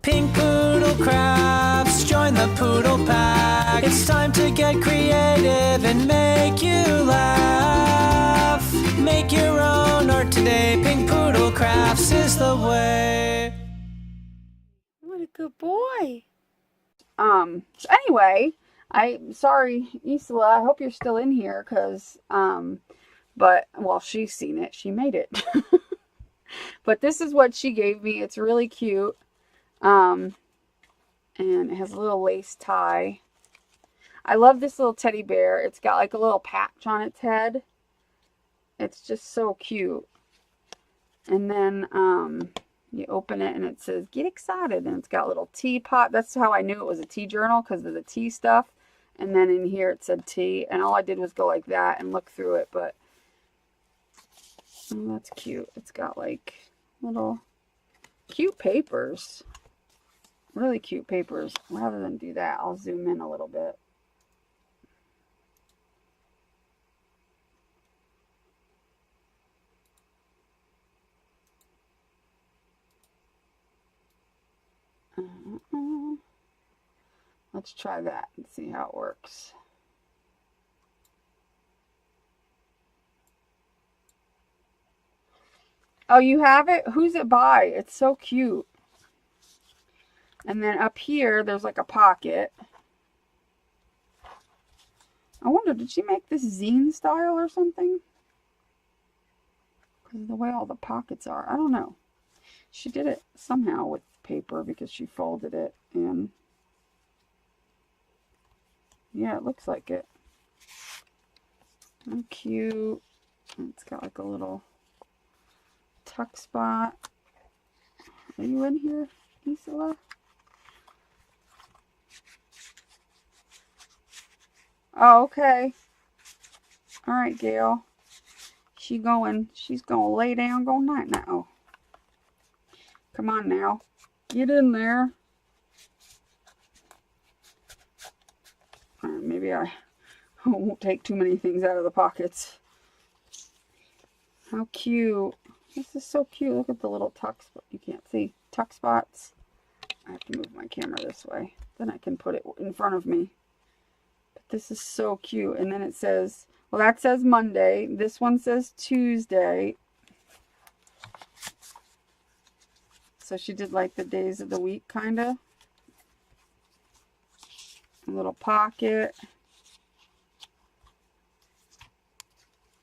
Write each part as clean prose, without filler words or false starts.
Pink Poodle Crafts, join the Poodle Pack. It's time to get creative and make you laugh. Make your own art today. Pink Poodle Crafts is the way. What a good boy. So anyway, I'm sorry, Isla, I hope you're still in here, because, but, well, she's seen it. She made it. But this is what she gave me. It's really cute. And it has a little lace tie. I love this little teddy bear. It's got like a little patch on its head. It's just so cute. And then, you open it and it says, get excited. And it's got a little teapot. That's how I knew it was a tea journal, because of the tea stuff. And then in here it said tea. And all I did was go like that and look through it. But, oh, that's cute. It's got like little cute papers. Really cute papers. Rather than do that, I'll zoom in a little bit. Let's try that and see how it works. Oh, you have it? Who's it by? It's so cute. And then up here, there's like a pocket. I wonder, did she make this zine style or something? Because of the way all the pockets are. I don't know. She did it somehow with paper, because she folded it. And yeah, it looks like it. How cute. It's got like a little tuck spot. Are you in here, Isla? Oh, okay. All right, Gail. She's going to lay down, go night now. Come on now. Get in there. All right, maybe I won't take too many things out of the pockets. How cute. This is so cute. Look at the little tuck spot. You can't see tuck spots. I have to move my camera this way. Then I can put it in front of me. But this is so cute. And then it says, well, that says Monday. This one says Tuesday. So she did like the days of the week, kind of. A little pocket.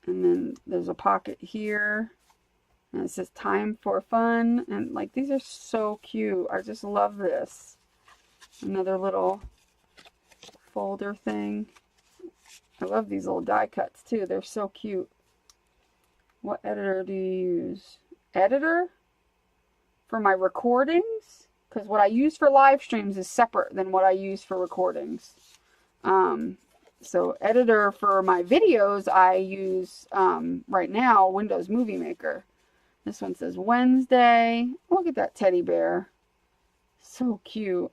And then there's a pocket here. And it says time for fun. And like, these are so cute. I just love this. Another little folder thing. I love these little die cuts too. They're so cute. What editor do you use? Editor? For my recordings? Because what I use for live streams is separate than what I use for recordings. So editor for my videos, I use right now Windows Movie Maker. This one says Wednesday. Look at that teddy bear. So cute.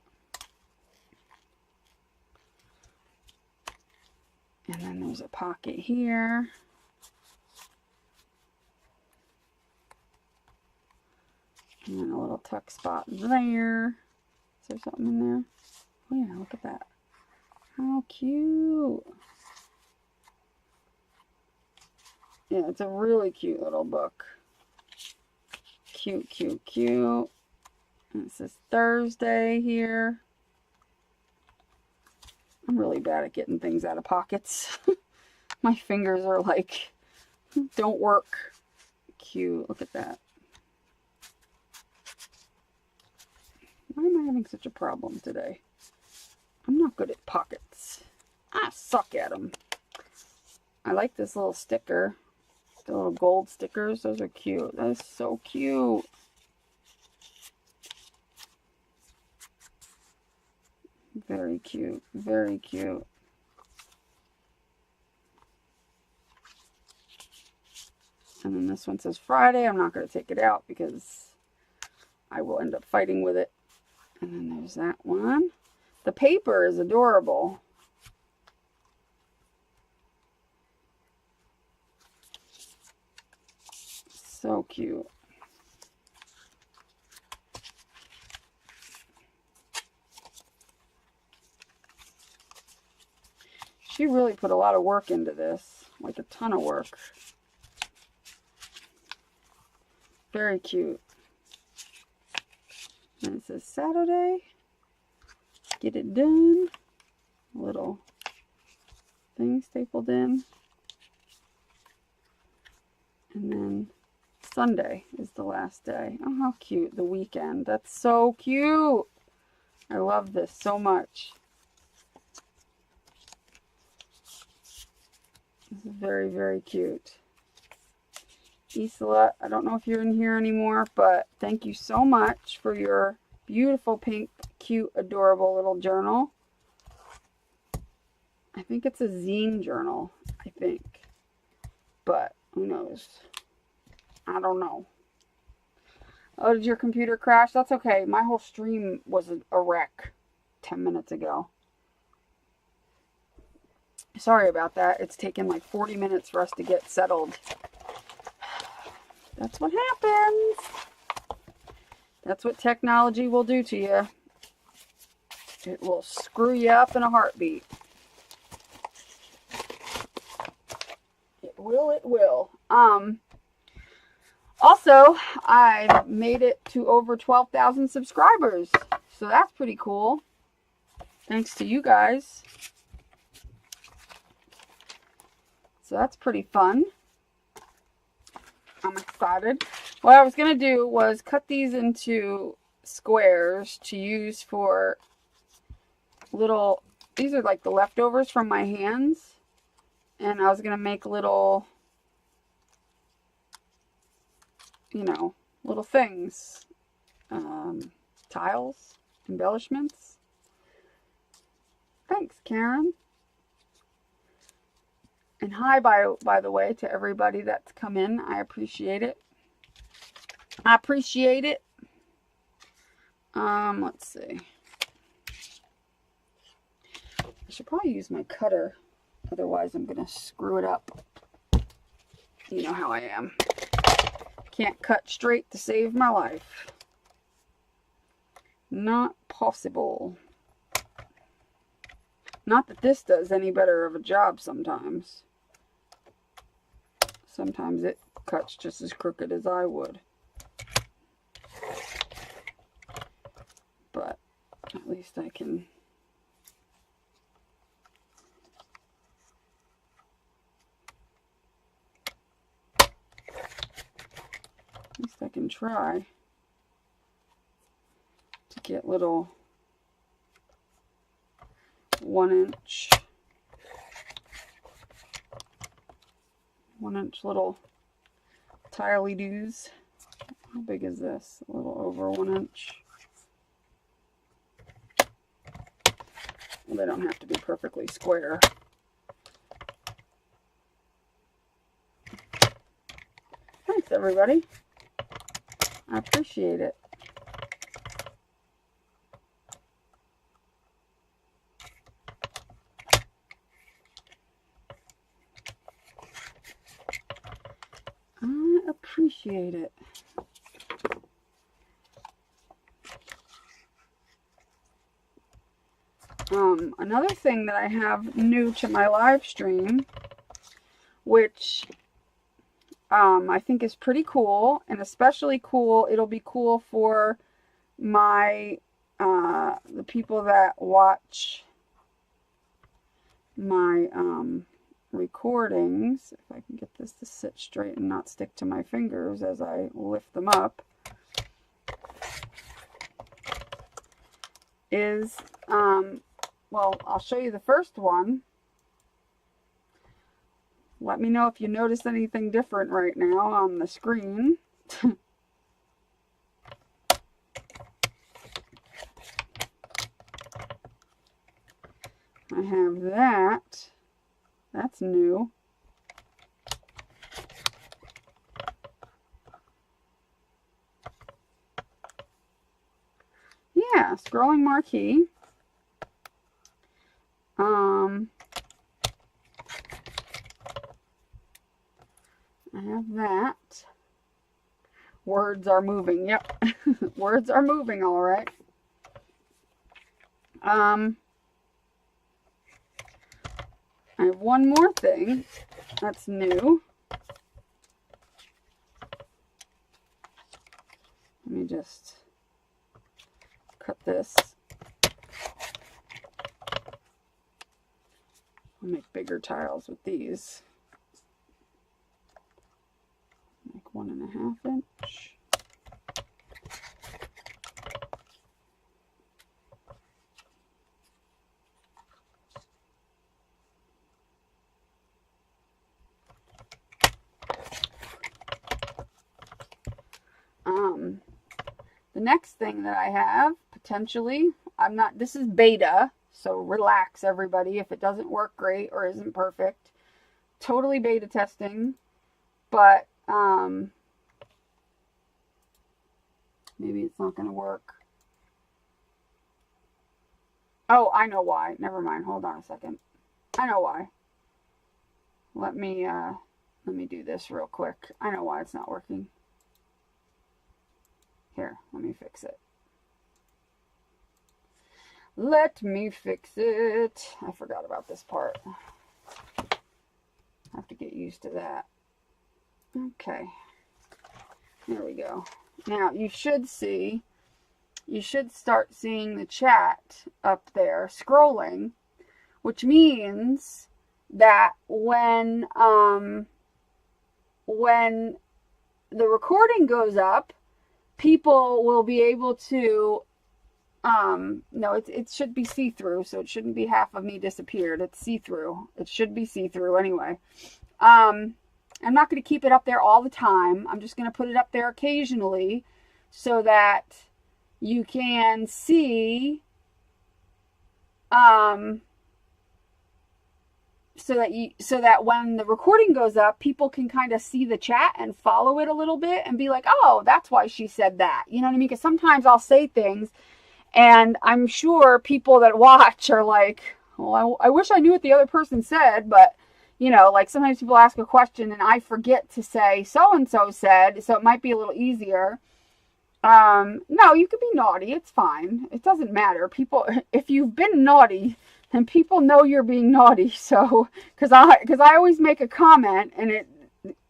And then there's a pocket here. And then a little tuck spot there. Is there something in there? Oh yeah, look at that. How cute. Yeah, it's a really cute little book. Cute, cute, cute. And it says Thursday here. I'm really bad at getting things out of pockets. My fingers are like, don't work. Cute. Look at that. Why am I having such a problem today? I'm not good at pockets. I suck at them. I like this little sticker. The little gold stickers. Those are cute. That is so cute. Very cute. Very cute. And then this one says Friday. I'm not going to take it out because I will end up fighting with it. And then there's that one. The paper is adorable. So cute. She really put a lot of work into this, like a ton of work. Very cute. And it says Saturday. Get it done. Little thing stapled in. And then Sunday is the last day. Oh, how cute. The weekend. That's so cute. I love this so much. This is very, very cute. Isla, I don't know if you're in here anymore, but thank you so much for your beautiful pink, cute, adorable little journal. I think it's a zine journal, I think. But who knows? I don't know. Oh, did your computer crash? That's okay. My whole stream was a wreck 10 minutes ago. Sorry about that. It's taken like 40 minutes for us to get settled. That's what happens. That's what technology will do to you. It will screw you up in a heartbeat. It will, it will. Also, I made it to over 12,000 subscribers. So that's pretty cool. Thanks to you guys. So that's pretty fun. I'm excited. What I was going to do was cut these into squares to use for little, these are like the leftovers from my hands. And I was going to make little, you know, little things. Tiles, embellishments. Thanks, Karen. And hi, by the way, to everybody that's come in. I appreciate it. I appreciate it. Let's see. I should probably use my cutter. Otherwise, I'm going to screw it up. You know how I am. Can't cut straight to save my life. Not possible. Not that this does any better of a job sometimes. Sometimes it cuts just as crooked as I would. But at least I can... At least I can try to get little 1-inch little tiley-doos. How big is this? A little over 1 inch. Well, they don't have to be perfectly square. Thanks, everybody. I appreciate it. I appreciate it. Another thing that I have new to my live stream, which I think is pretty cool, and especially cool, it'll be cool for my the people that watch my recordings. If I can get this to sit straight and not stick to my fingers as I lift them up, is well, I'll show you the first one. Let me know if you notice anything different right now on the screen. I have that. That's new. Yeah, scrolling marquee. I have that. Words are moving. Yep. Words are moving, all right. I have one more thing that's new. Let me just cut this. I'll make bigger tiles with these. Like 1.5 inch. The next thing that I have, potentially, this is beta, so relax everybody if it doesn't work great or isn't perfect. Totally beta testing, but maybe it's not going to work. Oh, I know why. Never mind. Hold on a second. I know why. Let me do this real quick. I know why it's not working. Here, let me fix it. Let me fix it. I forgot about this part. I have to get used to that. Okay. There we go. Now, you should start seeing the chat up there scrolling, which means that when the recording goes up, people will be able to, no, it should be see-through, so it shouldn't be half of me disappeared. It's see-through. It should be see-through anyway. I'm not going to keep it up there all the time. I'm just going to put it up there occasionally so that you can see, so that when the recording goes up, people can kind of see the chat and follow it a little bit and be like, oh, that's why she said that. You know what I mean? Because sometimes I'll say things and I'm sure people that watch are like, well, I wish I knew what the other person said, but you know, like sometimes people ask a question and I forget to say so-and-so said, so it might be a little easier. No, you could be naughty. It's fine. It doesn't matter. People, if you've been naughty, and people know you're being naughty. So, because I always make a comment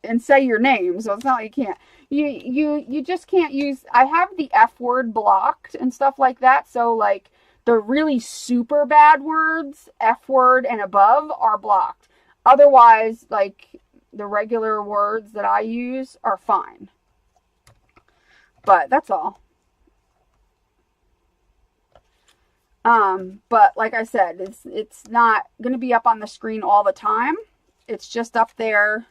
and say your name, so it's not like you can't. You just can't use. I have the F word blocked and stuff like that. So like the really super bad words, F word and above, are blocked. Otherwise, like the regular words that I use are fine. But that's all. But like I said, it's not going to be up on the screen all the time. It's just up there.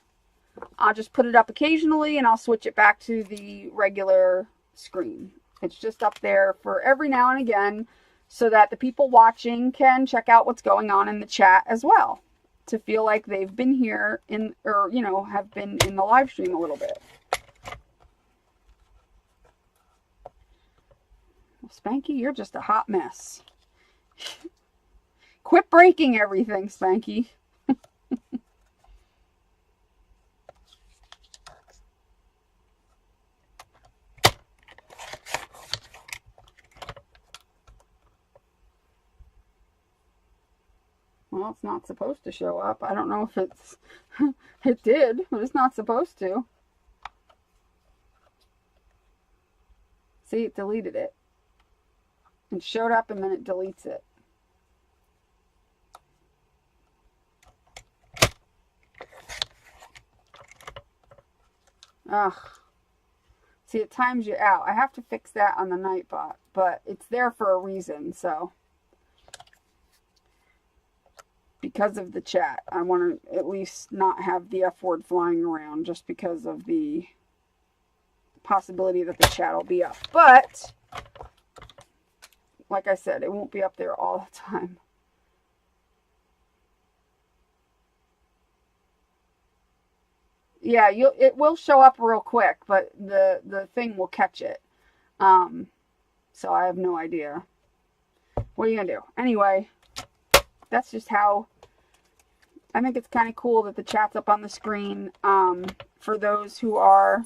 I'll just put it up occasionally and I'll switch it back to the regular screen. It's just up there for every now and again so that the people watching can check out what's going on in the chat as well, to feel like they've been here or you know, have been in the live stream a little bit. Well, Spanky, you're just a hot mess. Quit breaking everything, Spanky. Well, it's not supposed to show up. I don't know if it's... It did, but it's not supposed to. See, it deleted it. It showed up and then it deletes it. Ugh. See, it times you out. I have to fix that on the Nightbot, but it's there for a reason, so. Because of the chat, I want to at least not have the F word flying around just because of the possibility that the chat will be up. But, like I said, it won't be up there all the time. Yeah, it will show up real quick, but the thing will catch it. So I have no idea. What are you going to do? Anyway, that's just how... I think it's kind of cool that the chat's up on the screen for those who are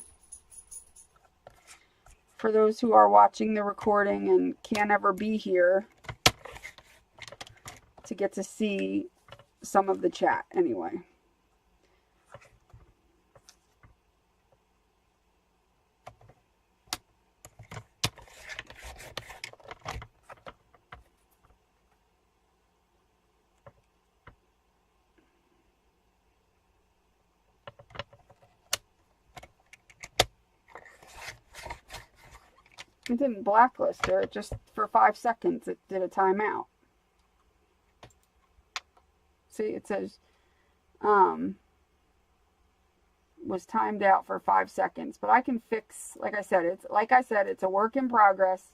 watching the recording and can't ever be here to get to see some of the chat anyway. It didn't blacklist her, it just for 5 seconds it did a timeout. See, it says was timed out for 5 seconds, but I can fix, like I said, it's a work in progress.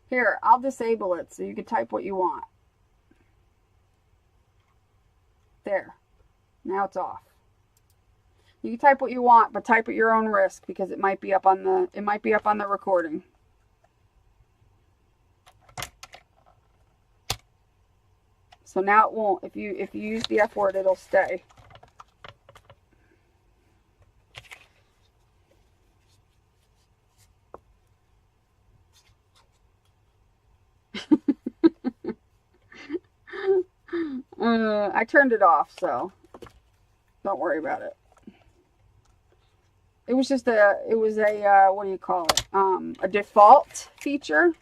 Here, I'll disable it so you can type what you want. There. Now it's off. You can type what you want, but type at your own risk because it might be up on the recording. So now it won't. If you use the F word, it'll stay. I turned it off, so don't worry about it. It was just what do you call it? A default feature.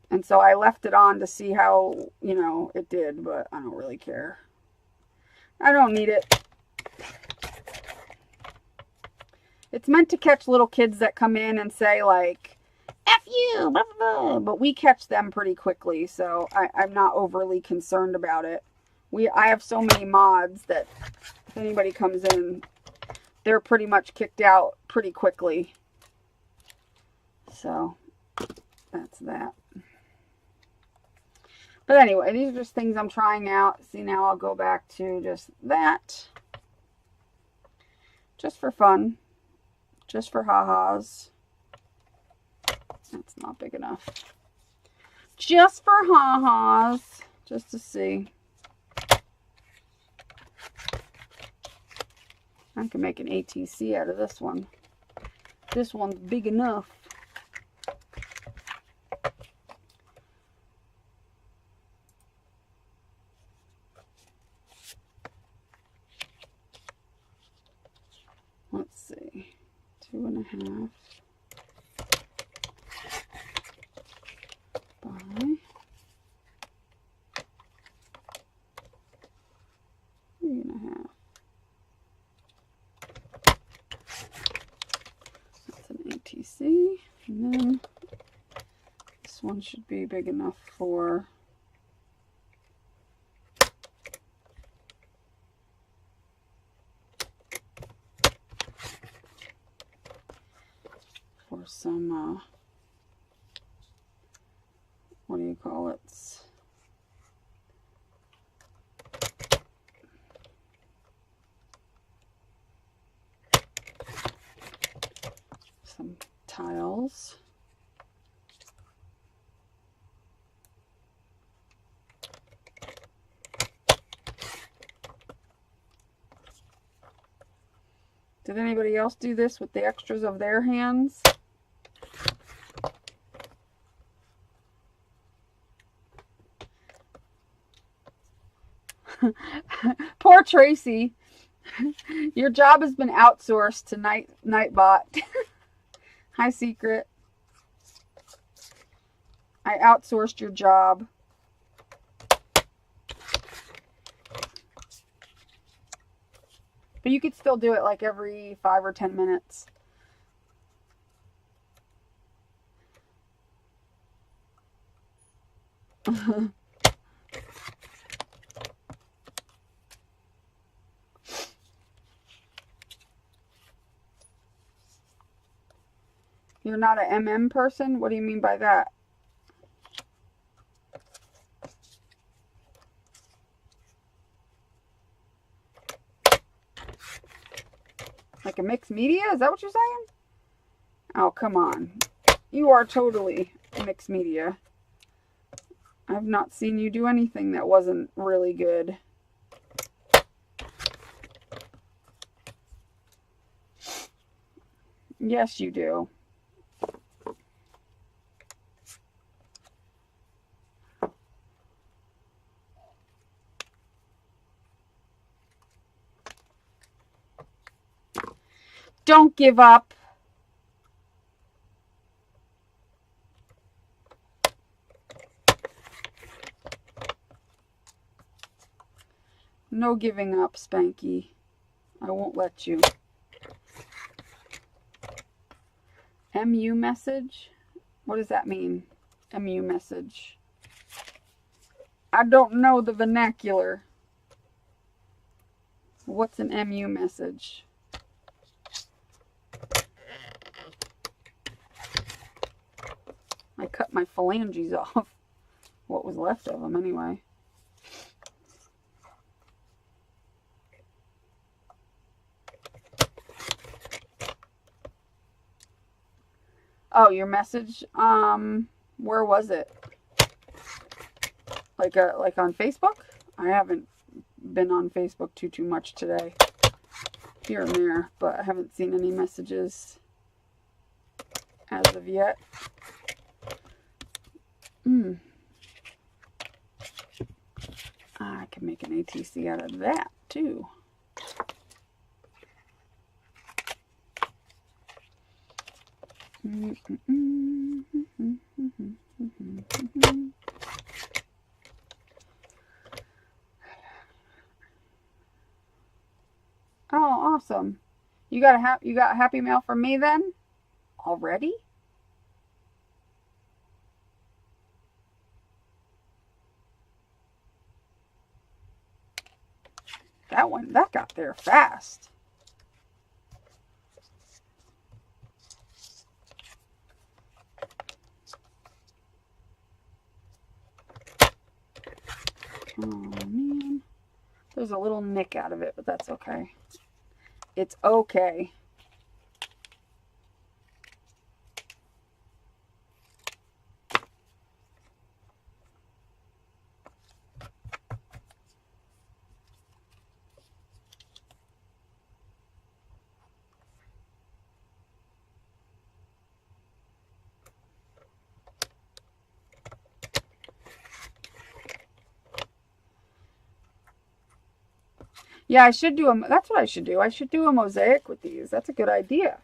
And so I left it on to see how, it did, but I don't really care. I don't need it. It's meant to catch little kids that come in and say, like, F you, blah, blah, blah. But we catch them pretty quickly, so I'm not overly concerned about it. I have so many mods that if anybody comes in, they're pretty much kicked out pretty quickly. So, that's that. But anyway, these are just things I'm trying out. See, now I'll go back to just that. Just for fun. Just for ha-has. That's not big enough. Just for ha-has. Just to see. I can make an ATC out of this one. This one's big enough. Let's see. 2.5 by 3.5. That's an ATC. And then this one should be big enough for some, what do you call it? Some tiles. Did anybody else do this with the extras of their hands? Poor Tracy. Your job has been outsourced to Nightbot. Hi, Secret. I outsourced your job. But you could still do it like every 5 or 10 minutes. You're not a MM person? What do you mean by that? Like a mixed media? Is that what you're saying? Oh, come on. You are totally mixed media. I've not seen you do anything that wasn't really good. Yes, you do. Don't give up. No giving up, Spanky. I won't let you. MU message? What does that mean? MU message. I don't know the vernacular. What's an MU message? I cut my phalanges off. What was left of them anyway. Oh, your message? Where was it? Like on Facebook? I haven't been on Facebook too much today. Here and there, but I haven't seen any messages as of yet. I can make an ATC out of that too. Oh, awesome. You got a happy mail from me then? Already? That got there fast. Oh man. There's a little nick out of it, but that's okay. It's okay. Yeah, I should do that's what I should do. I should do a mosaic with these. That's a good idea.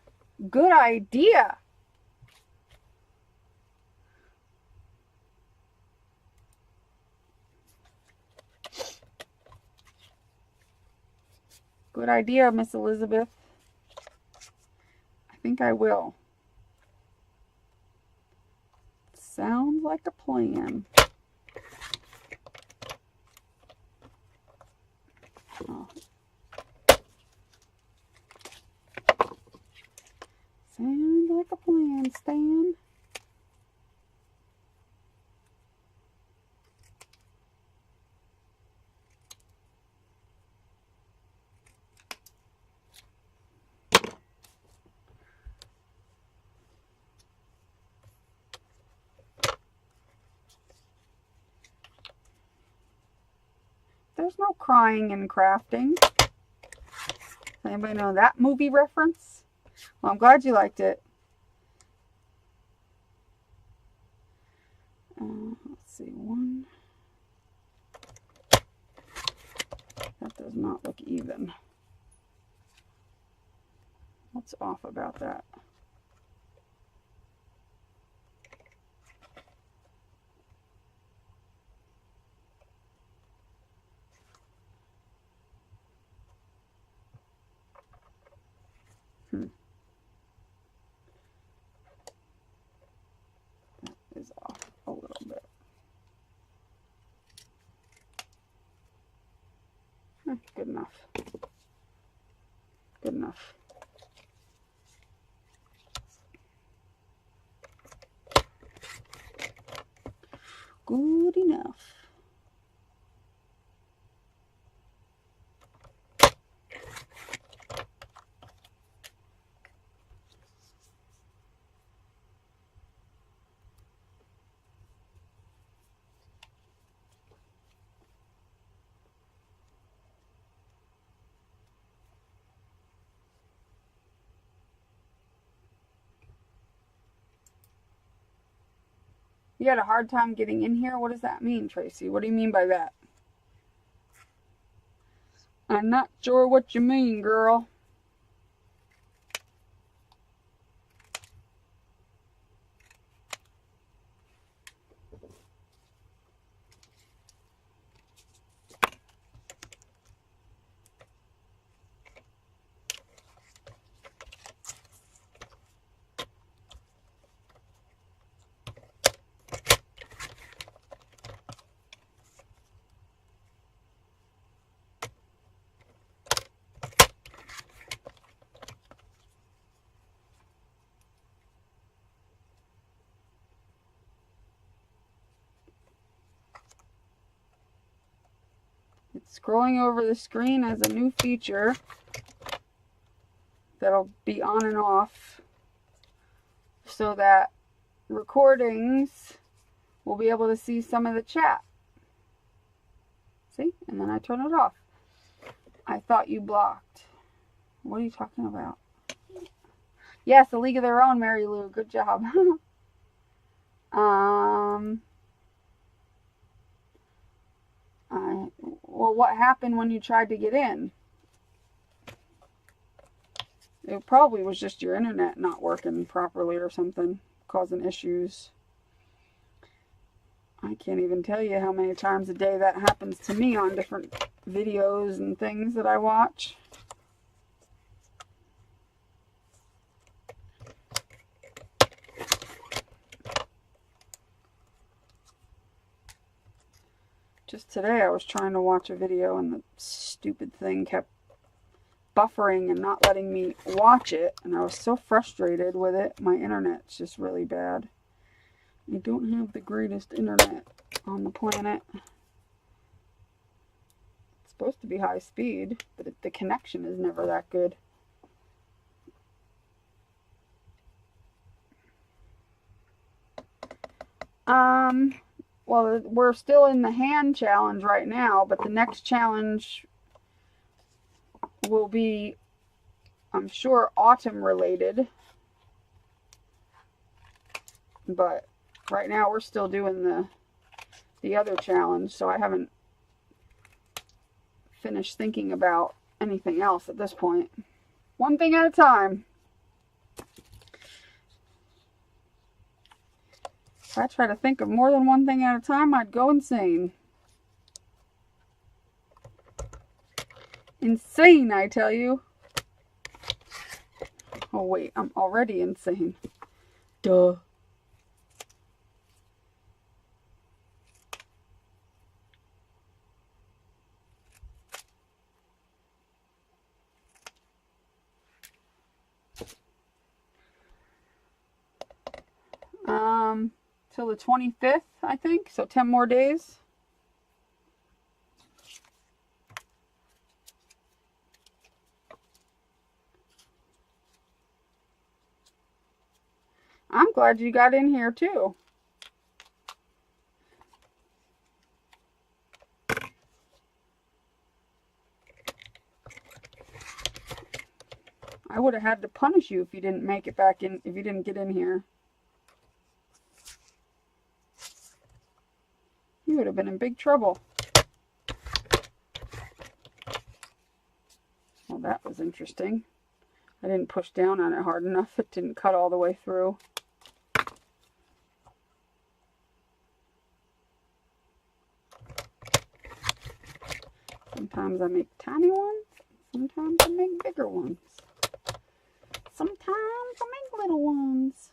Good idea. Good idea, Miss Elizabeth. I think I will. Sounds like a plan. Oh. Sounds like a plan, Stan. There's no crying and crafting. Does anybody know that movie reference? Well, I'm glad you liked it. Let's see, one. That does not look even. What's off about that? That is off a little bit. Good enough. Good enough. Good enough. You had a hard time getting in here? What does that mean, Tracy? What do you mean by that? I'm not sure what you mean, girl. Scrolling over the screen as a new feature that'll be on and off so that recordings will be able to see some of the chat. See? And then I turn it off. I thought you blocked. What are you talking about? Yes, A League of Their Own, Mary Lou. Good job. Well, what happened when you tried to get in? It probably was just your internet not working properly or something, causing issues. I can't even tell you how many times a day that happens to me on different videos and things that I watch. Just today I was trying to watch a video and the stupid thing kept buffering and not letting me watch it, and I was so frustrated with it. My internet's just really bad. I don't have the greatest internet on the planet. It's supposed to be high speed, but the connection is never that good. Well, we're still in the hand challenge right now, but the next challenge will be, I'm sure, autumn related. But right now we're still doing the other challenge, so I haven't finished thinking about anything else at this point. One thing at a time. If I try to think of more than one thing at a time, I'd go insane. Insane, I tell you. Oh wait, I'm already insane. Duh. Till the 25th, I think. So 10 more days. I'm glad you got in here too. I would have had to punish you if you didn't make it back in, if you didn't get in here. You would have been in big trouble. Well, that was interesting. I didn't push down on it hard enough. It didn't cut all the way through. Sometimes I make tiny ones. Sometimes I make bigger ones. Sometimes I make little ones.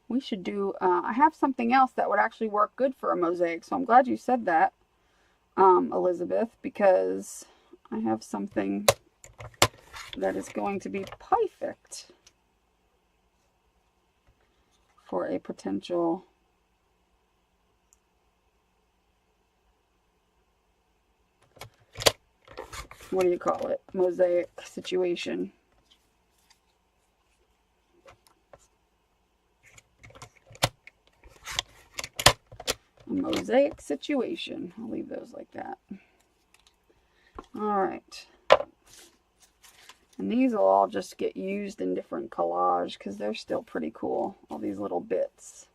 We should do, I have something else that would actually work good for a mosaic, so I'm glad you said that, Elizabeth, because I have something that is going to be perfect for a potential what do you call it, mosaic situation. A mosaic situation. I'll leave those like that. All right. And these will all just get used in different collage because they're still pretty cool. All these little bits.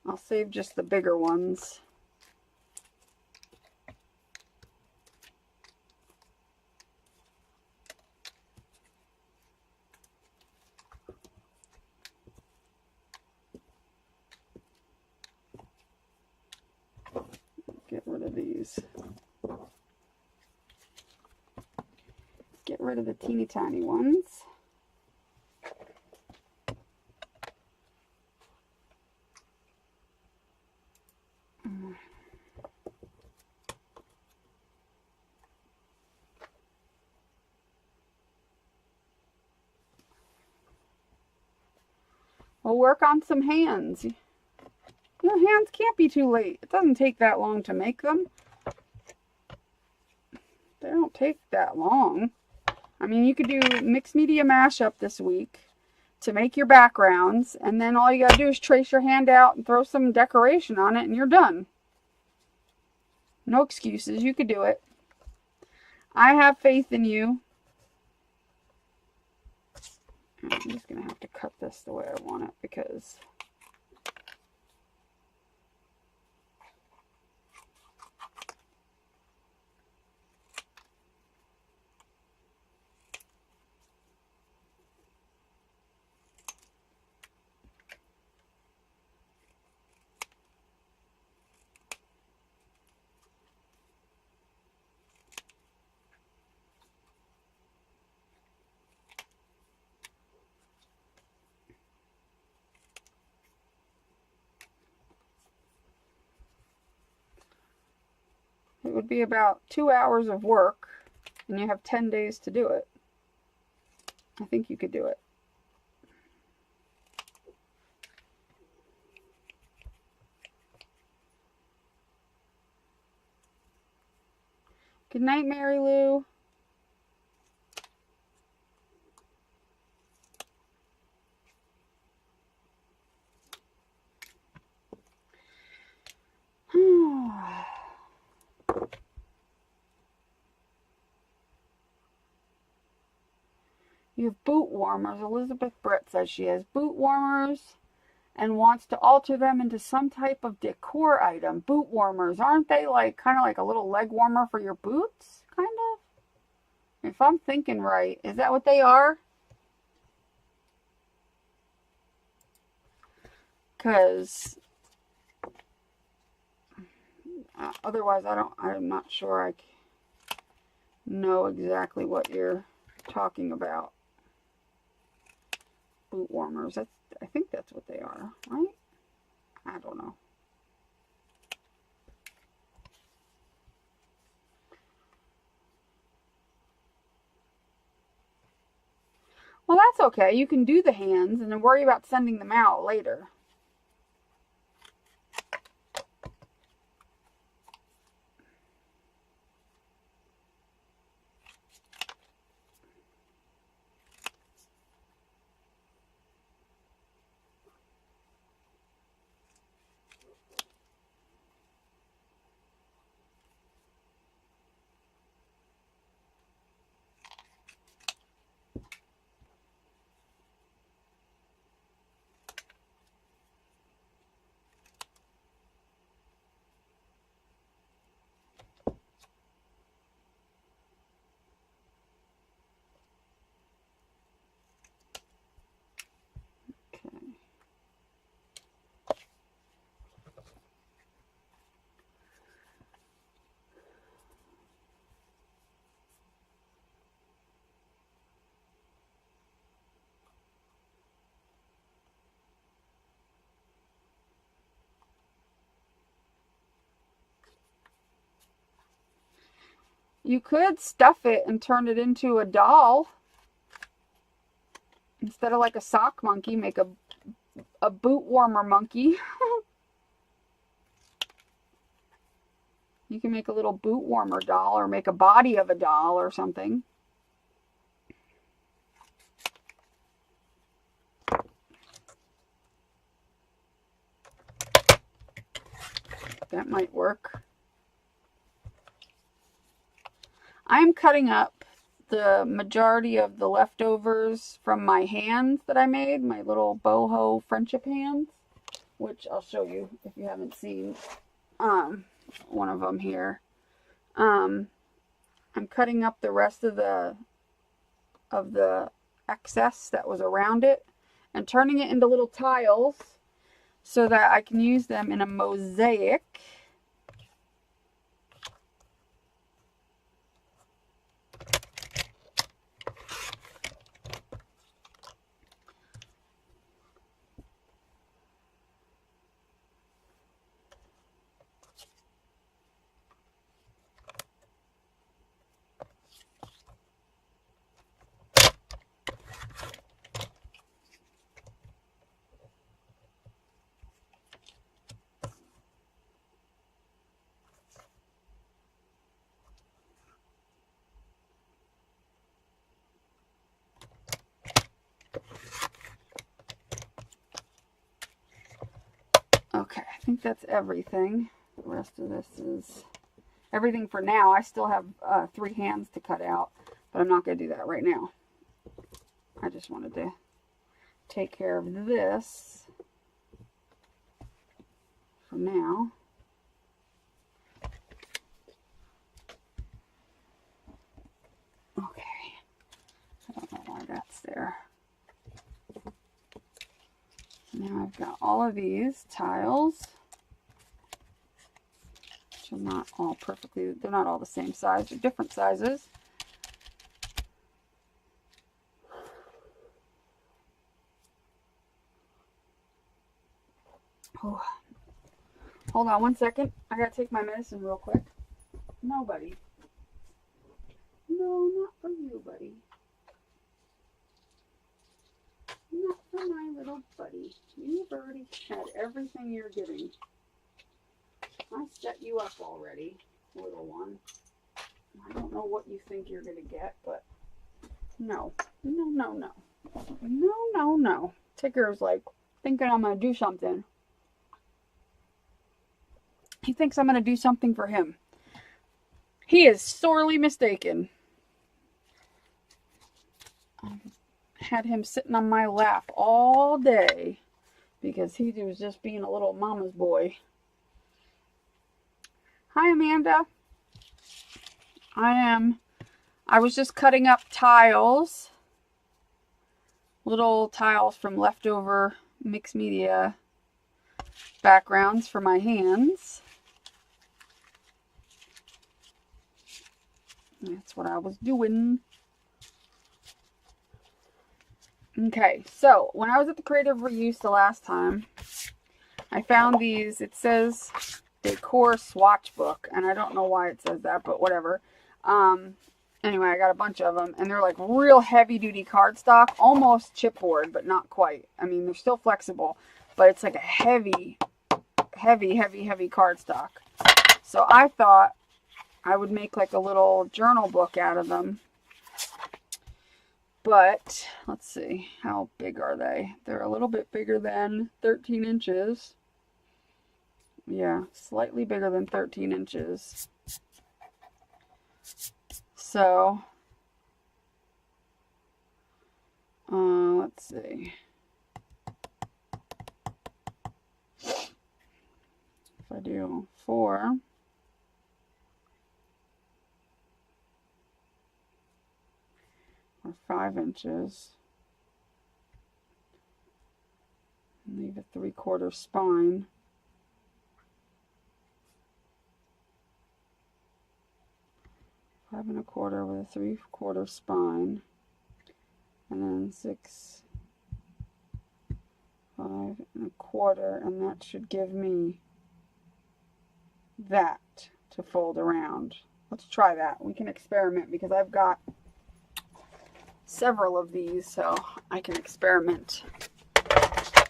I'll save just the bigger ones. Get rid of these. Get rid of the teeny tiny ones. We'll work on some hands. Your hands can't be too late. It doesn't take that long to make them. They don't take that long. I mean, you could do mixed media mashup this week to make your backgrounds, and then all you gotta do is trace your hand out and throw some decoration on it, and you're done. No excuses. You could do it. I have faith in you. I'm just gonna have to cut this the way I want it because it would be about 2 hours of work, and you have 10 days to do it. I think you could do it. Good night, Mary Lou. You have boot warmers. Elizabeth Brett says she has boot warmers and wants to alter them into some type of decor item. Boot warmers, aren't they like kind of like a little leg warmer for your boots? Kind of? If I'm thinking right, is that what they are? Because otherwise I'm not sure I know exactly what you're talking about. Boot warmers, I think that's what they are, right? I don't know. Well, that's okay. You can do the hands and then worry about sending them out later. You could stuff it and turn it into a doll. Instead of like a sock monkey, make a boot warmer monkey. You can make a little boot warmer doll or make a body of a doll or something. That might work. I'm cutting up the majority of the leftovers from my hands that I made, my little boho friendship hands, which I'll show you if you haven't seen one of them here. I'm cutting up the rest of the excess that was around it and turning it into little tiles so that I can use them in a mosaic. think that's everything. The rest of this is everything for now. I still have 3 hands to cut out, but I'm not going to do that right now. I just wanted to take care of this for now. Okay. I don't know why that's there. Now I've got all of these tiles, which are not all perfectly, they're not all the same size, they're different sizes. Oh. Hold on one second. I gotta take my medicine real quick. No, buddy. No, not for you, buddy. Not for my little buddy. You've already had everything you're getting. I set you up already, little one. I don't know what you think you're gonna get, but no. No, no, no. No, no, no. Ticker's like thinking I'm gonna do something. He thinks I'm gonna do something for him. He is sorely mistaken. I had him sitting on my lap all day because he was just being a little mama's boy. Hi, Amanda. I was just cutting up tiles. Little tiles from leftover mixed media backgrounds for my hands. That's what I was doing. Okay, so when I was at the Creative Reuse the last time, I found these. It says Decor Swatch Book, and I don't know why it says that, but whatever. Anyway, I got a bunch of them, and they're like real heavy-duty cardstock, almost chipboard, but not quite. I mean, they're still flexible, but it's like a heavy cardstock. So I thought I would make like a little journal book out of them. But let's see, how big are they? They're a little bit bigger than 13 inches. Yeah, slightly bigger than 13 inches. So, let's see. If I do 4, or 5 inches, and leave a 3/4 spine. Five and a quarter with a 3/4 spine, and then 6, 5 1/4, and that should give me that to fold around. Let's try that. We can experiment because I've got several of these, so I can experiment.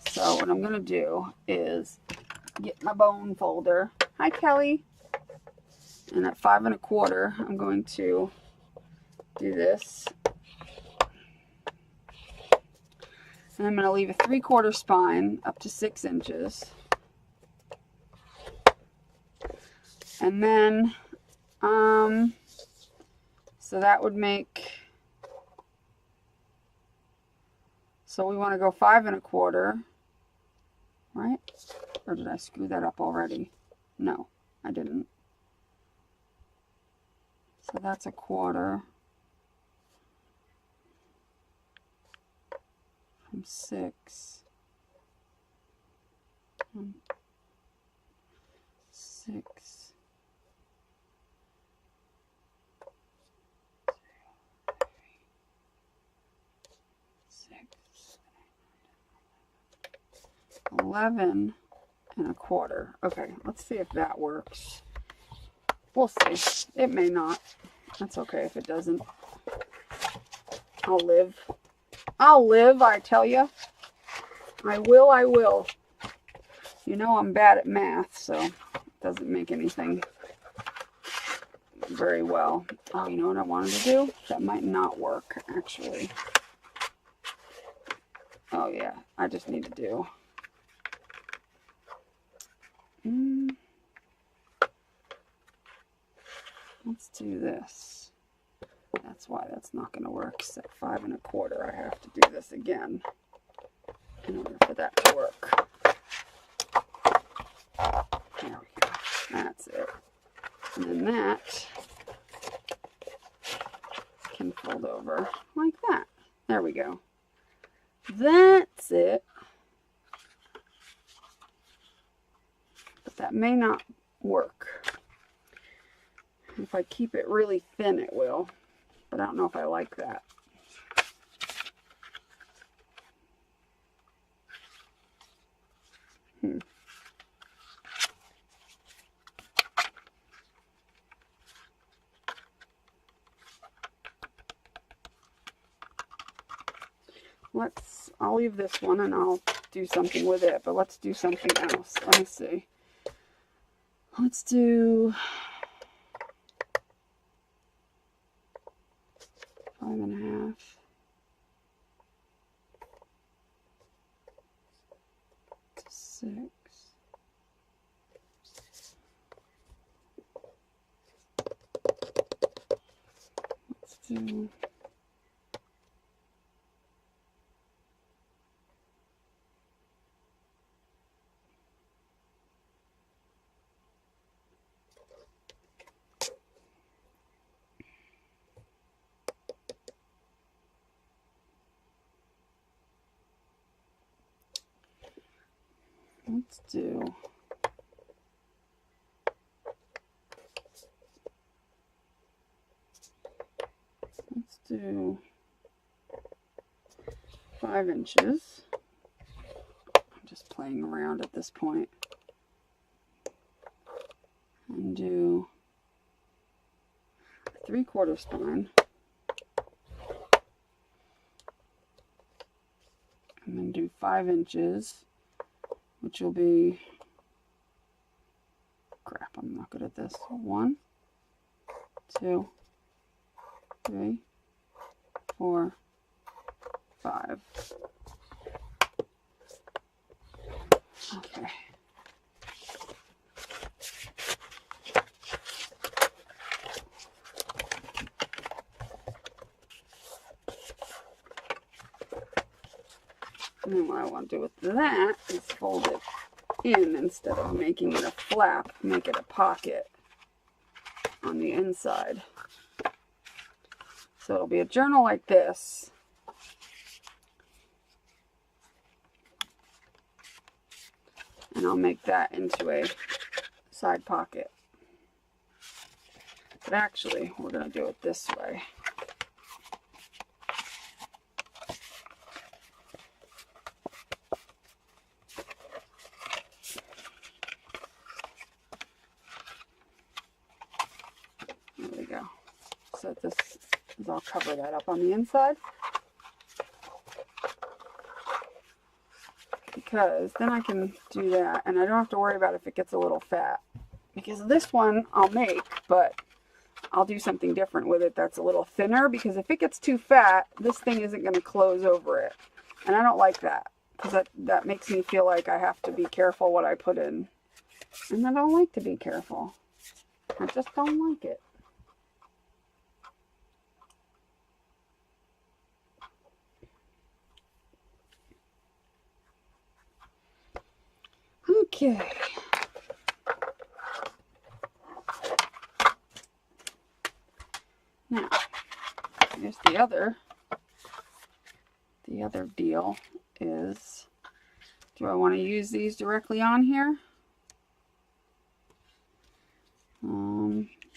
So what I'm gonna do is get my bone folder. Hi, Kelly. And at 5 1/4, I'm going to do this. And I'm going to leave a 3/4 spine up to 6 inches. And then, so that would make, so we want to go 5 1/4, right? Or did I screw that up already? No, I didn't. So that's 1/4 from 6. 6. 11 1/4. Okay, let's see if that works. We'll see. It may not. That's okay if it doesn't. I'll live. I'll live, I tell you. I will. You know I'm bad at math, so it doesn't make anything very well. Oh, you know what I wanted to do? That might not work, actually. Oh, yeah. I just need to do Let's do this. That's why that's not going to work. Set 5 1/4. I have to do this again in order for that to work. There we go. That's it. And then that can fold over like that. There we go. That's it. But that may not work. If I keep it really thin, it will. But I don't know if I like that. I'll leave this one and I'll do something with it, but let's do something else. Let me see. Let's do 5 1/2. To 6. Let's do 5 inches. I'm just playing around at this point. And do a 3/4 spine. And then do 5 inches, which will be, crap, I'm not good at this. 1, 2, 3, 4, 5. Okay. And then what I want to do with that is fold it in instead of making it a flap, make it a pocket on the inside. So it'll be a journal like this. And I'll make that into a side pocket. But actually, we're going to do it this way. There we go. So this is, I'll cover that up on the inside. Because then I can do that and I don't have to worry about if it gets a little fat. Because this one I'll make, but I'll do something different with it that's a little thinner, because if it gets too fat, this thing isn't going to close over it. And I don't like that, because that makes me feel like I have to be careful what I put in. And I don't like to be careful. I just don't like it. Okay. Now, here's the other deal is, do I want to use these directly on here?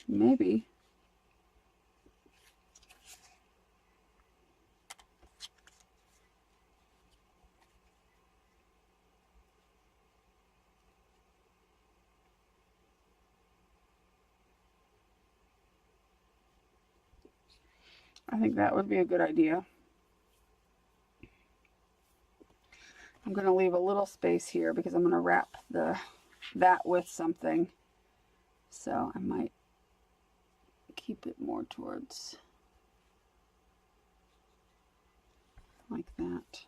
Maybe. I think that would be a good idea. I'm going to leave a little space here because I'm going to wrap that with something. So I might keep it more towards like that.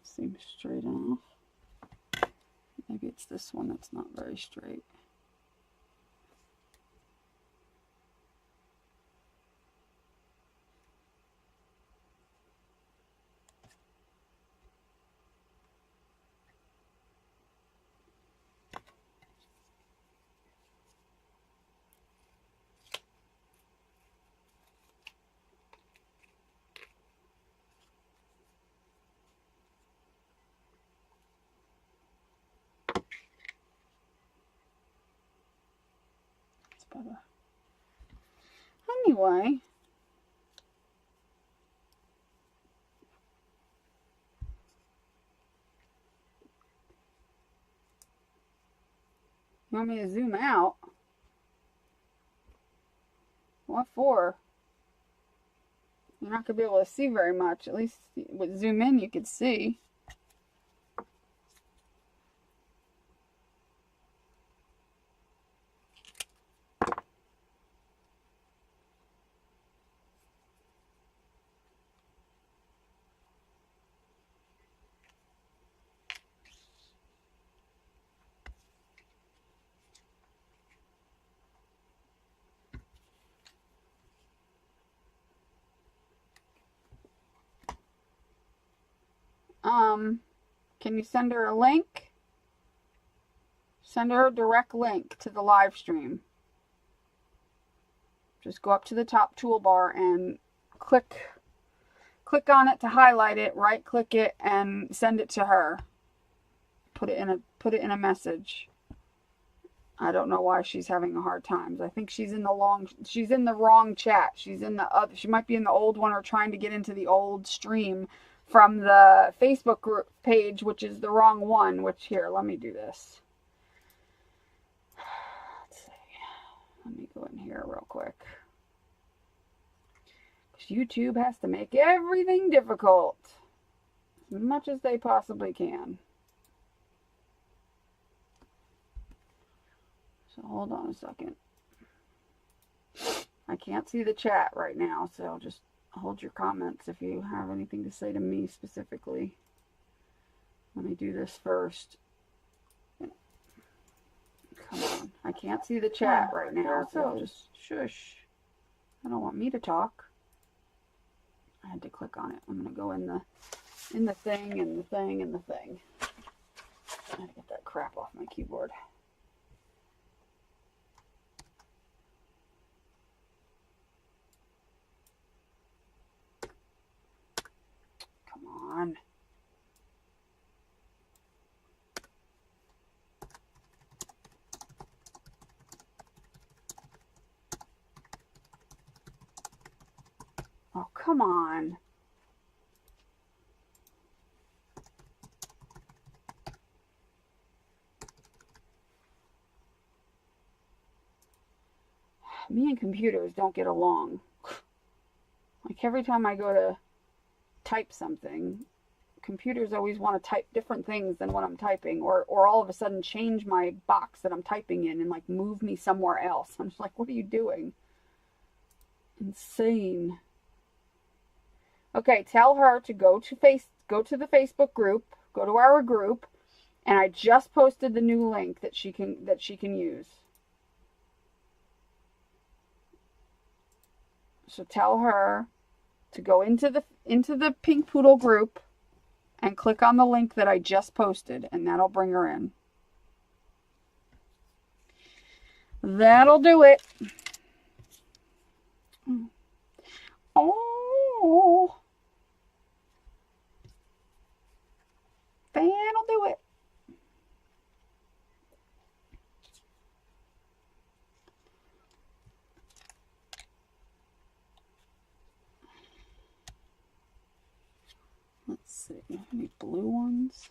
Seems straight enough. Maybe it's this one that's not very straight. Better. Anyway, you want me to zoom out? What for? You're not going to be able to see very much. At least with zoom in you could see. Can you send her a link? Send her a direct link to the live stream. Just go up to the top toolbar and click on it to highlight it, right click it and send it to her. Put it in a message. I don't know why she's having a hard time. I think she's in the wrong chat. She might be in the old one or trying to get into the old stream from the Facebook group page, which is the wrong one, which here, let me do this. Let's see. Let me go in here real quick. YouTube has to make everything difficult as much as they possibly can. So hold on a second. I can't see the chat right now, so just hold your comments if you have anything to say to me specifically. Let me do this first. Come on. I can't see the chat right now, so just shush. I don't want me to talk. I had to click on it. I'm going to go in the thing and the thing and the thing. I had to get that crap off my keyboard. Come on. Oh, come on. Me and computers don't get along. Like every time I go to type something, computers always want to type different things than what I'm typing, or all of a sudden change my box that I'm typing in and like move me somewhere else. I'm just like, what are you doing? Insane. Okay, tell her to go to the Facebook group, go to our group, and I just posted the new link that she can use. So tell her to go into the Pink Poodle group and click on the link that I just posted, and that'll bring her in. That'll do it. Oh. That'll do it. Let's see. Any blue ones?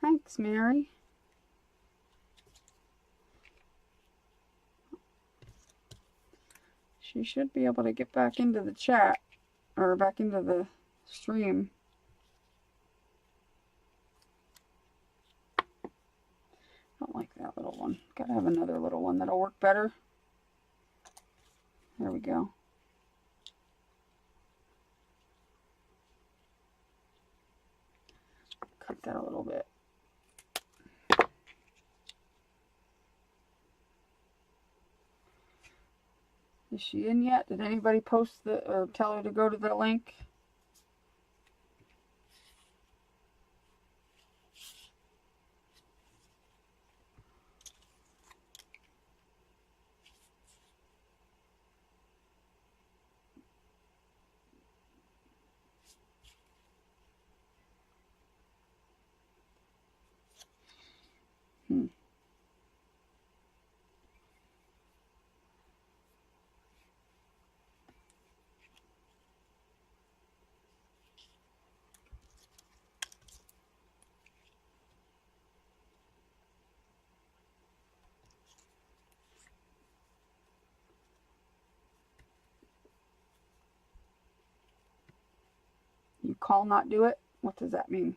Thanks, Mary. She should be able to get back into the chat, or back into the stream. Don't like that little one. Gotta have another little one that'll work better. There we go. Cut that a little bit. Is she in yet? Did anybody post the, or tell her to go to the link? You call not do it? What does that mean?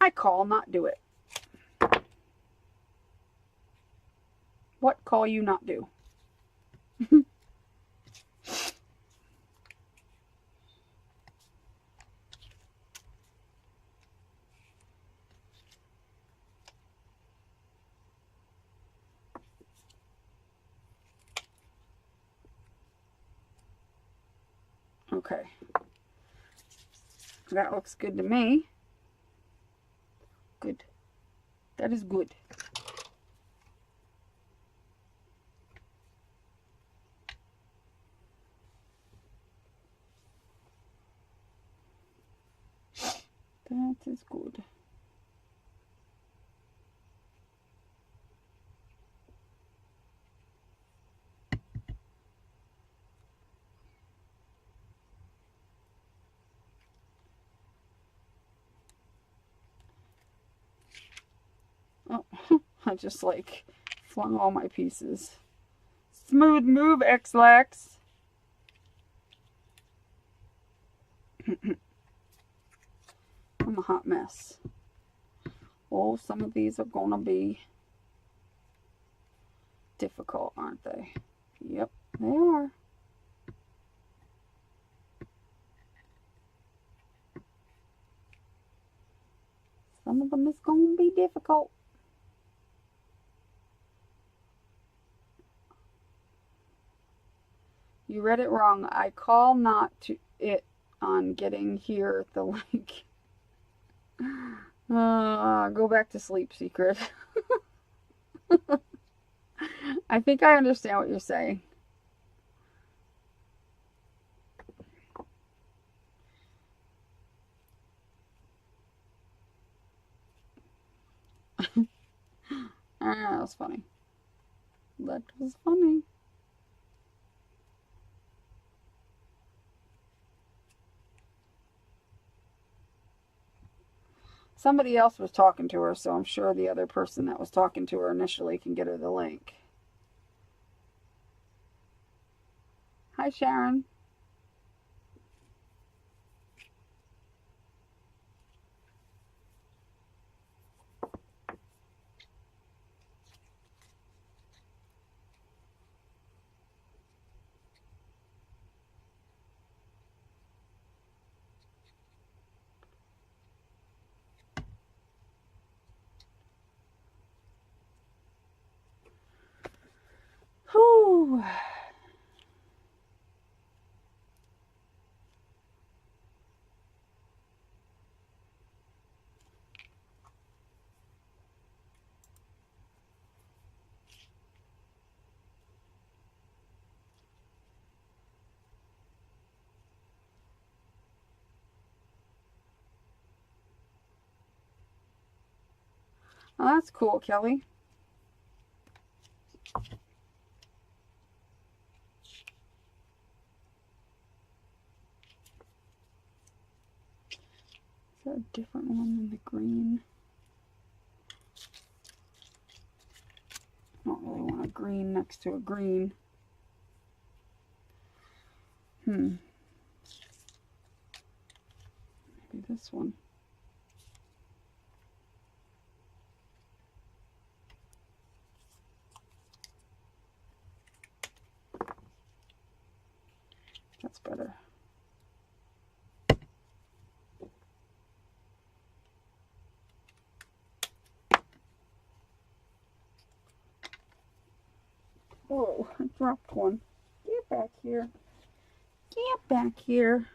I call not do it. What call you not do? Okay. That looks good to me. Good. That is good. That is good. Oh, I just like flung all my pieces. Smooth move, X-Lax. I'm a hot mess. Oh, some of these are gonna be difficult, aren't they? Yep, they are. Some of them is gonna be difficult. You read it wrong. I call not to it on getting here the link. Go back to sleep, Secret. I think I understand what you're saying. That was funny. That was funny. Somebody else was talking to her, so I'm sure the other person that was talking to her initially can get her the link. Hi, Sharon. Whew. Oh, that's cool, Kelly. Is there a different one than the green? I don't really want a green. green next to a green. Maybe this one. That's better. Oh, I dropped one. Get back here. Get back here.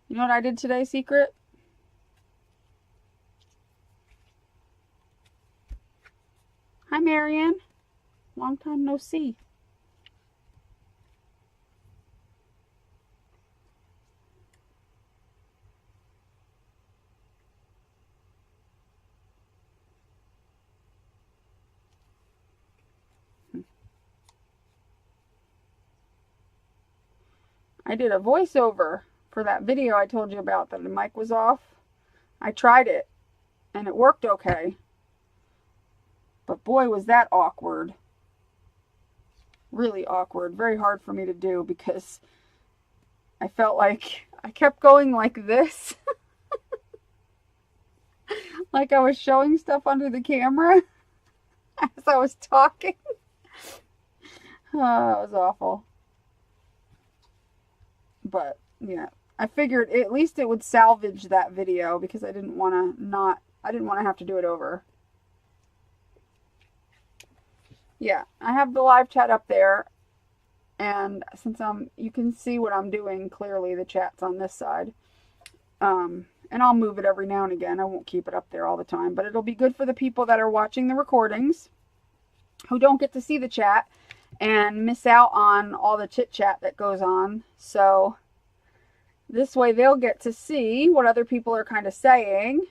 You know what I did today, Secret? Hi, Marianne. Long time no see. I did a voiceover for that video I told you about that the mic was off. I tried it and it worked okay. But boy, was that awkward. Really awkward. Very hard for me to do because I felt like I kept going like this. Like I was showing stuff under the camera as I was talking. Oh, it was awful. But yeah, I figured at least it would salvage that video because I didn't want to have to do it over. Yeah, I have the live chat up there, and since you can see what I'm doing clearly, the chat's on this side. And I'll move it every now and again. I won't keep it up there all the time, but it'll be good for the people that are watching the recordings who don't get to see the chat and miss out on all the chit chat that goes on. So this way they'll get to see what other people are kind of saying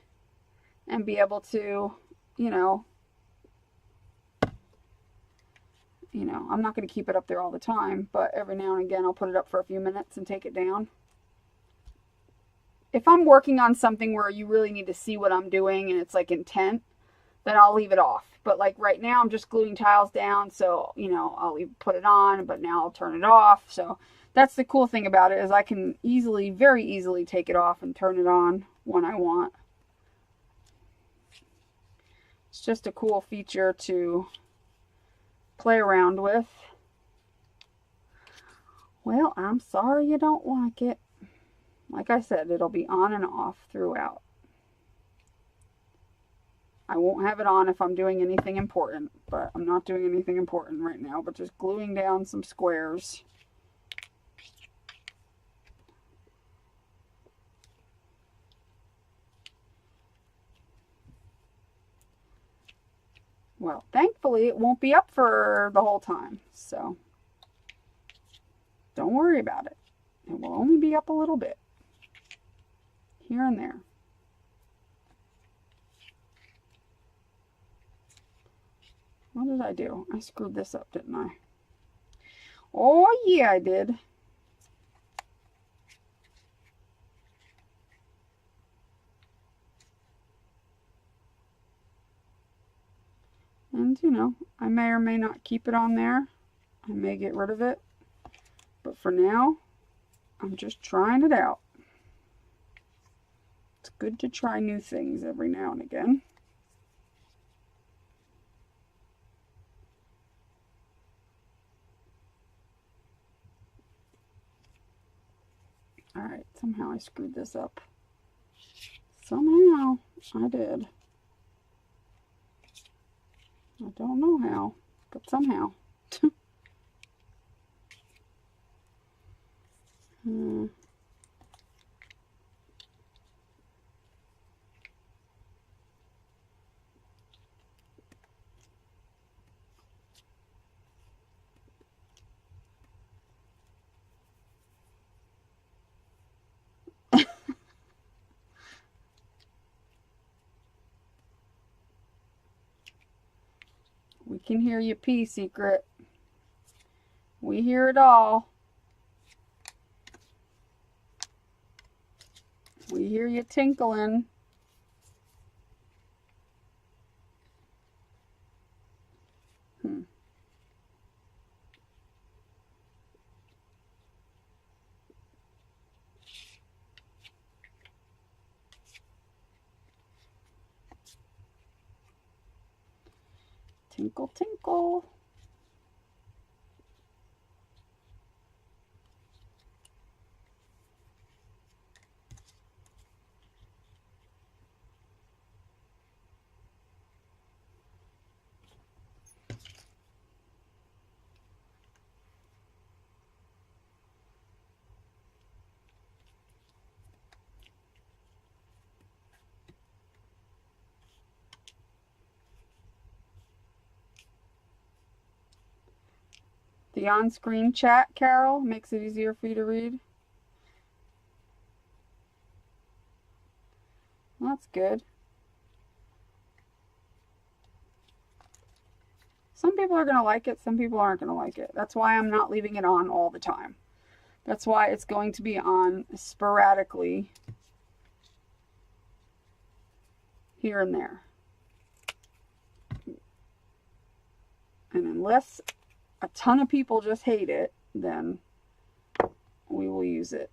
and be able to, I'm not going to keep it up there all the time, but every now and again I'll put it up for a few minutes and take it down. If I'm working on something where you really need to see what I'm doing and it's like intent, then I'll leave it off. But like right now I'm just gluing tiles down, so I'll put it on, but now I'll turn it off. So that's the cool thing about it, is I can very easily take it off and turn it on when I want. It's just a cool feature to play around with. Well, I'm sorry you don't like it. Like I said, it'll be on and off throughout. I won't have it on if I'm doing anything important, but I'm not doing anything important right now, but just gluing down some squares. Well, thankfully it won't be up for the whole time, so don't worry about it. It will only be up a little bit, here and there. What did I do? I screwed this up, didn't I? Oh, yeah, I did. And, I may or may not keep it on there. I may get rid of it. But for now, I'm just trying it out. It's good to try new things every now and again. Alright, somehow I screwed this up. Somehow I did. I don't know how, but somehow. can hear you pee, Secret. We hear it all. We hear you tinkling. Tinkle, tinkle. The on-screen chat, Carol, makes it easier for you to read. That's good. Some people are going to like it, some people aren't going to like it. That's why I'm not leaving it on all the time. That's why it's going to be on sporadically here and there. And unless a ton of people just hate it, then we will use it.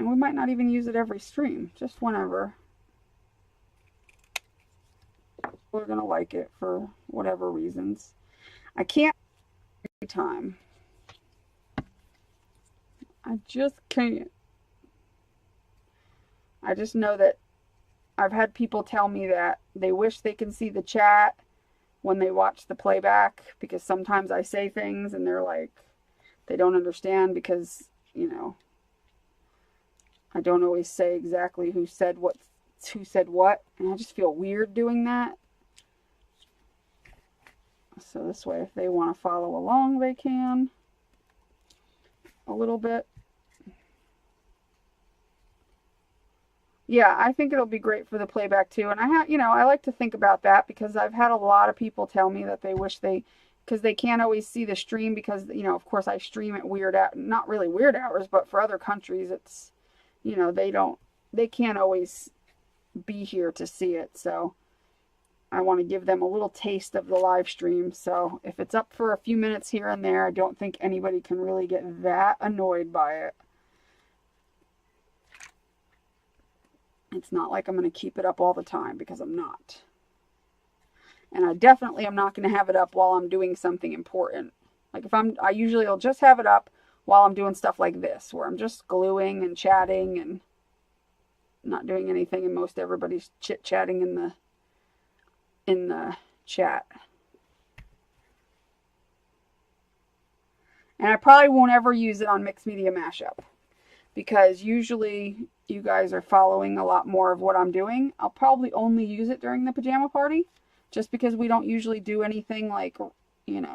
And we might not even use it every stream, just whenever. We're going to like it for whatever reasons. I can't every time. I just can't. I just know that I've had people tell me that they wish they can see the chat when they watch the playback, because sometimes I say things and they're like, they don't understand because, you know, I don't always say exactly who said what, and I just feel weird doing that. So this way, if they want to follow along, they can a little bit. Yeah, I think it'll be great for the playback too. And I like to think about that because I've had a lot of people tell me that they wish because they can't always see the stream because, of course I stream at not really weird hours, but for other countries, it's, they can't always be here to see it. So I want to give them a little taste of the live stream. So if it's up for a few minutes here and there, I don't think anybody can really get that annoyed by it. It's not like I'm going to keep it up all the time, because I'm not. And I definitely am not going to have it up while I'm doing something important. Like I usually will just have it up while I'm doing stuff like this, where I'm just gluing and chatting and not doing anything, and most everybody's chit-chatting in the chat. And I probably won't ever use it on Mixed Media Mashup, because usually you guys are following a lot more of what I'm doing. I'll probably only use it during the pajama party, just because we don't usually do anything like,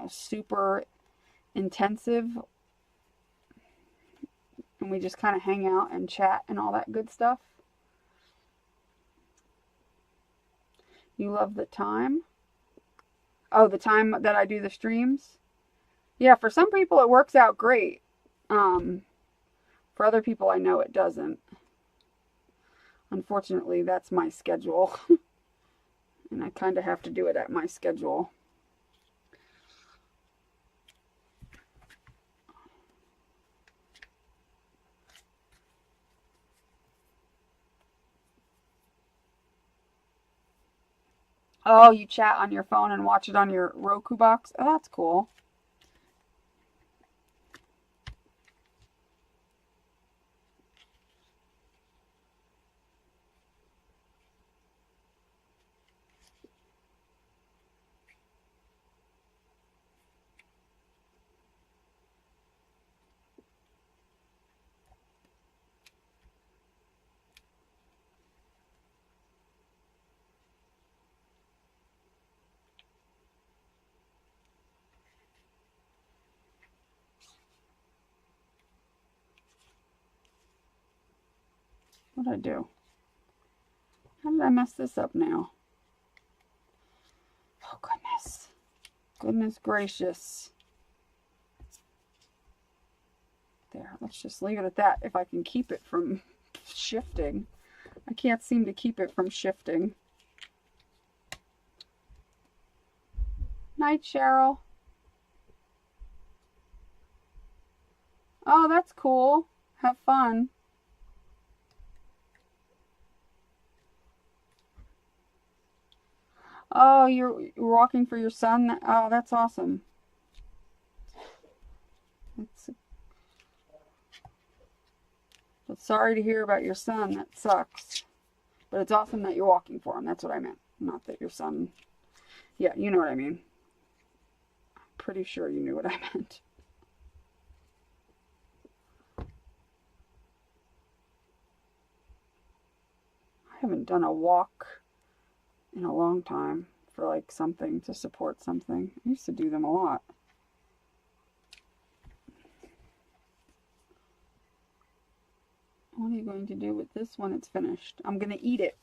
super intensive. And we just kind of hang out and chat and all that good stuff. You love the time? Oh, the time that I do the streams? Yeah, for some people it works out great. For other people, I know it doesn't. Unfortunately, that's my schedule. And I kind of have to do it at my schedule. Oh, you chat on your phone and watch it on your Roku box? Oh, that's cool. What did I do? How did I mess this up now? Oh, goodness. Goodness gracious. There, let's just leave it at that if I can keep it from shifting. I can't seem to keep it from shifting. Night, Cheryl. Oh, that's cool. Have fun. Oh, you're walking for your son? Oh, that's awesome. But sorry to hear about your son. That sucks. But it's awesome that you're walking for him. That's what I meant. Not that your son... Yeah, you know what I mean. I'm pretty sure you knew what I meant. I haven't done a walk in a long time for like something to support something. I used to do them a lot. What are you going to do with this when it's finished? I'm going to eat it.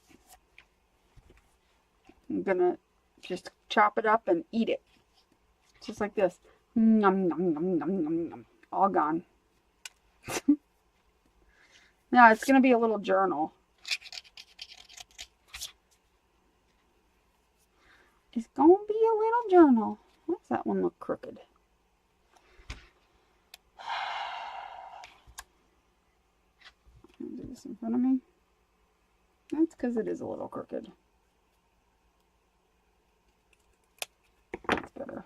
I'm going to just chop it up and eat it. Just like this. Nom, nom, nom, nom, nom, nom. All gone. Now it's going to be a little journal. It's going to be a little journal. Why does that one look crooked? I'm going to do this in front of me. That's because it is a little crooked. That's better.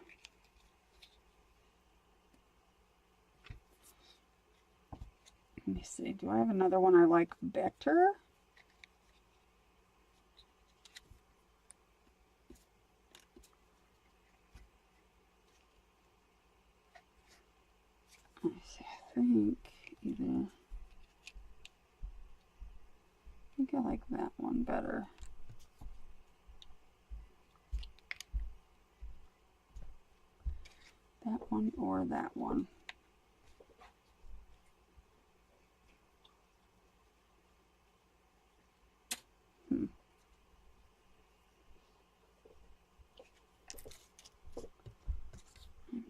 Let me see. Do I have another one I like better? Let me see. I think either... I think I like that one better. That one or that one. I'm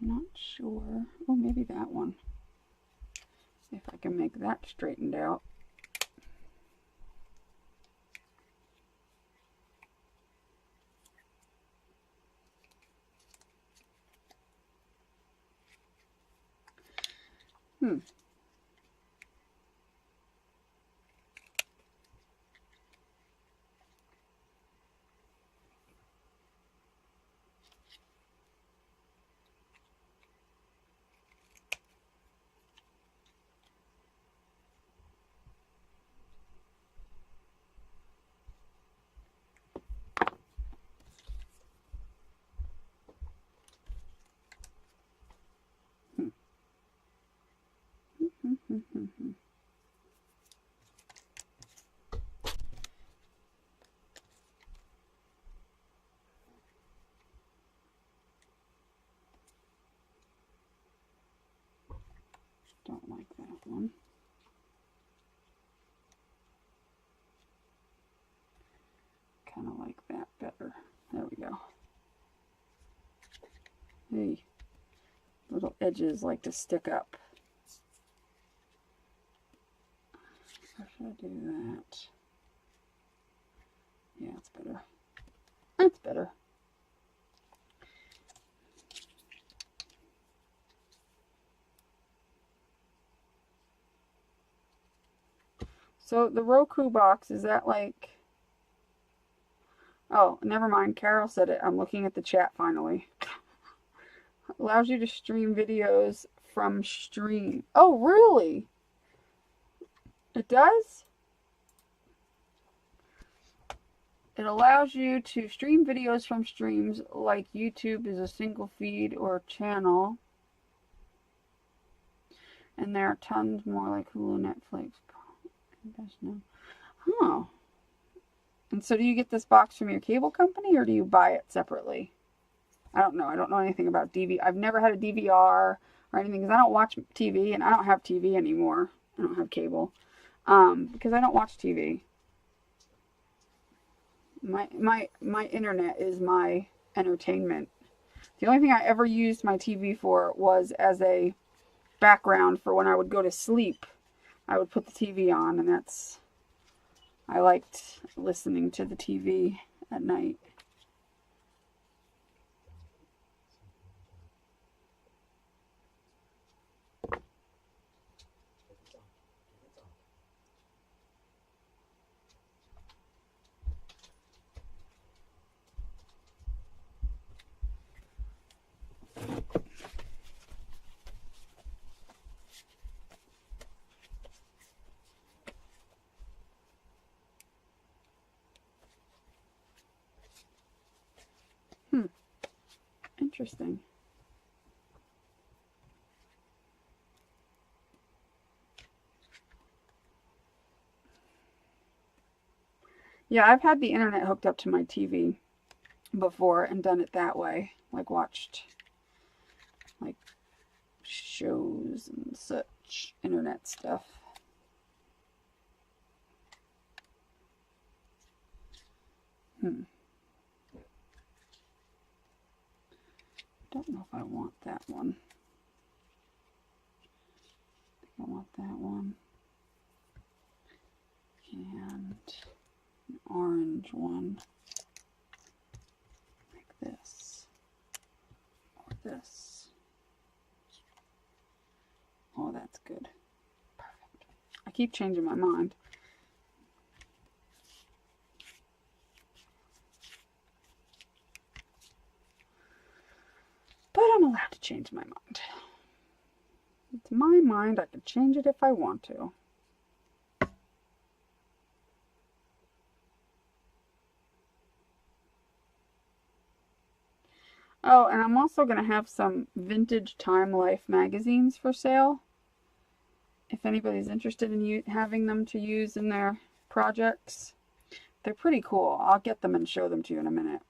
not sure. Oh, maybe that one. If I can make that straightened out. Don't like that one. Kind of like that better. There we go. Hey, little edges like to stick up. Or should I do that? Yeah, it's better. That's better. So the Roku box, is that like... Oh, never mind. Carol said it. I'm looking at the chat finally. Allows you to stream videos from stream. Oh, really? It does? It allows you to stream videos from streams like YouTube is a single feed or channel. And there are tons more like Hulu, Netflix. Oh. And so do you get this box from your cable company or do you buy it separately? I don't know. I don't know anything about DVR. I've never had a DVR or anything because I don't watch TV and I don't have TV anymore. I don't have cable because I don't watch TV. My internet is my entertainment The only thing I ever used my TV for was as a background for when I would go to sleep. I would put the TV on, and I liked listening to the TV at night. Interesting. Yeah, I've had the internet hooked up to my TV before and done it that way. Like watched like shows and such internet stuff. Don't know if I want that one. I think I want that one. And an orange one. Like this. Or this. Oh, that's good. Perfect. I keep changing my mind. But I'm allowed to change my mind. It's my mind. I can change it if I want to. Oh, and I'm also going to have some vintage Time Life magazines for sale. If anybody's interested in having them to use in their projects. They're pretty cool. I'll get them and show them to you in a minute.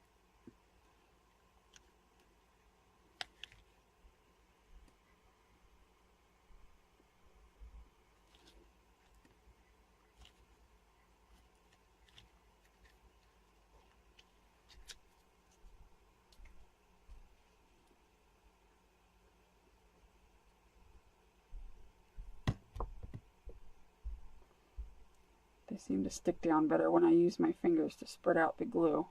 They seem to stick down better when I use my fingers to spread out the glue.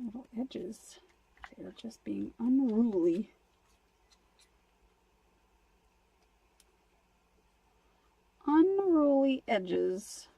Little edges. They're just being unruly. Unruly edges.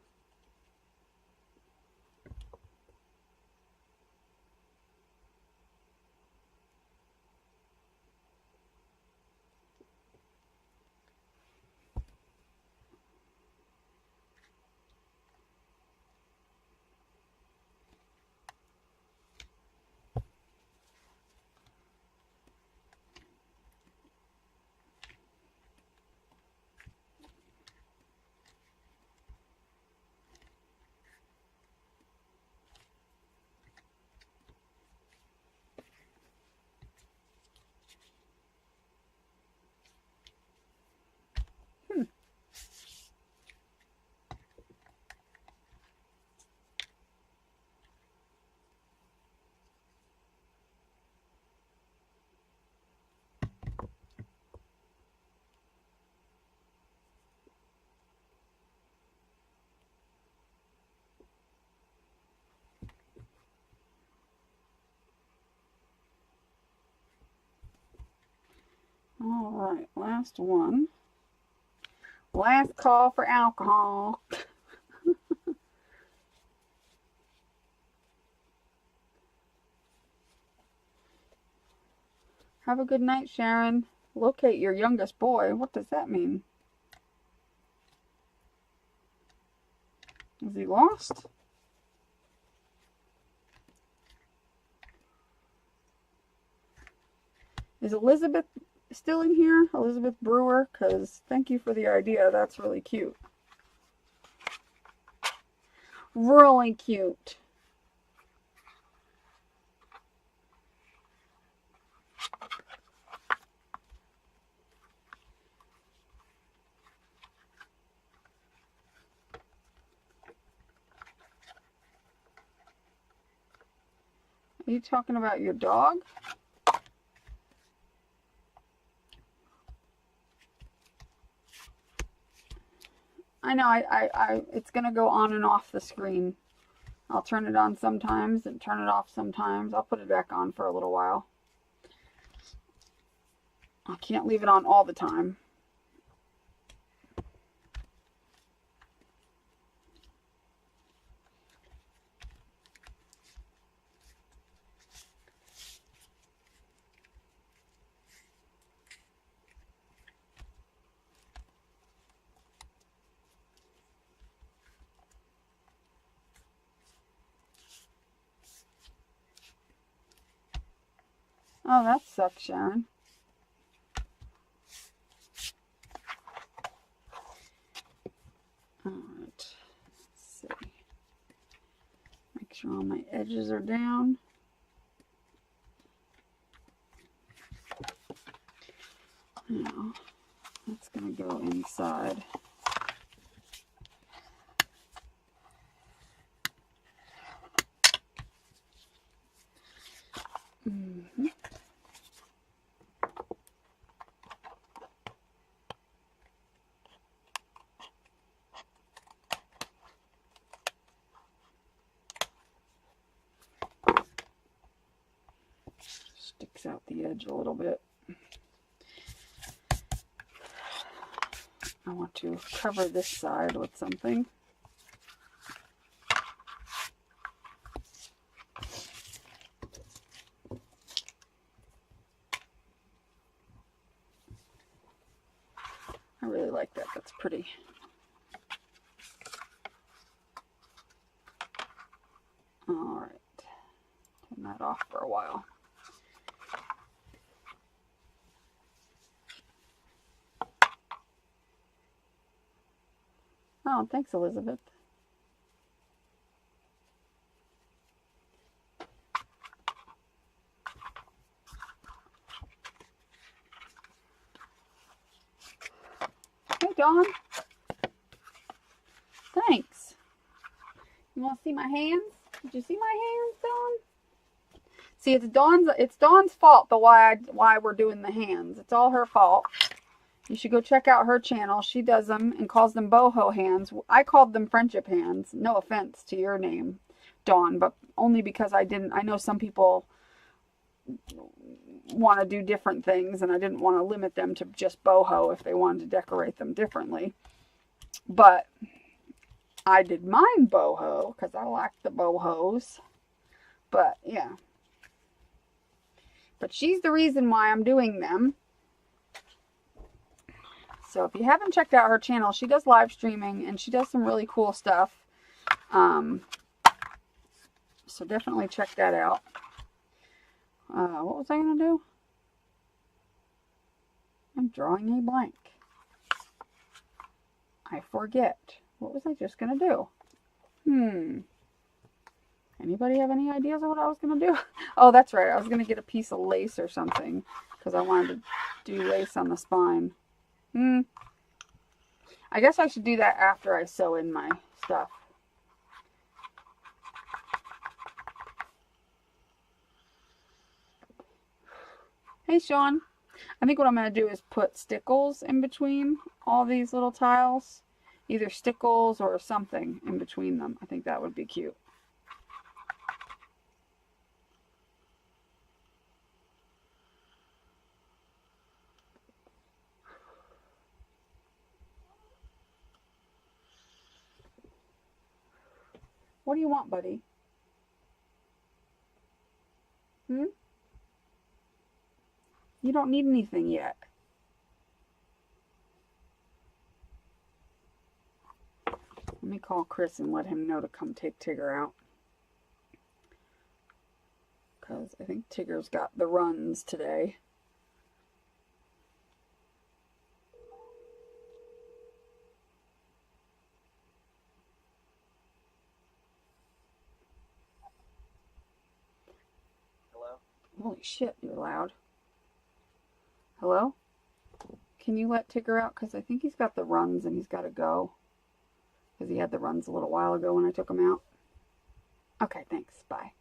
All right, last one. Last call for alcohol. Have a good night, Sharon. Locate your youngest boy. What does that mean? Is he lost? Is Elizabeth still in here? Elizabeth Brewer? Because thank you for the idea. That's really cute. Really cute. Are you talking about your dog? I know, it's going to go on and off the screen. I'll turn it on sometimes and turn it off sometimes. I'll put it back on for a little while. I can't leave it on all the time. Oh, that sucks, Sharon. All right, let's see. Make sure all my edges are down. Now, that's going to go inside. Mm-hmm. Sticks out the edge a little bit. I want to cover this side with something. I really like that. That's pretty. All right. Turn that off for a while. Oh, thanks, Elizabeth. Hey, Dawn. Thanks. You want to see my hands? Did you see my hands, Dawn? See, it's Dawn's fault why we're doing the hands. It's all her fault. You should go check out her channel. She does them and calls them boho hands. I called them friendship hands. No offense to your name, Dawn, but only because I know some people want to do different things and I didn't want to limit them to just boho if they wanted to decorate them differently. But I did mine boho because I like the bohos. But yeah. But she's the reason why I'm doing them. So if you haven't checked out her channel, she does live streaming and she does some really cool stuff. So definitely check that out. What was I going to do? I'm drawing a blank. I forget. What was I just going to do? Anybody have any ideas of what I was going to do? Oh, that's right. I was going to get a piece of lace or something because I wanted to do lace on the spine. I guess I should do that after I sew in my stuff. Hey, Sean. I think what I'm going to do is put stickles in between all these little tiles. Either stickles or something in between them. I think that would be cute. What do you want, buddy? Hmm? You don't need anything yet. Let me call Chris and let him know to come take Tigger out. Because I think Tigger's got the runs today. Hello? Holy shit, you're loud. Hello? Can you let Tigger out? Because I think he's got the runs and he's got to go. Because he had the runs a little while ago when I took him out. Okay, thanks. Bye.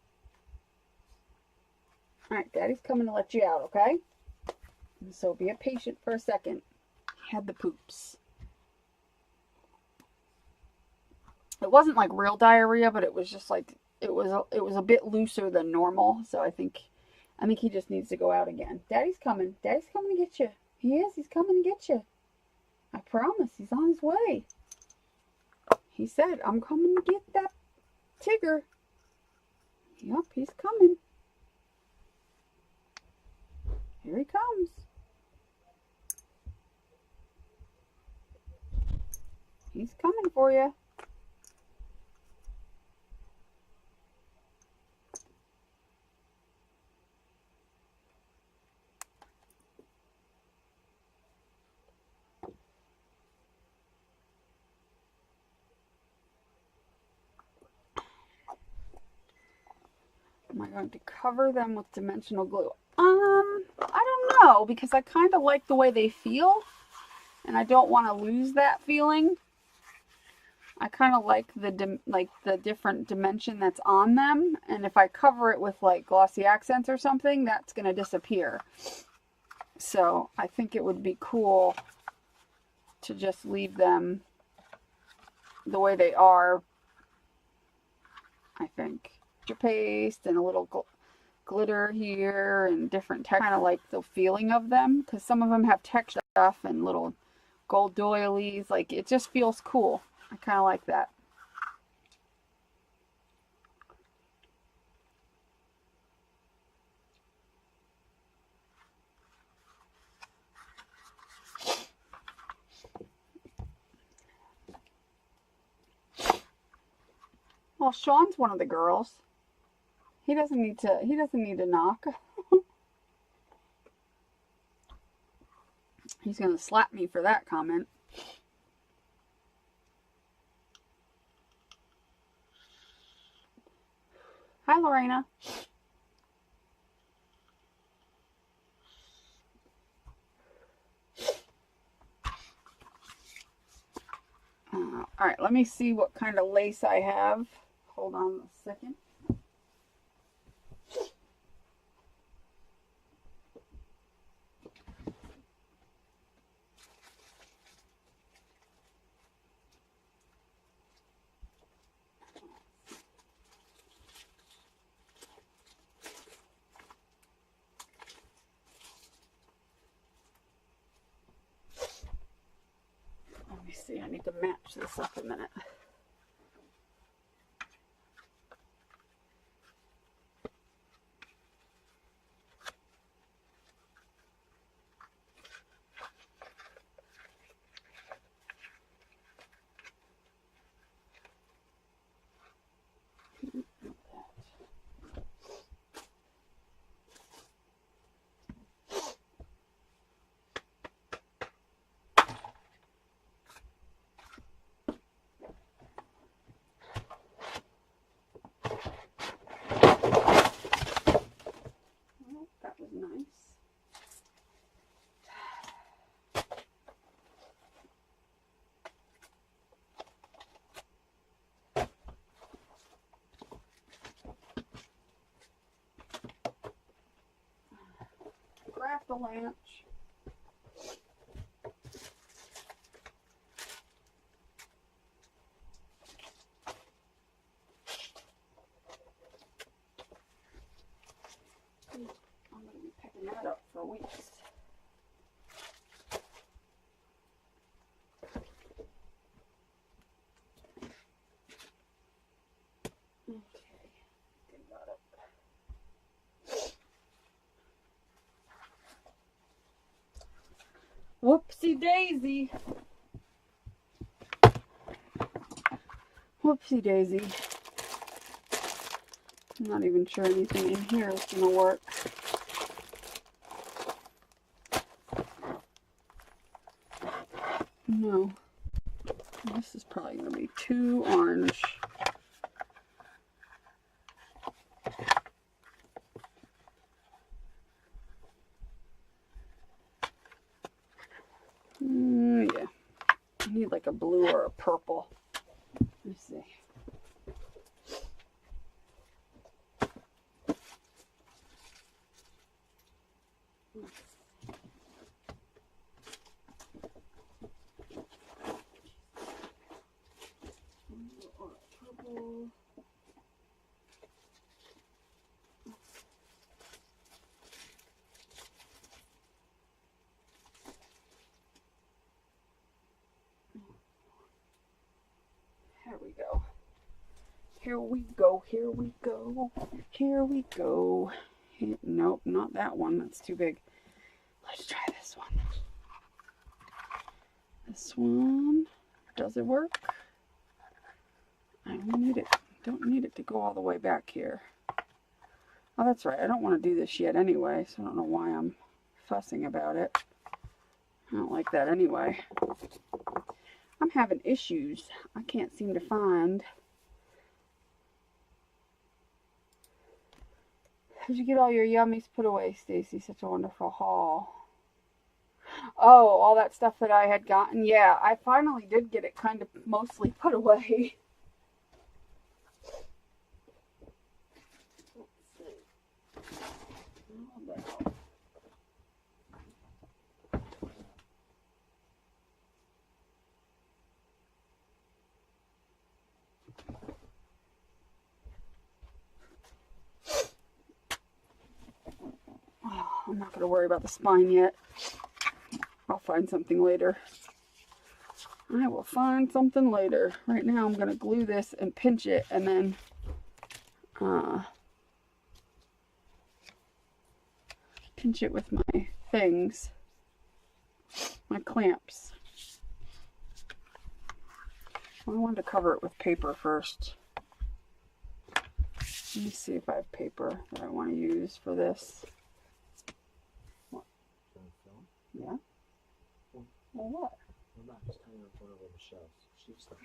Alright, Daddy's coming to let you out, okay? So be patient for a second. He had the poops. It wasn't like real diarrhea, but it was just like it was a bit looser than normal. So I think he just needs to go out again. Daddy's coming. Daddy's coming to get you. He is. He's coming to get you. I promise. He's on his way. He said, I'm coming to get that Tigger. Yep, he's coming. Here he comes. He's coming for you. Am I going to cover them with dimensional glue? I don't know, because I kind of like the way they feel, and I don't want to lose that feeling. I kind of like the different dimension that's on them, and if I cover it with like glossy accents or something, that's going to disappear. So I think it would be cool to just leave them the way they are, I think. Paste and a little glitter here and different texture. Kind of like the feeling of them, because some of them have texture stuff and little gold doilies. Like, it just feels cool. I kind of like that. Well, Sean's one of the girls. He doesn't need to knock. He's going to slap me for that comment. Hi, Lorena. All right, let me see what kind of lace I have. Hold on a second. Let me see, I need to match this up a minute. That was nice. Grab the lunch. I'm going to be picking that up for weeks. Whoopsie daisy. Whoopsie daisy. I'm not even sure anything in here is going to work. No. This is probably going to be too orange. Yeah. I need like a blue or a purple. Let's see. Here we go. Here we go. Here we go. Here we go. Nope, not that one. That's too big. Let's try this one. This one. Does it work? I don't need it. Don't need it to go all the way back here. Oh, that's right. I don't want to do this yet anyway, so I don't know why I'm fussing about it. I don't like that anyway. I'm having issues. I can't seem to find. Did you get all your yummies put away, Stacy? Such a wonderful haul. Oh, all that stuff that I had gotten. Yeah, I finally did get it kind of mostly put away. I'm not going to worry about the spine yet. I'll find something later. I will find something later. Right now I'm going to glue this and pinch it and then pinch it with my things, my clamps. I wanted to cover it with paper first. Let me see if I have paper that I want to use for this. What? Yeah? Well, what? I'm not just hanging on one of the shelves. She was like,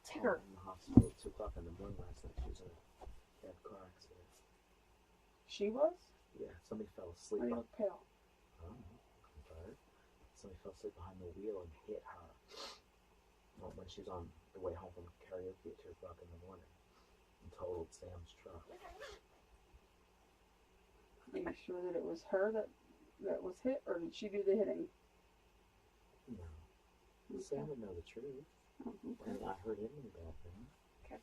Tigger. In the hospital at 2 o'clock in the morning last night. She was in a bad car accident. She was? Yeah, somebody fell asleep. Why do you look pale? I don't know. I'm tired. Somebody fell asleep behind the wheel and hit her when she was on the way home from karaoke at 2 o'clock in the morning and totaled Sam's truck. Are you sure that it was her that was hit, or did she do the hitting? No. Okay. Sam would know the truth. Oh, okay. And I heard him in the bathroom. Okay.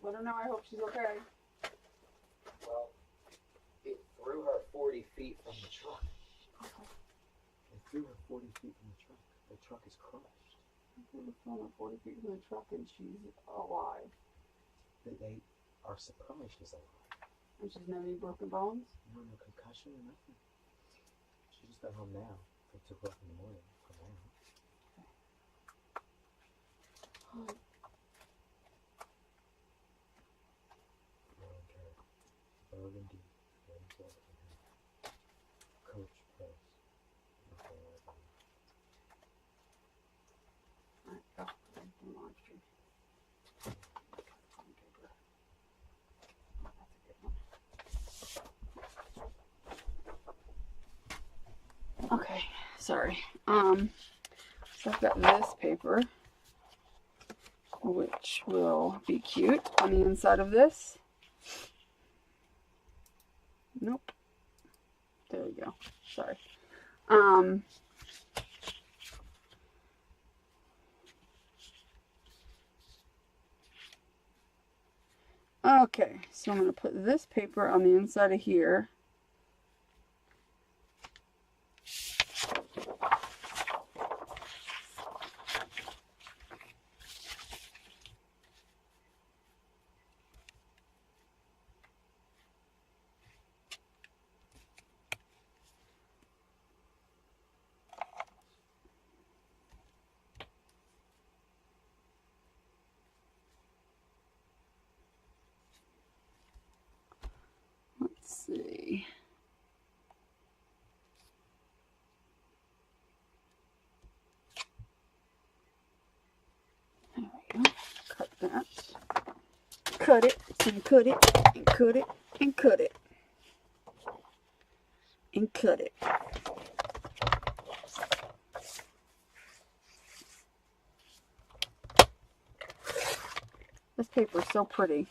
Let her know I hope she's okay. Well, it threw her 40 feet from the truck. It threw her 40 feet from the truck. The truck is crushed. Threw her 40 feet from the truck and she's alive. They are surprised she's alive. And she's never any broken bones? No concussion or nothing. She just got home now. At 2 o'clock in the morning. For now. Okay. Burgundy, very important for him. Coach Press. Alright, go. I'm on stream. Okay, sorry. So I've got this paper, which will be cute on the inside of this. Nope. There we go. Sorry. Okay, so I'm going to put this paper on the inside of here. see. There we go. Cut that. Cut it and cut it and cut it and cut it and cut it. This paper is so pretty.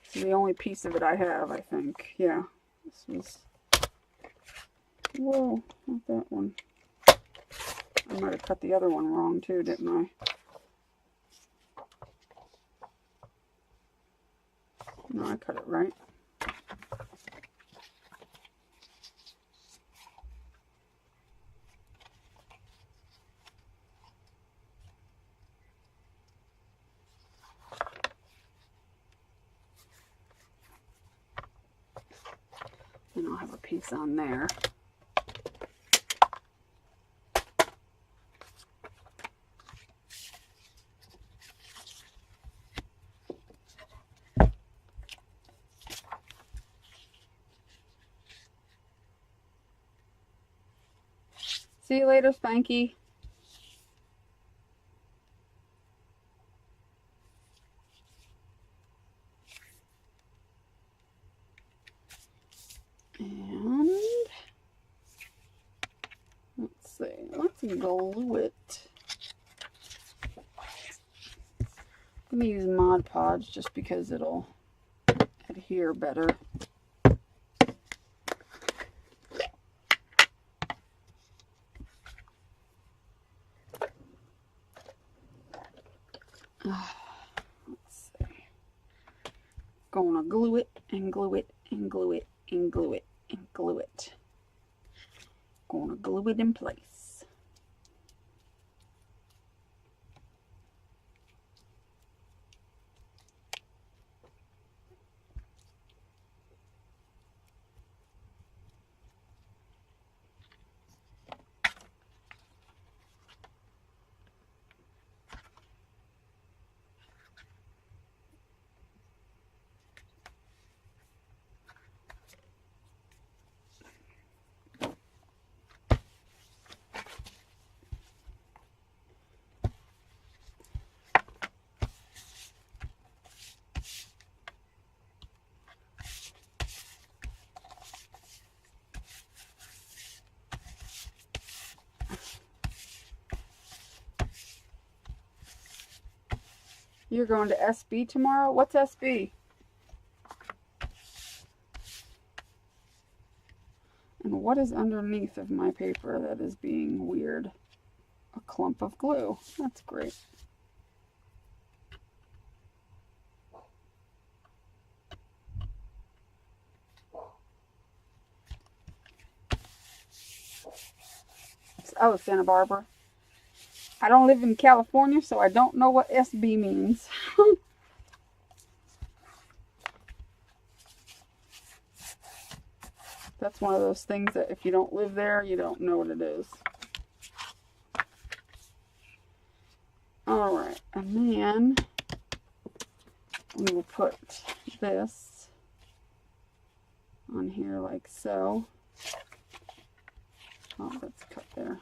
It's the only piece of it I have, I think. Yeah. This was... Whoa, not that one. I might have cut the other one wrong too, didn't I? No, I cut it right. And I'll have a piece on there. See you later, Spanky. And let's see, let's glue it. I'm gonna use Mod Podge just because it'll adhere better. Let's see. Gonna glue it and glue it and glue it and glue it and glue it. Gonna glue it in place. You're going to SB tomorrow? What's SB? And what is underneath of my paper that is being weird? A clump of glue. That's great. Oh, Santa Barbara. I don't live in California, so I don't know what SB means. That's one of those things that if you don't live there, you don't know what it is. Alright, and then we will put this on here like so. Oh, that's cut there.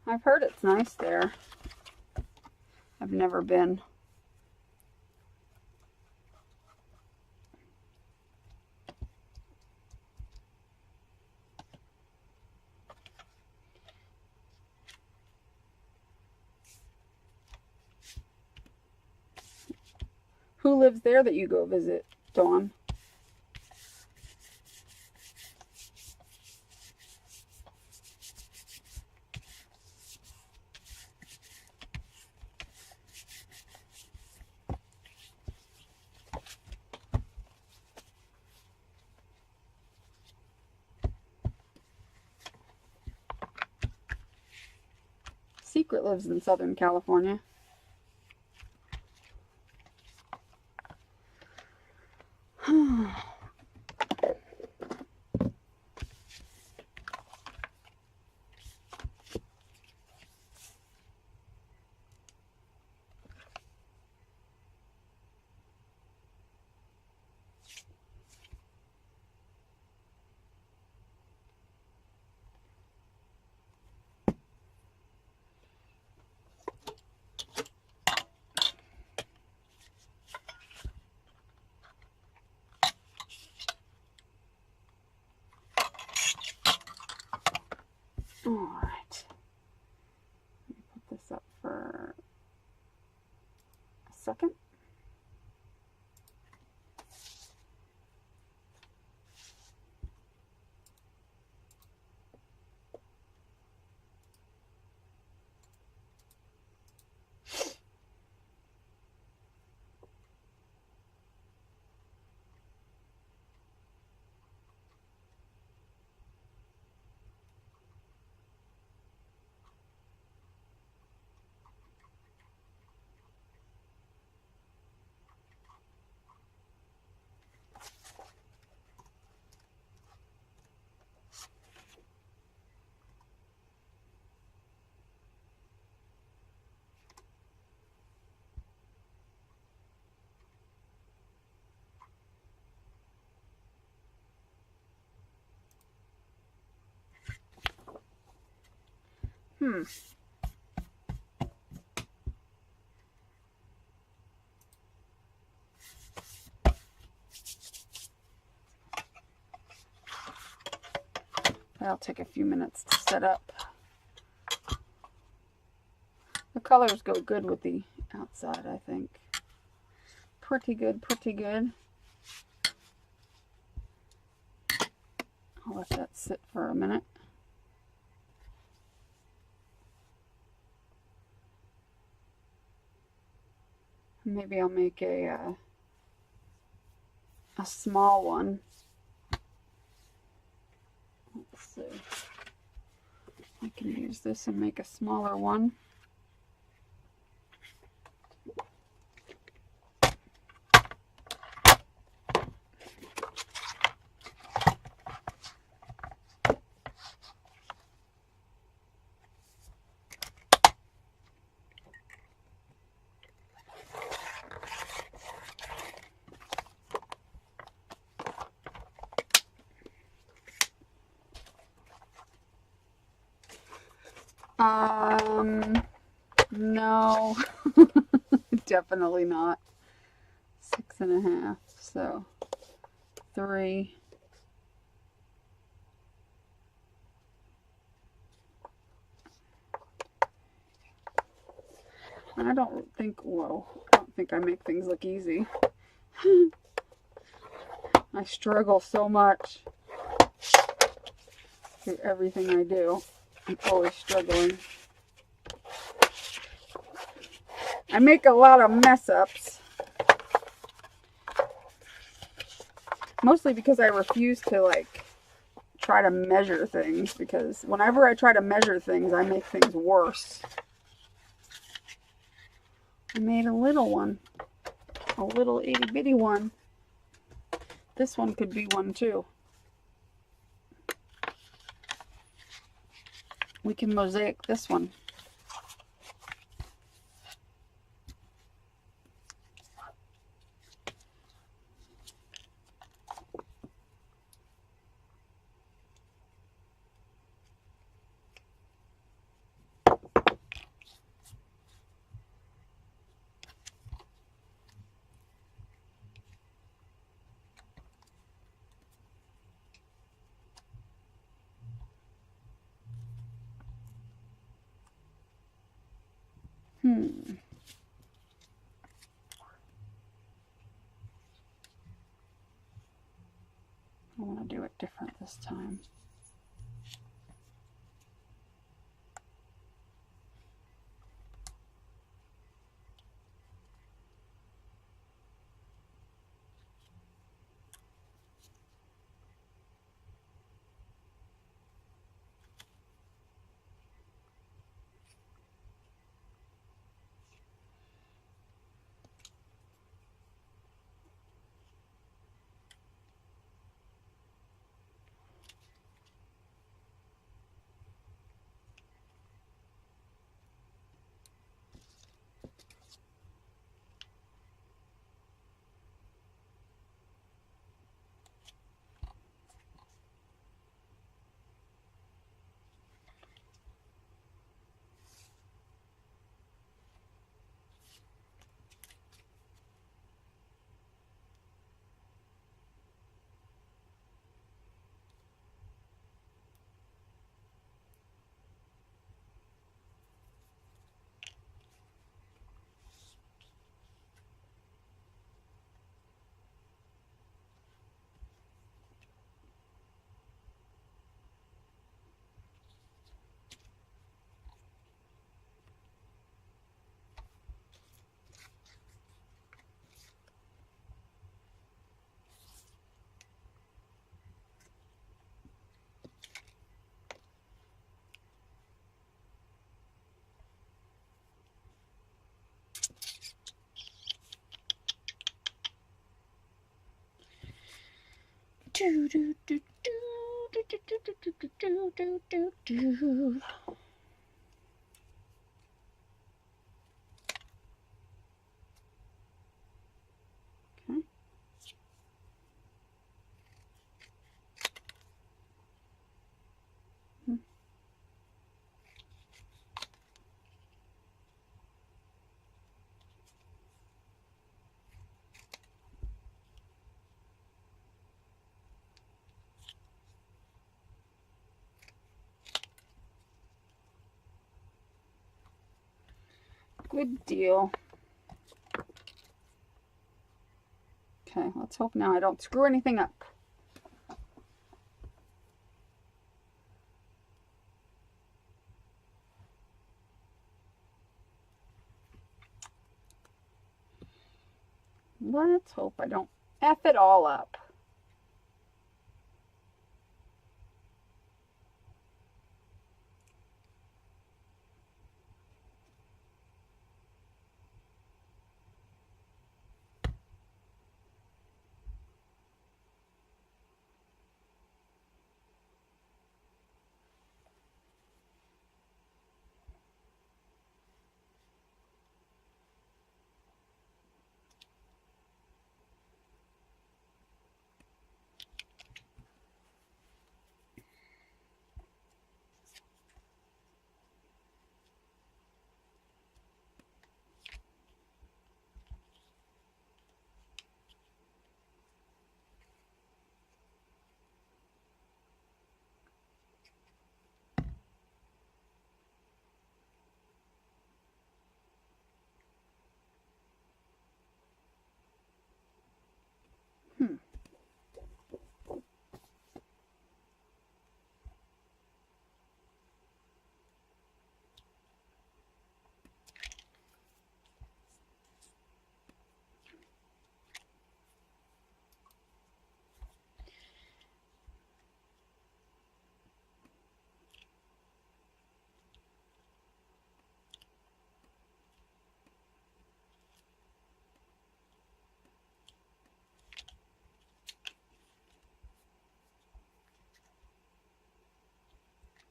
I've heard it's nice there. I've never been. Who lives there that you go visit, Dawn? secret lives in Southern California. All right. Let me put this up for a second. That'll take a few minutes to set up. The colors go good with the outside, I think. Pretty good, pretty good. I'll let that sit for a minute. Maybe I'll make a small one. Let's see. I can use this and make a smaller one. No, definitely not. 6.5, so 3. I don't think, whoa, I don't think I make things look easy. I struggle so much through everything I do. I'm always struggling. I make a lot of mess ups. Mostly because I refuse to like try to measure things, because whenever I try to measure things, I make things worse. I made a little one. A little itty bitty one. This one could be one too. We can mosaic this one. I want to do it different this time. Do, do, do, do, do, do, do, do, do, do, do, do. Okay. Good deal. Okay, let's hope now I don't screw anything up. Let's hope I don't F it all up.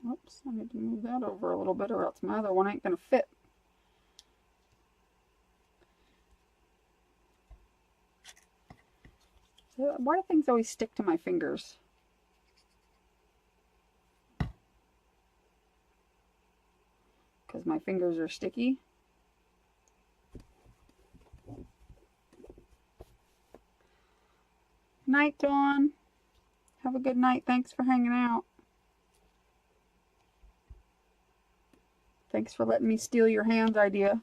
Oops, I need to move that over a little bit or else my other one ain't gonna fit. Why do things always stick to my fingers? Because my fingers are sticky. Night, Dawn. Have a good night. Thanks for hanging out. Thanks for letting me steal your hands idea.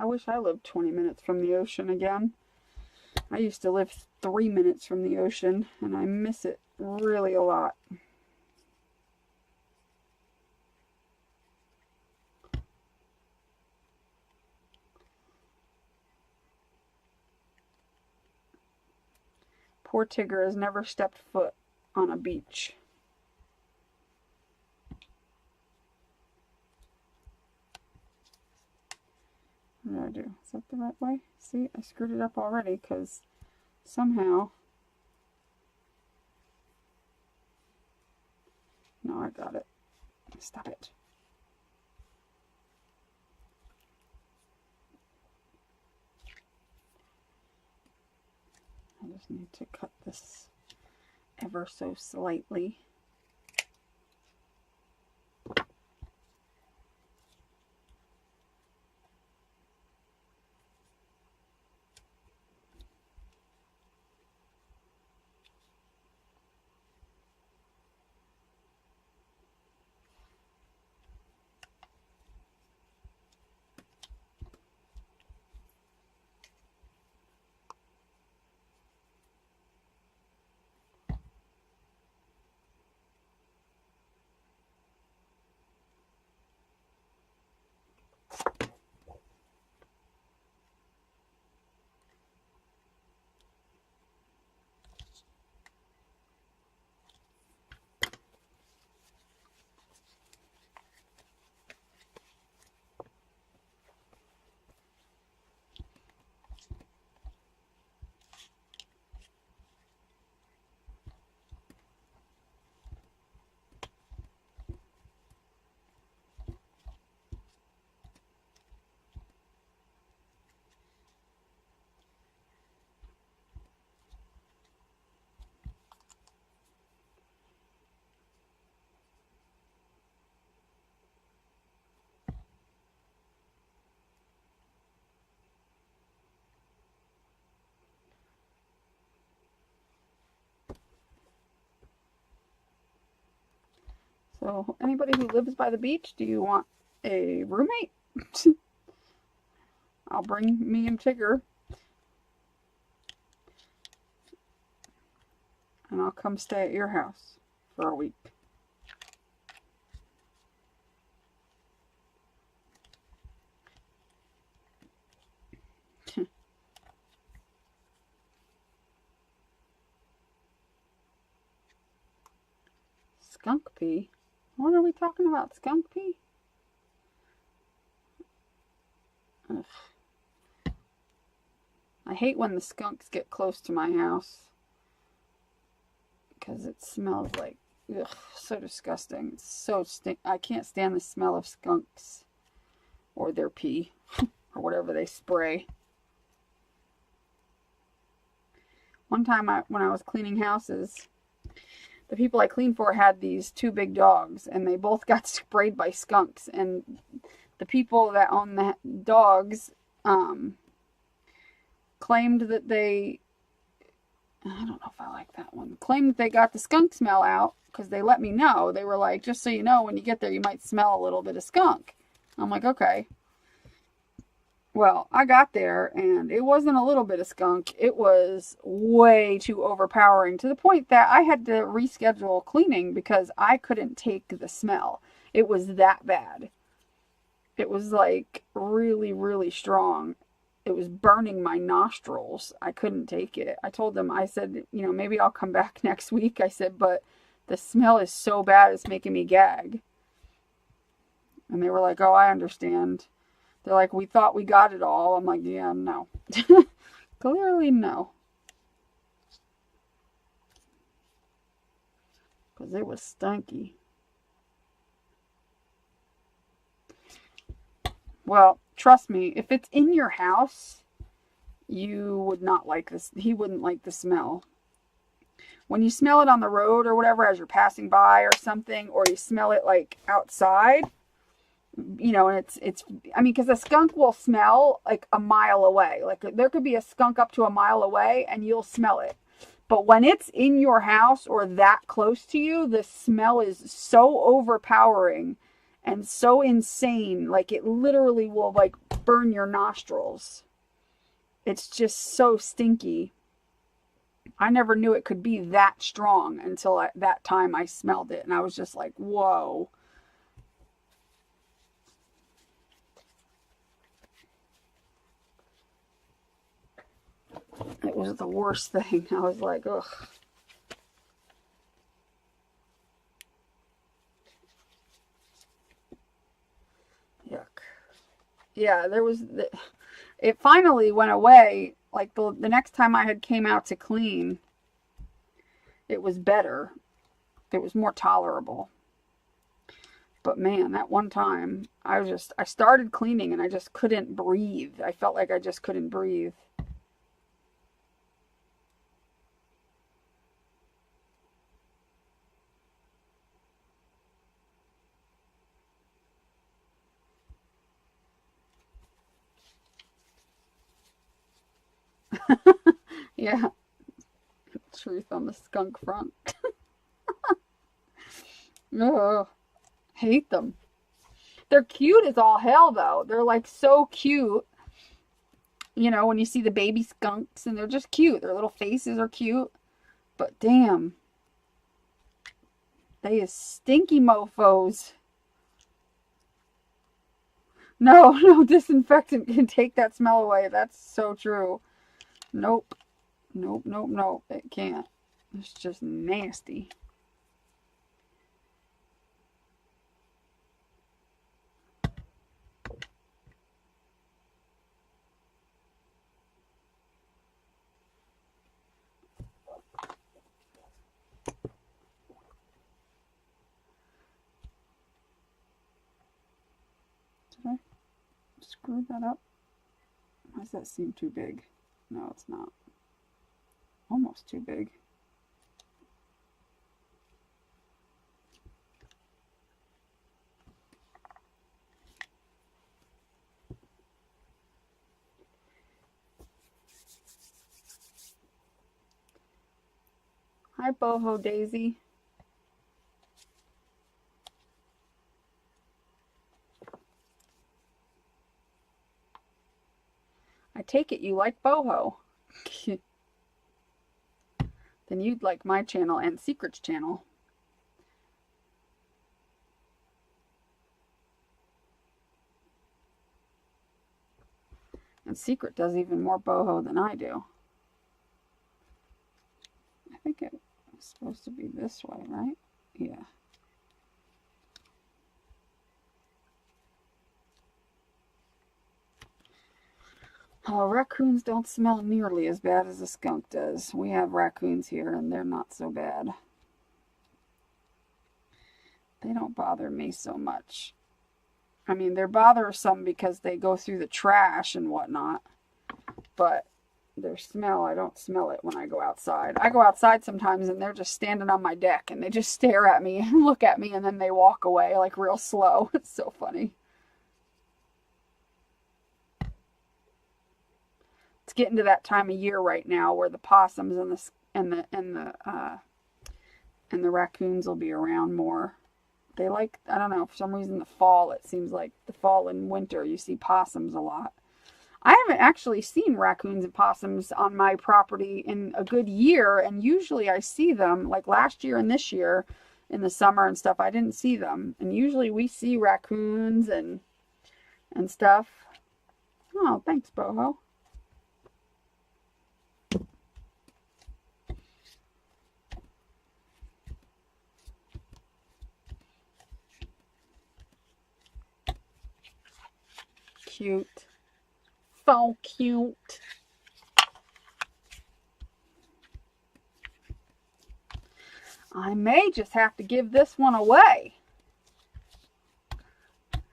I wish I lived 20 minutes from the ocean again. I used to live 3 minutes from the ocean, and I miss it really a lot. Poor Tigger has never stepped foot on a beach. What did I do? Is that the right way? See, I screwed it up already because somehow... No, I got it. Stop it. I just need to cut this ever so slightly. So, anybody who lives by the beach, do you want a roommate? I'll bring me and Tigger. And I'll come stay at your house for a week. Skunk pee? What are we talking about? Skunk pee? Ugh. I hate when the skunks get close to my house. Because it smells like, ugh, so disgusting. It's so I can't stand the smell of skunks. Or their pee. Or whatever they spray. One time when I was cleaning houses, the people I cleaned for had these two big dogs, and they both got sprayed by skunks. And the people that own the dogs claimed that they, I don't know if I like that one, claimed that they got the skunk smell out because they let me know. They were like, just so you know, when you get there, you might smell a little bit of skunk. I'm like, okay. Well, I got there, and it wasn't a little bit of skunk. It was way too overpowering, to the point that I had to reschedule cleaning because I couldn't take the smell. It was that bad. It was like really, really strong. It was burning my nostrils. I couldn't take it. I told them, I said, you know, maybe I'll come back next week. I said, but the smell is so bad, it's making me gag. And they were like, oh, I understand. They're like, we thought we got it all. I'm like, yeah, no. Clearly no. Because it was stinky. Well, trust me, if it's in your house, you would not like this. He wouldn't like the smell. When you smell it on the road or whatever as you're passing by or something, or you smell it like outside, you know, and it's I mean, because a skunk will smell like a mile away. Like there could be a skunk up to a mile away and you'll smell it. But when it's in your house or that close to you, the smell is so overpowering and so insane. Like it literally will like burn your nostrils. It's just so stinky. I never knew it could be that strong until that time I smelled it. And I was just like, whoa. It was the worst thing. I was like, ugh. Yuck. Yeah, it finally went away. Like the next time I had came out to clean, it was better. It was more tolerable. But man, that one time, I started cleaning and I just couldn't breathe. I felt like I just couldn't breathe. Yeah, truth on the skunk front. Ugh, hate them. They're cute as all hell, though. They're like so cute. You know, when you see the baby skunks, and they're just cute. Their little faces are cute. But damn, they is stinky mofos. No, no disinfectant can take that smell away. That's so true. Nope. Nope, nope, nope. It can't. It's just nasty. Did I screw that up? Why does that seem too big? No, it's not. Almost too big. Hi, Boho Daisy. I take it you like boho. Then you'd like my channel and Secret's channel. And Secret does even more boho than I do. I think it was supposed to be this way, right? Yeah. Oh, raccoons don't smell nearly as bad as a skunk does. We have raccoons here and they're not so bad. They don't bother me so much. I mean, they're bothersome because they go through the trash and whatnot. But their smell, I don't smell it when I go outside. I go outside sometimes and they're just standing on my deck and they just stare at me and look at me and then they walk away like real slow. It's so funny. It's getting to that time of year right now where the possums and the raccoons will be around more. They like, I don't know, for some reason the fall, it seems like the fall and winter you see possums a lot. I haven't actually seen raccoons and possums on my property in a good year, and usually I see them, like last year and this year in the summer and stuff, I didn't see them. And usually we see raccoons and stuff. Oh, thanks, Boho. Cute. So cute. I may just have to give this one away.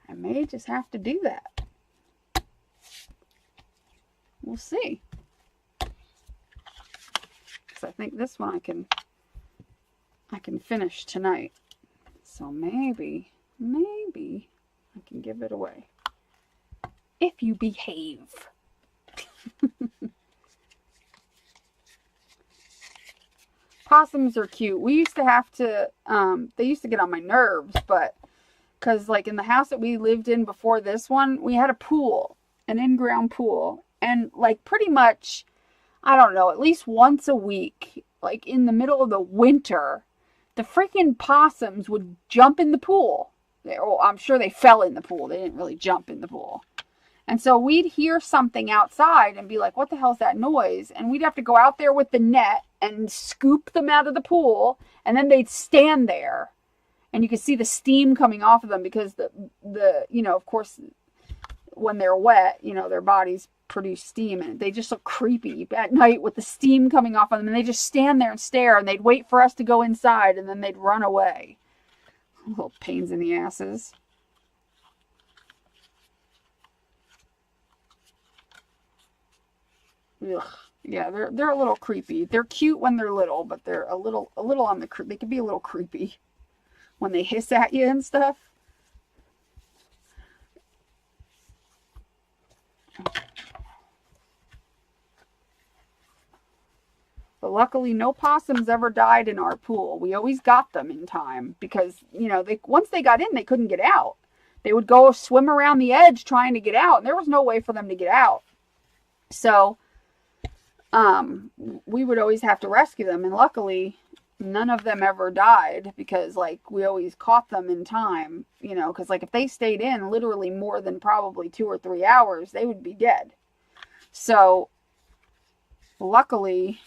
I may just have to do that. We'll see. Because I think this one I can finish tonight. So maybe I can give it away. If you behave. Possums are cute. We used to have to, they used to get on my nerves, but, because like in the house that we lived in before this one, we had a pool, an in-ground pool, and like pretty much, I don't know, at least once a week, like in the middle of the winter, the freaking possums would jump in the pool. I'm sure they fell in the pool. They didn't really jump in the pool. And so we'd hear something outside and be like, what the hell's that noise? And we'd have to go out there with the net and scoop them out of the pool. And then they'd stand there. And you could see the steam coming off of them because the you know, of course, when they're wet, you know, their bodies produce steam. And they just look creepy at night with the steam coming off of them. And they just stand there and stare. And they'd wait for us to go inside. And then they'd run away. Little pains in the asses. Ugh. Yeah, they're a little creepy. They're cute when they're little, but they're a little on the they can be a little creepy when they hiss at you and stuff. But luckily no possums ever died in our pool. We always got them in time because, you know, once they got in, they couldn't get out. They would go swim around the edge trying to get out, and there was no way for them to get out. So we would always have to rescue them, and luckily none of them ever died because like we always caught them in time, you know, because like if they stayed in literally more than probably 2 or 3 hours, they would be dead. So luckily,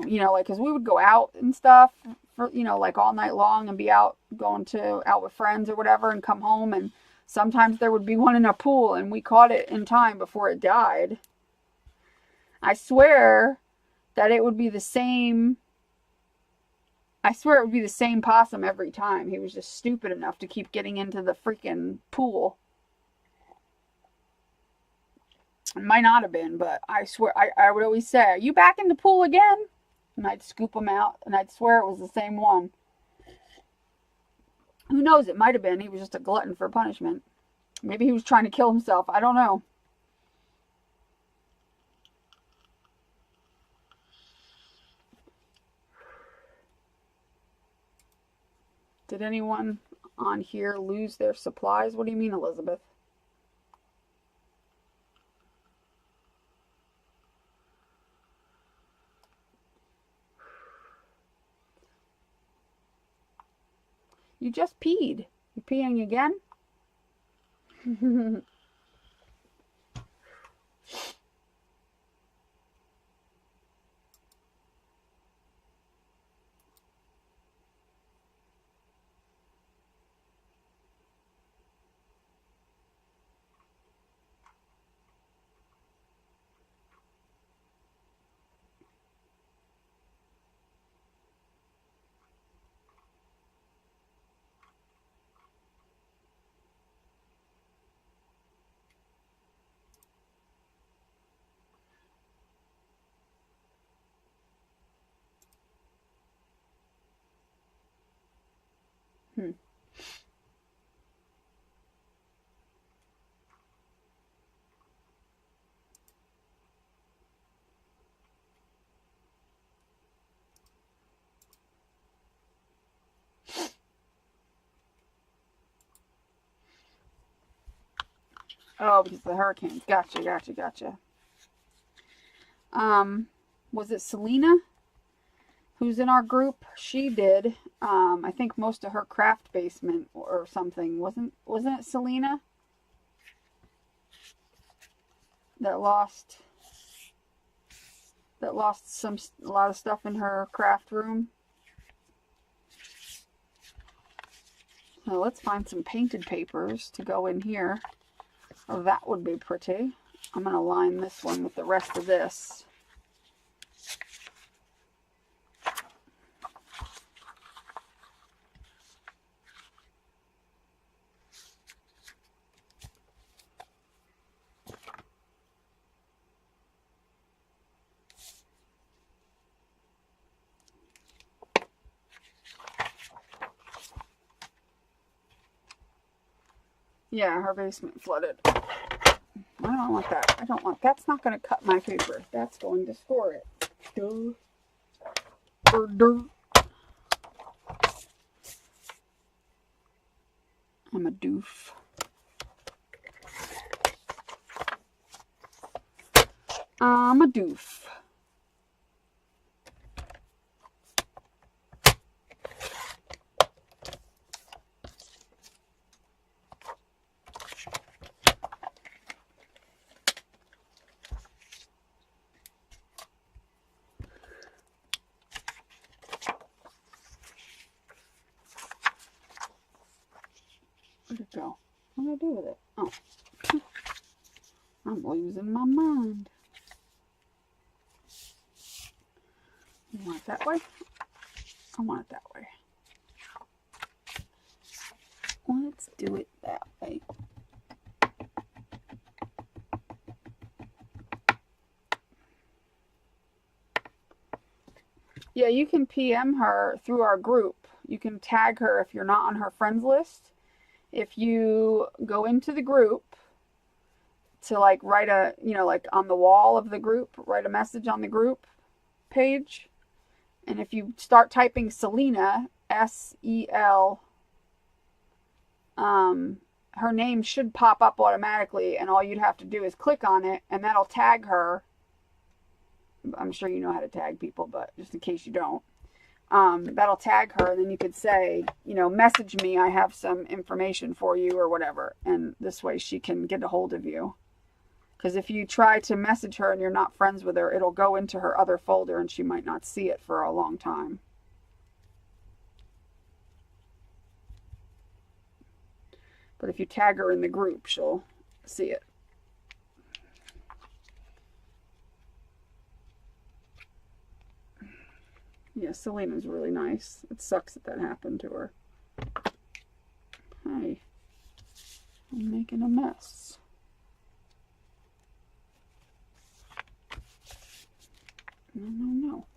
you know, like because we would go out and stuff for, you know, like all night long and be out with friends or whatever and come home, and sometimes there would be one in a pool and we caught it in time before it died. I swear that it would be the same. I swear it would be the same possum every time. He was just stupid enough to keep getting into the freaking pool. It might not have been, but I swear, I would always say, "Are you back in the pool again?" And I'd scoop him out, and I'd swear it was the same one. Who knows? It might have been. He was just a glutton for punishment. Maybe he was trying to kill himself. I don't know. Did anyone on here lose their supplies? What do you mean, Elizabeth? You just peed. You peeing again? Oh, because of the hurricanes. Gotcha. Was it Selena who's in our group? She did. I think most of her craft basement or something. Wasn't it Selena that lost a lot of stuff in her craft room? So let's find some painted papers to go in here. Oh, that would be pretty. I'm going to line this one with the rest of this. Yeah, her basement flooded. I don't want that. That's not going to cut my paper. That's going to score it. Duh. I'm a doof. I'm a doof. Where'd it go? What did I do with it? Oh. I'm losing my mind. You want it that way? I want it that way. Let's do it that way. Yeah, you can PM her through our group. You can tag her if you're not on her friends list. If you go into the group to like write a, like on the wall of the group, write a message on the group page. And if you start typing Selena, S-E-L, her name should pop up automatically, and all you'd have to do is click on it, and that'll tag her. I'm sure you know how to tag people, but just in case you don't, that'll tag her, and then you could say, message me, I have some information for you or whatever, and this way she can get a hold of you. Because if you try to message her and you're not friends with her, it'll go into her other folder and she might not see it for a long time. But if you tag her in the group, she'll see it. Yeah, Selena's really nice. It sucks that happened to her. Hey, I'm making a mess. No.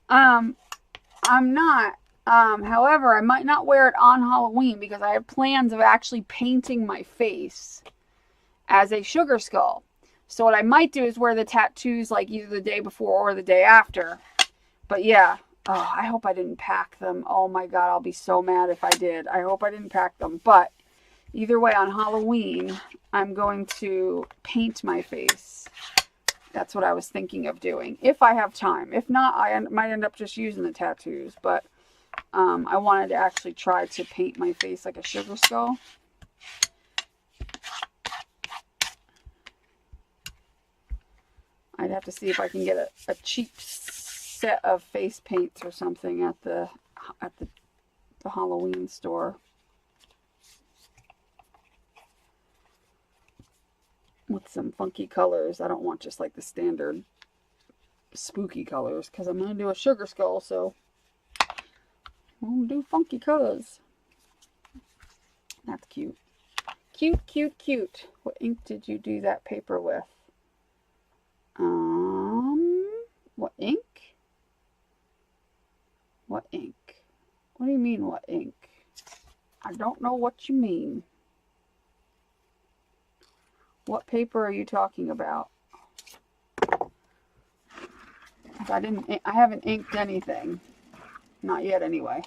I'm not. However, I might not wear it on Halloween because I have plans of actually painting my face as a sugar skull. So what I might do is wear the tattoos like either the day before or the day after. But yeah, oh, I hope I didn't pack them. Oh my God, I'll be so mad if I did. I hope I didn't pack them. But either way, on Halloween, I'm going to paint my face. That's what I was thinking of doing, if I have time. If not, I might end up just using the tattoos. But I wanted to actually try to paint my face like a sugar skull. I'd have to see if I can get a cheap set of face paints or something at the Halloween store. With some funky colors. I don't want just like the standard spooky colors because I'm going to do a sugar skull, so I'm going to do funky colors. That's cute. Cute, cute, cute. What ink did you do that paper with? What ink? What ink? What do you mean, what ink? I don't know what you mean. What paper are you talking about? I haven't inked anything. Not yet, anyway.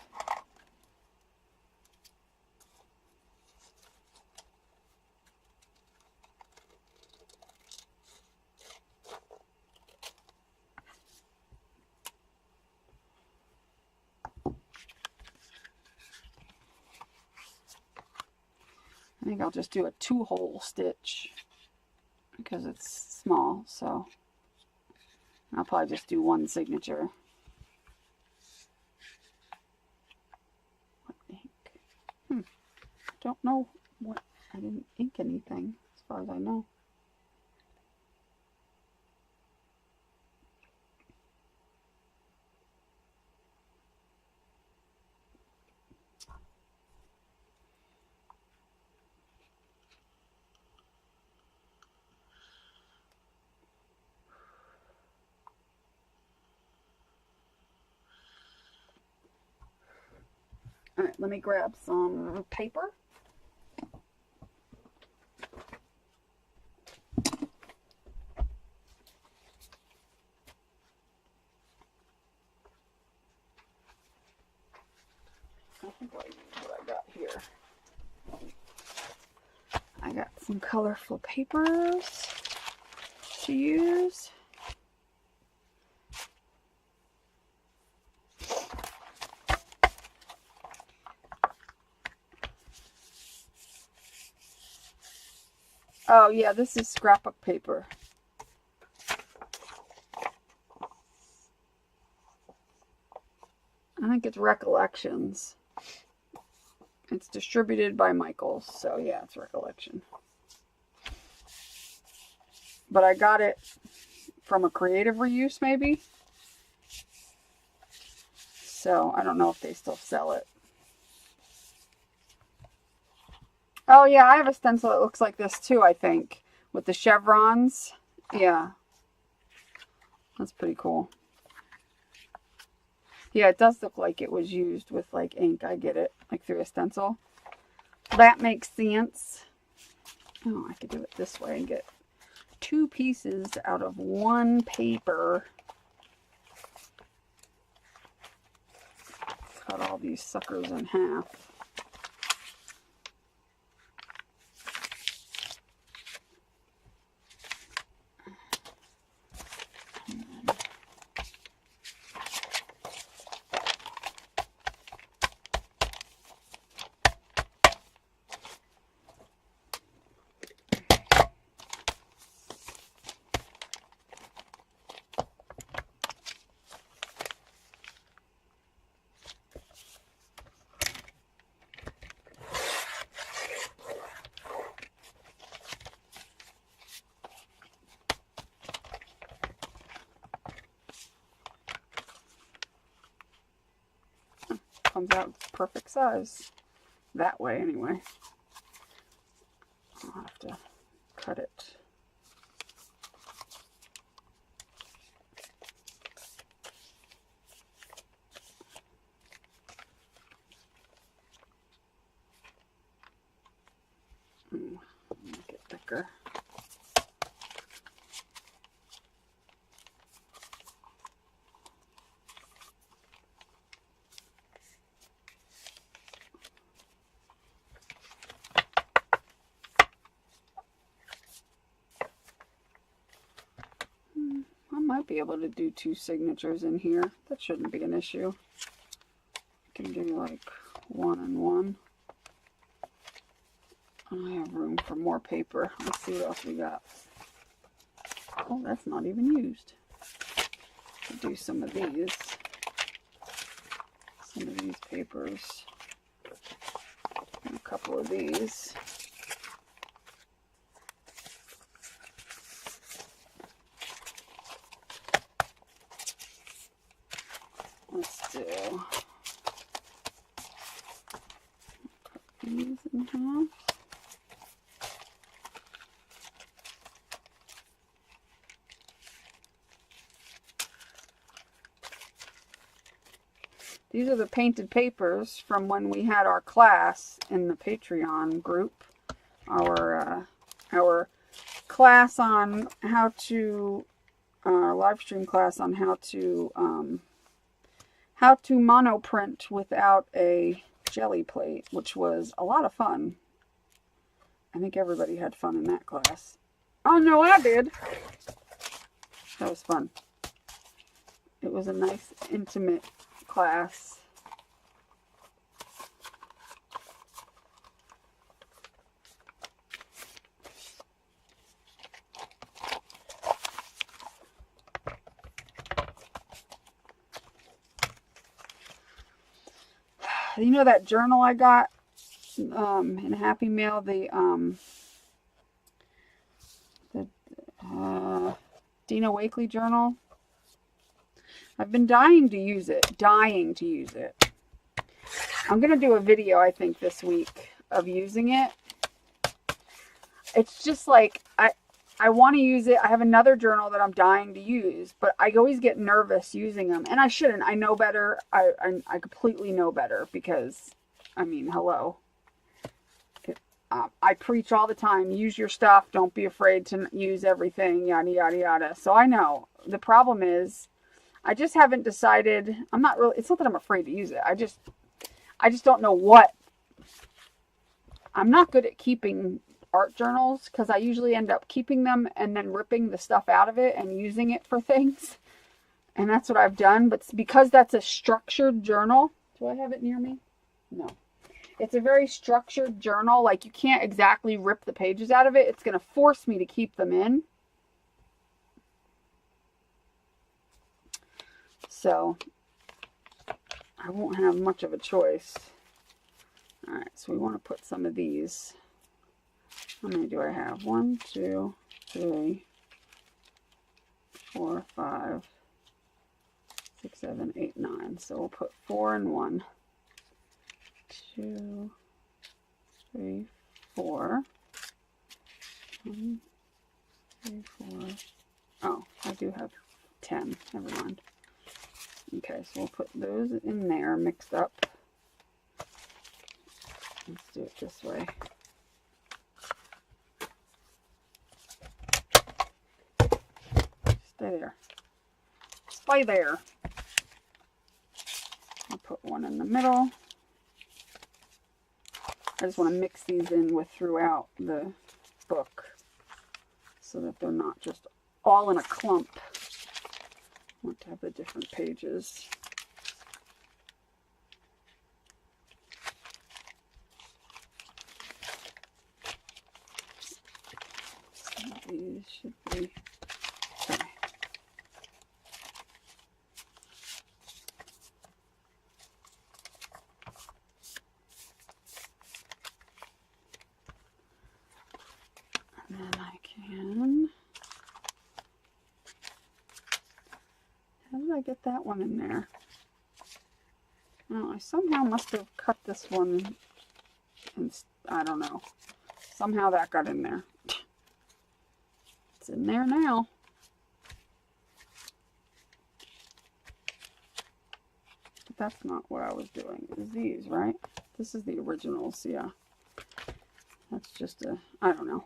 I think I'll just do a 2-hole stitch because it's small, so I'll probably just do one signature. What ink? Don't know what. I didn't ink anything as far as I know. All right, let me grab some paper. I think what I got here. I got some colorful papers to use. Oh yeah, this is scrapbook paper. I think it's Recollections. It's distributed by Michaels, so yeah, it's Recollection. But I got it from a creative reuse, maybe. So I don't know if they still sell it. Oh yeah, I have a stencil that looks like this too, I think. With the chevrons. Yeah. That's pretty cool. Yeah, it does look like it was used with like ink. I get it. Like through a stencil. That makes sense. Oh, I could do it this way and get 2 pieces out of 1 paper. Cut all these suckers in half. Comes out perfect size. That way, anyway. I'll have to cut it. sticker. I might be able to do 2 signatures in here. That shouldn't be an issue. I can do like 1 and 1. I have room for more paper. Let's see what else we got. Oh, that's not even used. I'll do some of these. Some of these papers. And a couple of these. Let's do cut these in half. These are the painted papers from when we had our class in the Patreon group. Our class on how to, live stream class on how to monoprint without a jelly plate, which was a lot of fun. I think everybody had fun in that class. Oh no, I did. That was fun. It was a nice, intimate class. You know that journal I got in Happy Mail, the Dina Wakley journal? I've been dying to use it. I'm going to do a video, I think, this week of using it. It's just like, I want to use it. I have another journal that I'm dying to use, but I always get nervous using them. And I shouldn't. I know better. I completely know better because, I mean, hello. I preach all the time. Use your stuff. Don't be afraid to use everything. Yada, yada, yada. So I know. The problem is, I just haven't decided. I'm not really, it's not that I'm afraid to use it. I just don't know what. I'm not good at keeping art journals because I usually end up keeping them and then ripping the stuff out of it and using it for things. And that's what I've done. But because that's a structured journal. Do I have it near me? No. It's a very structured journal. Like you can't exactly rip the pages out of it. It's going to force me to keep them in. So I won't have much of a choice. All right, so we want to put some of these. How many do I have? 1, 2, 3, 4, 5, 6, 7, 8, 9. So we'll put 4 and 1. 2, 3, 4. 1, 3, 4. Oh, I do have 10. Never mind. Okay, so we'll put those in there mixed up. Let's do it this way. Stay there. Stay there. I'll put one in the middle. I just want to mix these in with throughout the book so that they're not just all in a clump. I want to have the different pages. Some of these should be okay. And then I can. How did I get that one in there? Oh, I somehow must have cut this one, and I don't know. Somehow that got in there. It's in there now. But that's not what I was doing. It was these, right? This is the originals, yeah. That's just a, I don't know.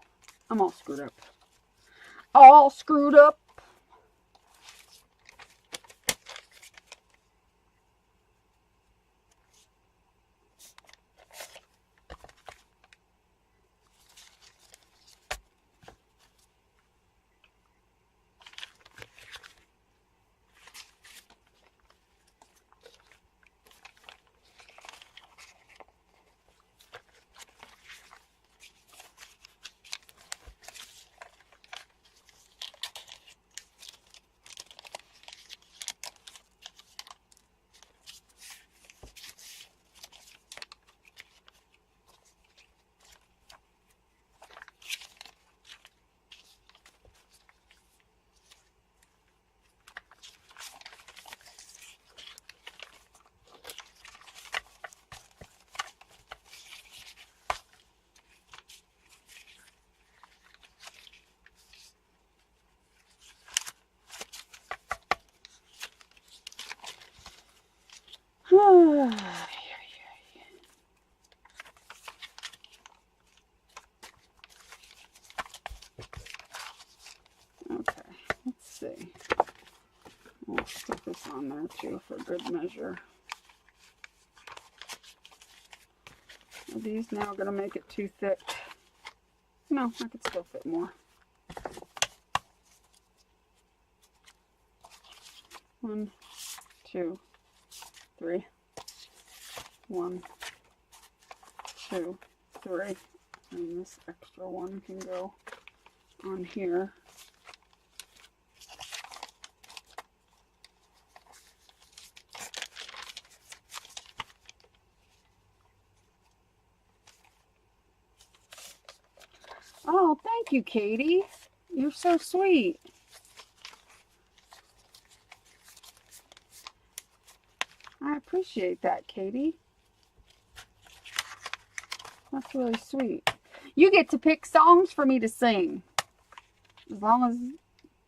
I'm all screwed up. All screwed up. Okay, let's see. I'll stick this on there too for good measure. Are these now going to make it too thick? No, I could still fit more. 1, 2, 3. 1, 2, 3. And this extra one can go on here. Oh, thank you, Katie. You're so sweet. I appreciate that, Katie. That's really sweet. You get to pick songs for me to sing. As long as,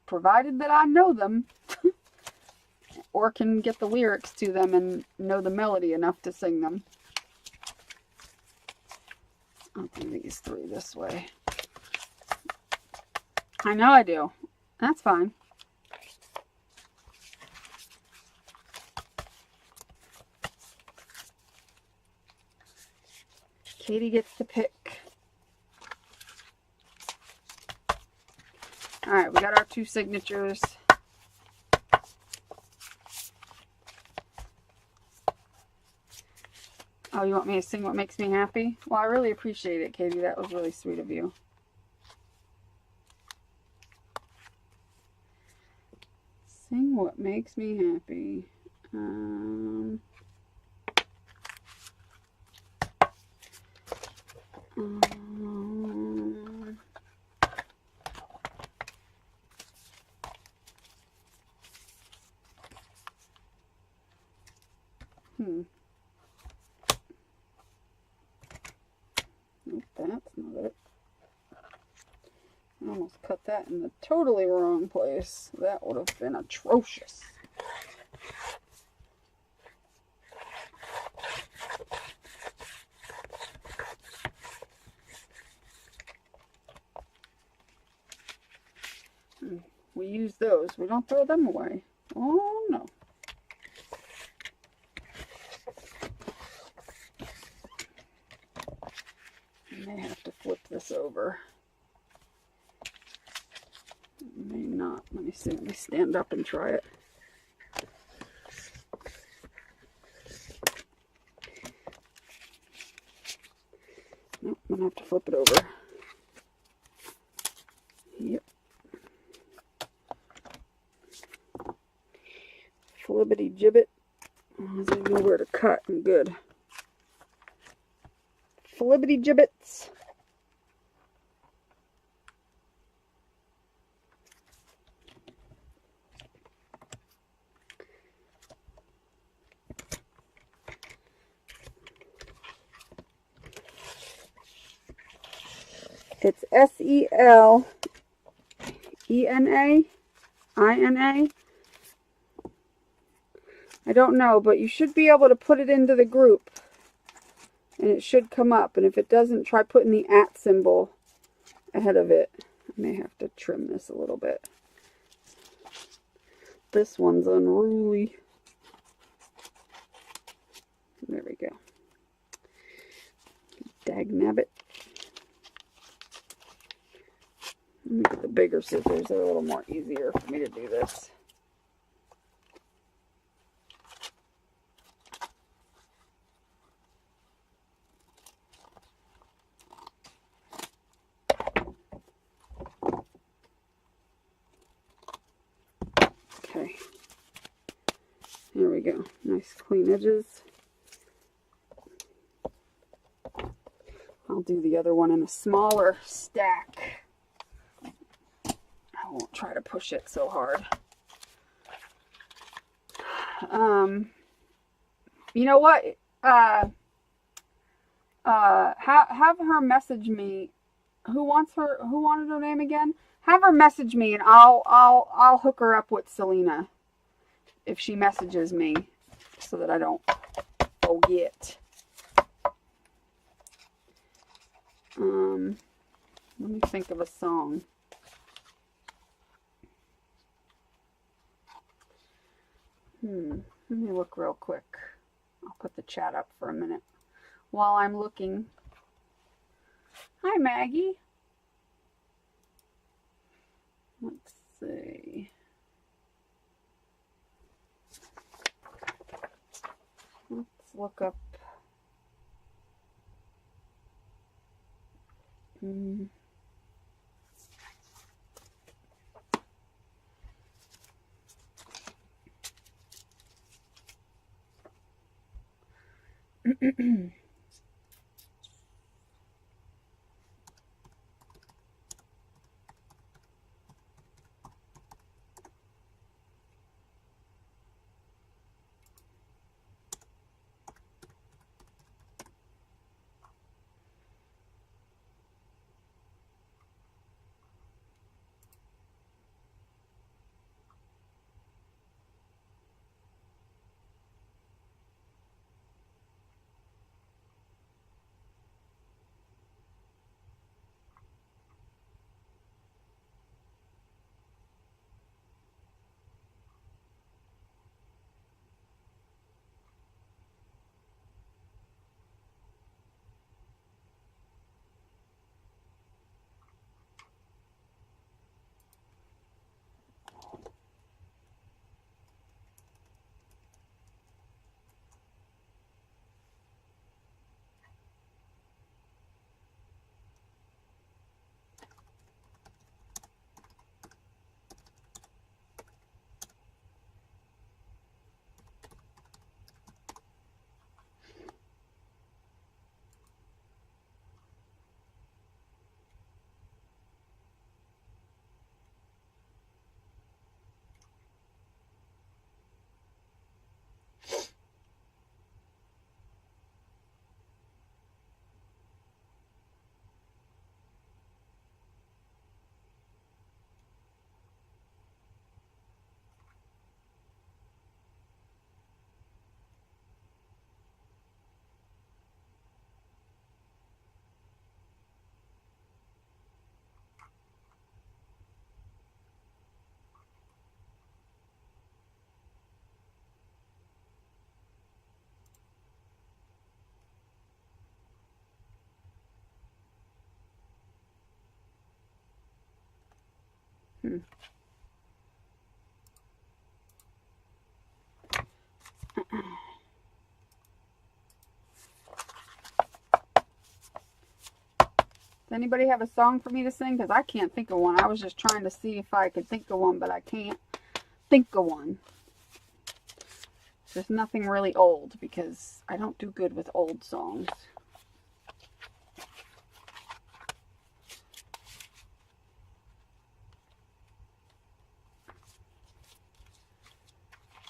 provided that I know them. Or can get the lyrics to them and know the melody enough to sing them. I'll do these 3 this way. I know I do. That's fine. Katie gets to pick. Alright, we got our 2 signatures. Oh, you want me to sing What Makes Me Happy? Well, I really appreciate it, Katie. That was really sweet of you. Sing What Makes Me Happy. Nope, that's not it. I almost cut that in the totally wrong place. That would have been atrocious. We use those. We don't throw them away. Oh, no. I may have to flip this over. May not. Let me see. Let me stand up and try it. Nope, I'm going to have to flip it over. Yep. Flibbity gibbet. As I know where to cut, I'm good. Flibbity gibbets. It's SELENAINA. I don't know, but you should be able to put it into the group. And it should come up. And if it doesn't, try putting the @ symbol ahead of it. I may have to trim this a little bit. This one's unruly. There we go. Dagnabbit. Let me get the bigger scissors. They're a little more easier for me to do this. Okay. There we go. Nice clean edges. I'll do the other one in a smaller stack. I won't try to push it so hard. You know what? Have her message me. Who wanted her name again? Have her message me, and I'll hook her up with Selena if she messages me, so that I don't forget. Let me think of a song. Let me look real quick. I'll put the chat up for a minute while I'm looking. Hi, Maggie. Let's see. Let's look up. Does anybody have a song for me to sing? Because I can't think of one. I was just trying to see if I could think of one, but I can't think of one. There's nothing really old, because I don't do good with old songs.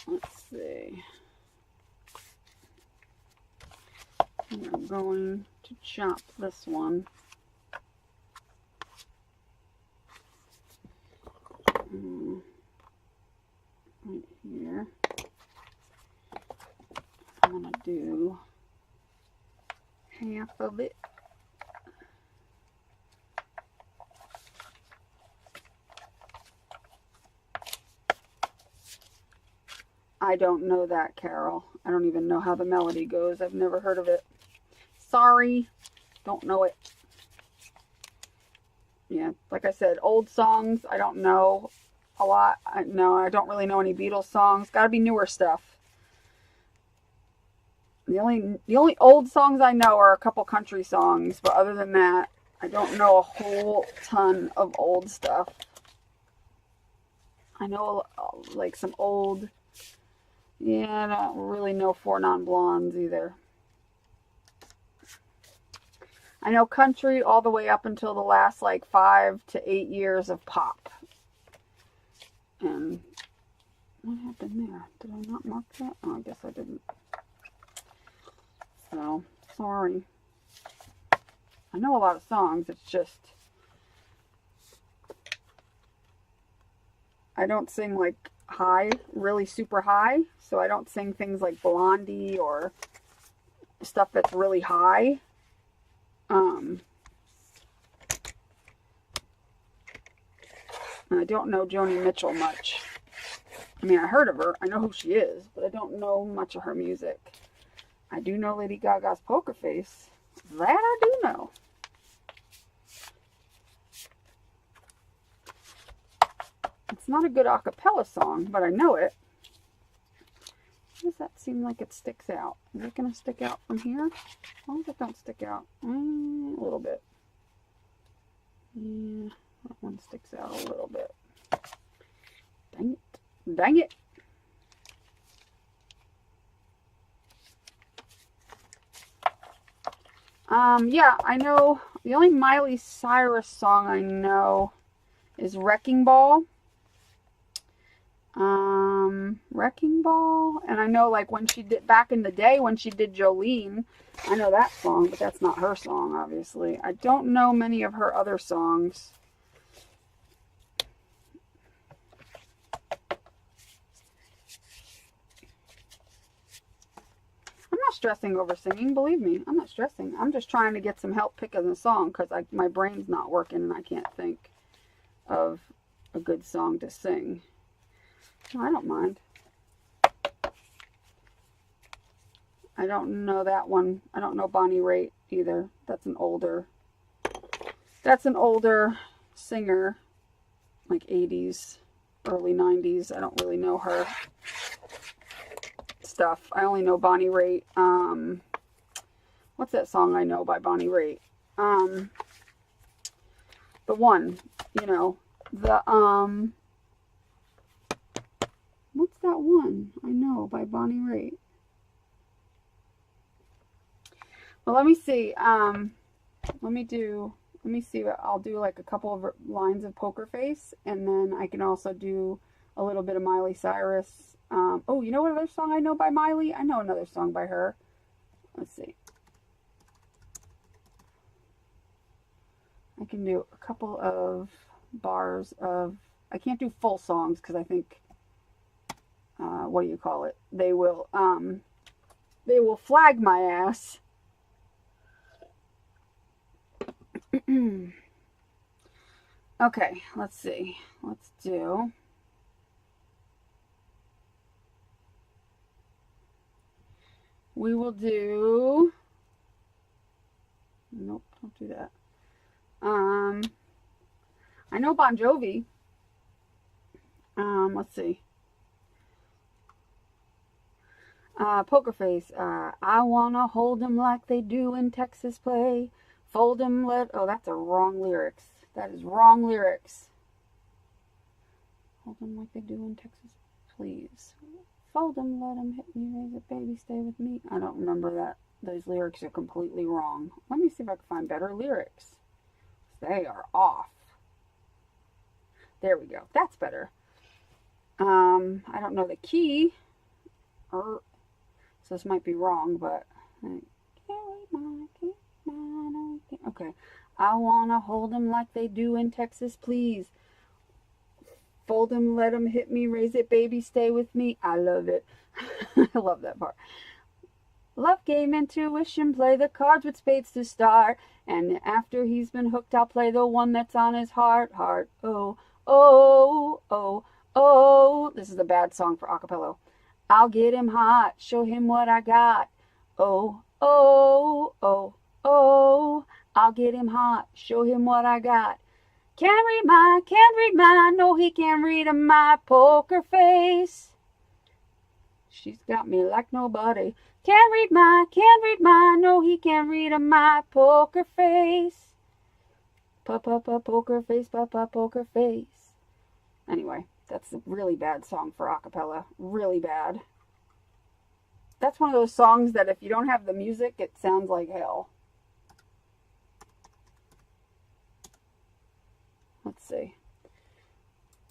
Let's see. I'm going to chop this one. Right here. I'm going to do half of it. I don't know that, Carol. I don't even know how the melody goes. I've never heard of it. Sorry. Don't know it. Yeah, like I said, old songs, I don't know a lot. No, I don't really know any Beatles songs. Gotta be newer stuff. The only old songs I know are a couple country songs, but other than that, I don't know a whole ton of old stuff. I know like some old, yeah, I don't really know Four Non-Blondes either. I know country all the way up until the last like 5 to 8 years of pop. And what happened there? Did I not mark that? Oh, I guess I didn't. So, sorry. I know a lot of songs. It's just I don't sing like high, really super high. So I don't sing things like Blondie or stuff that's really high. I don't know Joni Mitchell much. I mean, I heard of her. I know who she is, but I don't know much of her music. I do know Lady Gaga's Poker Face. That I do know. It's not a good a cappella song, but I know it. Why does that seem like it sticks out? Is it going to stick out from here? As long as it don't stick out a little bit. Yeah, that one sticks out a little bit. Dang it. Dang it. Yeah, I know the only Miley Cyrus song I know is Wrecking Ball. Wrecking Ball. And I know like when she did, back in the day when she did Jolene, I know that song, but that's not her song, obviously. I don't know many of her other songs. I'm not stressing over singing, believe me. I'm not stressing. I'm just trying to get some help picking the song because my brain's not working and I can't think of a good song to sing. I don't mind. I don't know that one. I don't know Bonnie Raitt either. That's an older singer, like 80s, early 90s. I don't really know her stuff. I only know Bonnie Raitt. What's that song I know by Bonnie Raitt? The one, you know, the what's that one I know by Bonnie Raitt? Well, let me see. Let me see what I'll do, like a couple of lines of Poker Face, and then I can also do a little bit of Miley Cyrus. Oh, you know what other song I know by Miley? I know another song by her. Let's see. I can do a couple of bars of, I can't do full songs because I think, what do you call it? They will flag my ass. Okay, let's see. Let's do. We will do. Nope, don't do that. I know Bon Jovi. Let's see. Poker Face. I wanna hold 'em like they do in Texas Play. Fold 'em, oh, that's a wrong lyrics. That is wrong lyrics. Hold 'em like they do in Texas, please. Fold 'em, let 'em hit me, raise it, baby, stay with me. I don't remember that. Those lyrics are completely wrong. Let me see if I can find better lyrics. They are off. There we go. That's better. I don't know the key. So this might be wrong, but okay. I wanna hold 'em like they do in Texas, please. Fold 'em, let 'em hit me, raise it, baby, stay with me. I love it. I love that part. Love game, intuition, play the cards with spades to start. And after he's been hooked, I'll play the one that's on his heart. Oh, oh, oh, oh. This is a bad song for acapella. I'll get him hot, show him what I got. Oh, oh, oh, oh, I'll get him hot, show him what I got. Can't read mine, no he can't read my poker face. She's got me like nobody. Can't read mine, no he can't read my poker face. Poker face, poker face. Anyway, that's a really bad song for acapella. Really bad. That's one of those songs that if you don't have the music, it sounds like hell. Let's see.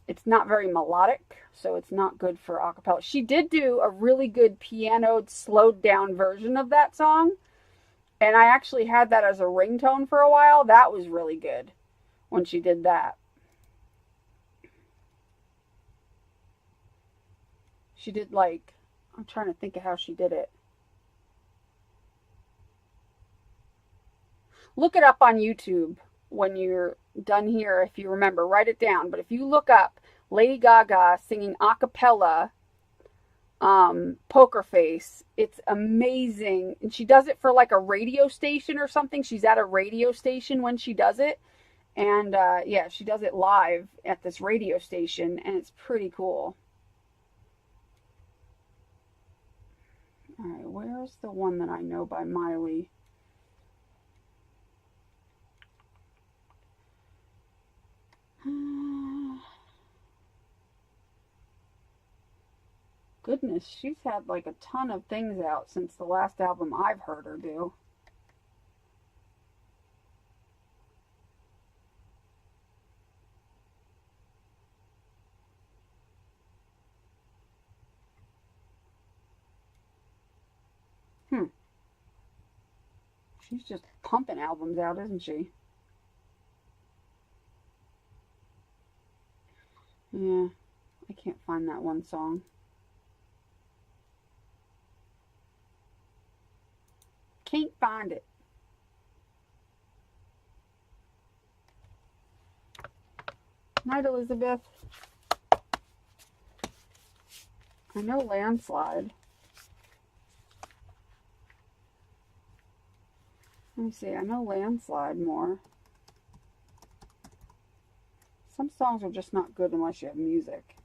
It's not very melodic, so it's not good for acapella. She did do a really good pianoed, slowed down version of that song. And I actually had that as a ringtone for a while. That was really good when she did that. She did like, I'm trying to think of how she did it. Look it up on YouTube when you're done here, if you remember. Write it down. But if you look up Lady Gaga singing a cappella Poker Face, it's amazing. And she does it for like a radio station or something. She's at a radio station when she does it. And yeah, she does it live at this radio station, and it's pretty cool. All right, where's the one that I know by Miley? Goodness, she's had like a ton of things out since the last album I've heard her do. She's just pumping albums out, isn't she? Yeah, I can't find that one song. Can't find it. Night, Elizabeth. I know Landslide. Let me see, I know Landslide more. Some songs are just not good unless you have music.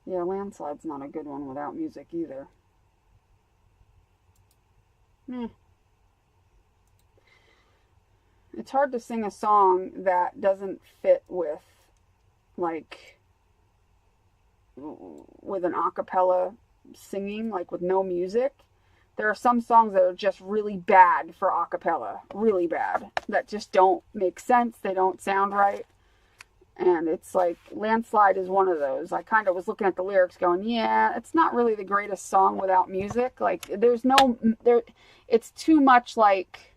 Yeah, Landslide's not a good one without music either. It's hard to sing a song that doesn't fit with, like, with an a cappella singing, like with no music. There are some songs that are just really bad for a cappella. Really bad. That just don't make sense. They don't sound right. And it's like, Landslide is one of those. I kind of was looking at the lyrics going, yeah, it's not really the greatest song without music. Like, it's too much like,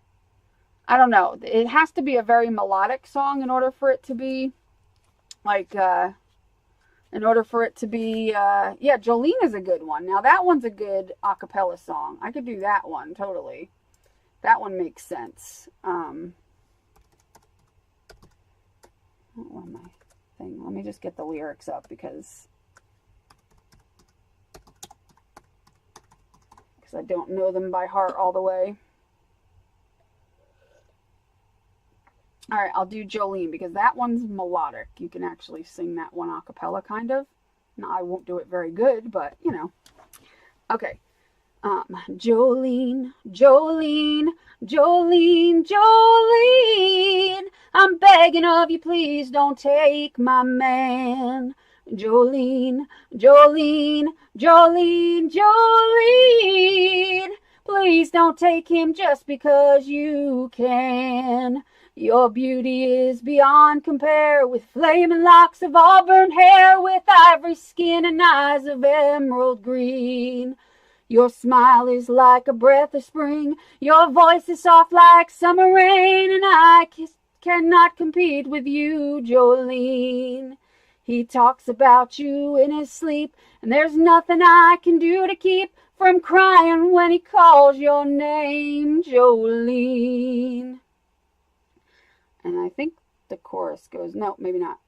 I don't know. It has to be a very melodic song in order for it to be, like, yeah, Jolene is a good one. Now, that one's a good a cappella song. I could do that one, totally. That one makes sense. What am I thing? Let me just get the lyrics up because I don't know them by heart all the way. All right, I'll do Jolene because that one's melodic. You can actually sing that one a cappella, kind of. Now, I won't do it very good, but, you know. Okay. Jolene, Jolene, Jolene, Jolene, I'm begging of you, please don't take my man. Jolene, Jolene, Jolene, Jolene, please don't take him just because you can. Your beauty is beyond compare, with flaming locks of auburn hair, with ivory skin and eyes of emerald green. Your smile is like a breath of spring, your voice is soft like summer rain, and I cannot compete with you, Jolene. He talks about you in his sleep, and there's nothing I can do to keep from crying when he calls your name, Jolene. And I think the chorus goes, no, maybe not.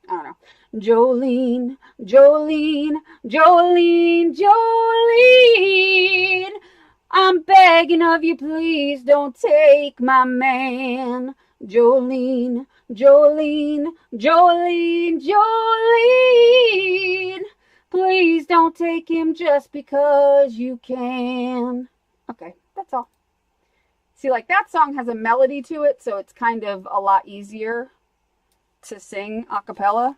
I don't know. Jolene, Jolene, Jolene, Jolene. I'm begging of you, please don't take my man. Jolene, Jolene, Jolene, Jolene. Please don't take him just because you can. Okay, that's all. See, like that song has a melody to it, so it's kind of a lot easier to sing a cappella.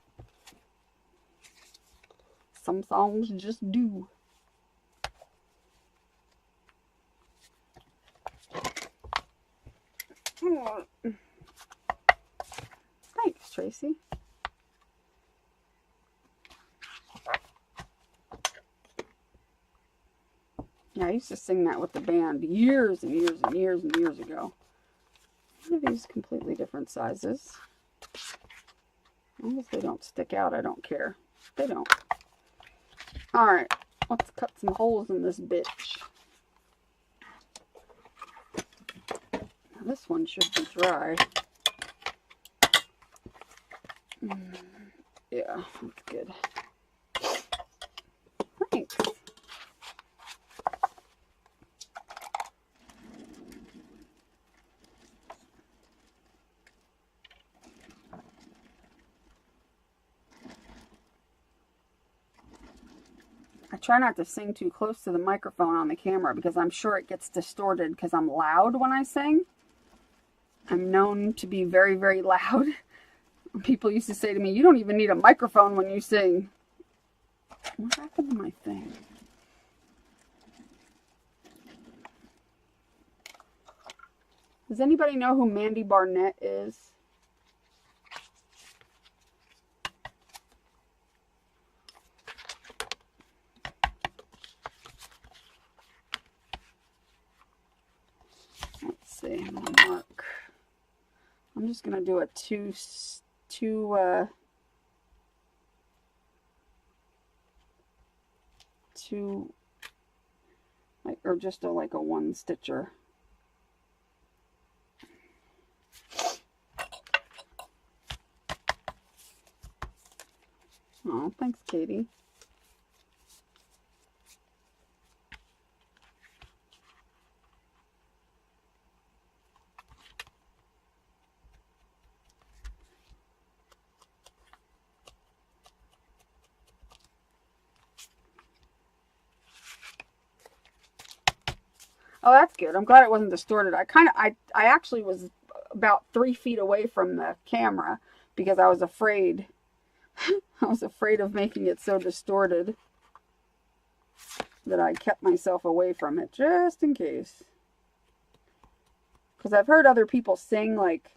Some songs just do. Thanks, Tracy. Yeah, I used to sing that with the band years and years and years and years ago. Look at these completely different sizes. As long as they don't stick out, I don't care. They don't. Alright, let's cut some holes in this bitch. Now, this one should be dry. Yeah, that's good. Thanks. I try not to sing too close to the microphone on the camera because I'm sure it gets distorted because I'm loud when I sing. I'm known to be very, very loud. People used to say to me, you don't even need a microphone when you sing. What happened to my thing? Does anybody know who Mandy Barnett is? Let's see, I'm gonna mark. I'm just gonna do a two like, or just like a one stitcher. Oh, thanks, Katie. Oh, that's good. I'm glad it wasn't distorted. I actually was about 3 feet away from the camera because I was afraid. I was afraid of making it so distorted that I kept myself away from it just in case. Because I've heard other people sing, like,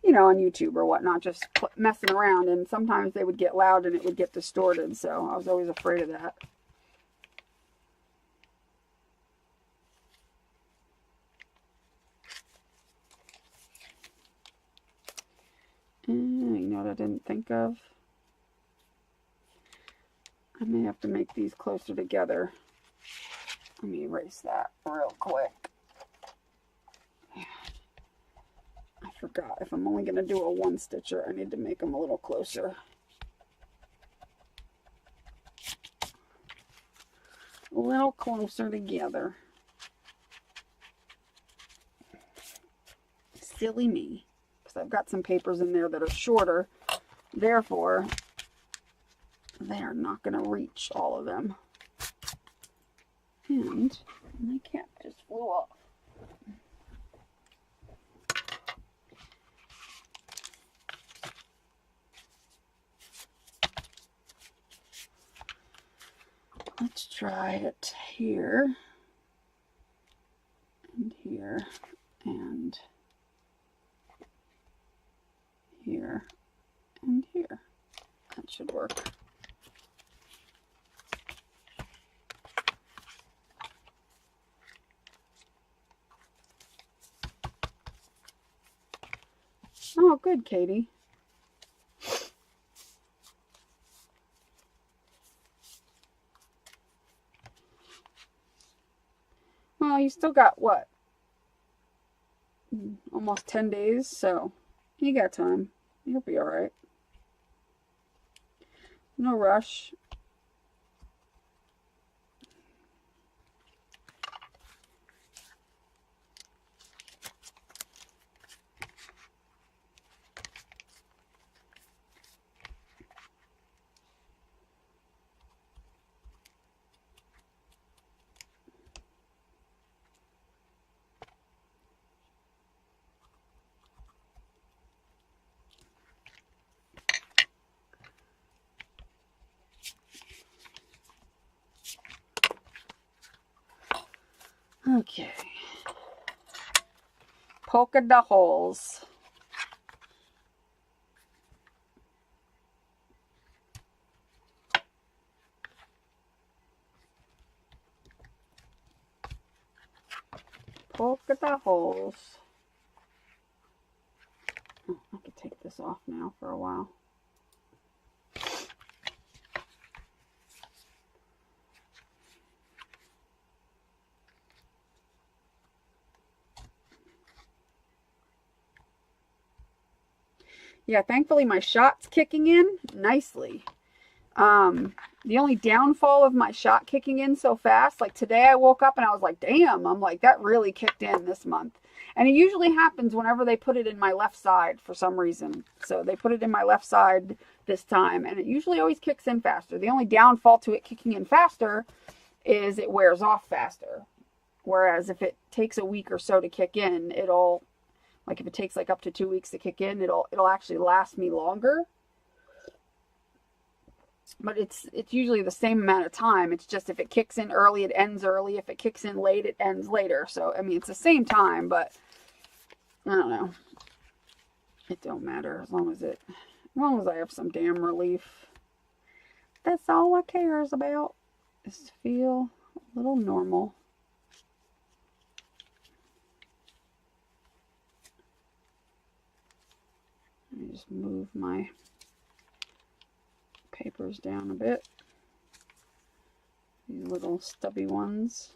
you know, on YouTube or whatnot, just messing around, and sometimes they would get loud and it would get distorted, so I was always afraid of that. You know what I didn't think of? I may have to make these closer together. Let me erase that real quick. I forgot. If I'm only going to do a one stitcher, I need to make them a little closer. A little closer together. Silly me. Because I've got some papers in there that are shorter. Therefore, they are not going to reach all of them. And my cap just flew off. Let's try it here, and here, and here, and here. That should work. Oh, good, Katie. Well, you still got what? Almost 10 days, so you got time. You'll be alright. No rush. Okay. Polka dot holes. Polka dot holes. Oh, I could take this off now for a while. Yeah, thankfully my shot's kicking in nicely. The only downfall of my shot kicking in so fast, like today I woke up and I was like, damn, I'm like, that really kicked in this month. And it usually happens whenever they put it in my left side for some reason. So they put it in my left side this time, and it usually always kicks in faster. The only downfall to it kicking in faster is it wears off faster. Whereas if it takes a week or so to kick in, it'll, like if it takes like up to 2 weeks to kick in, it'll actually last me longer. But it's usually the same amount of time. It's just if it kicks in early, it ends early. If it kicks in late, it ends later. So, I mean, it's the same time, but I don't know. It don't matter as long as I have some damn relief. That's all I cares about, is to feel a little normal. Let me just move my papers down a bit. These little stubby ones.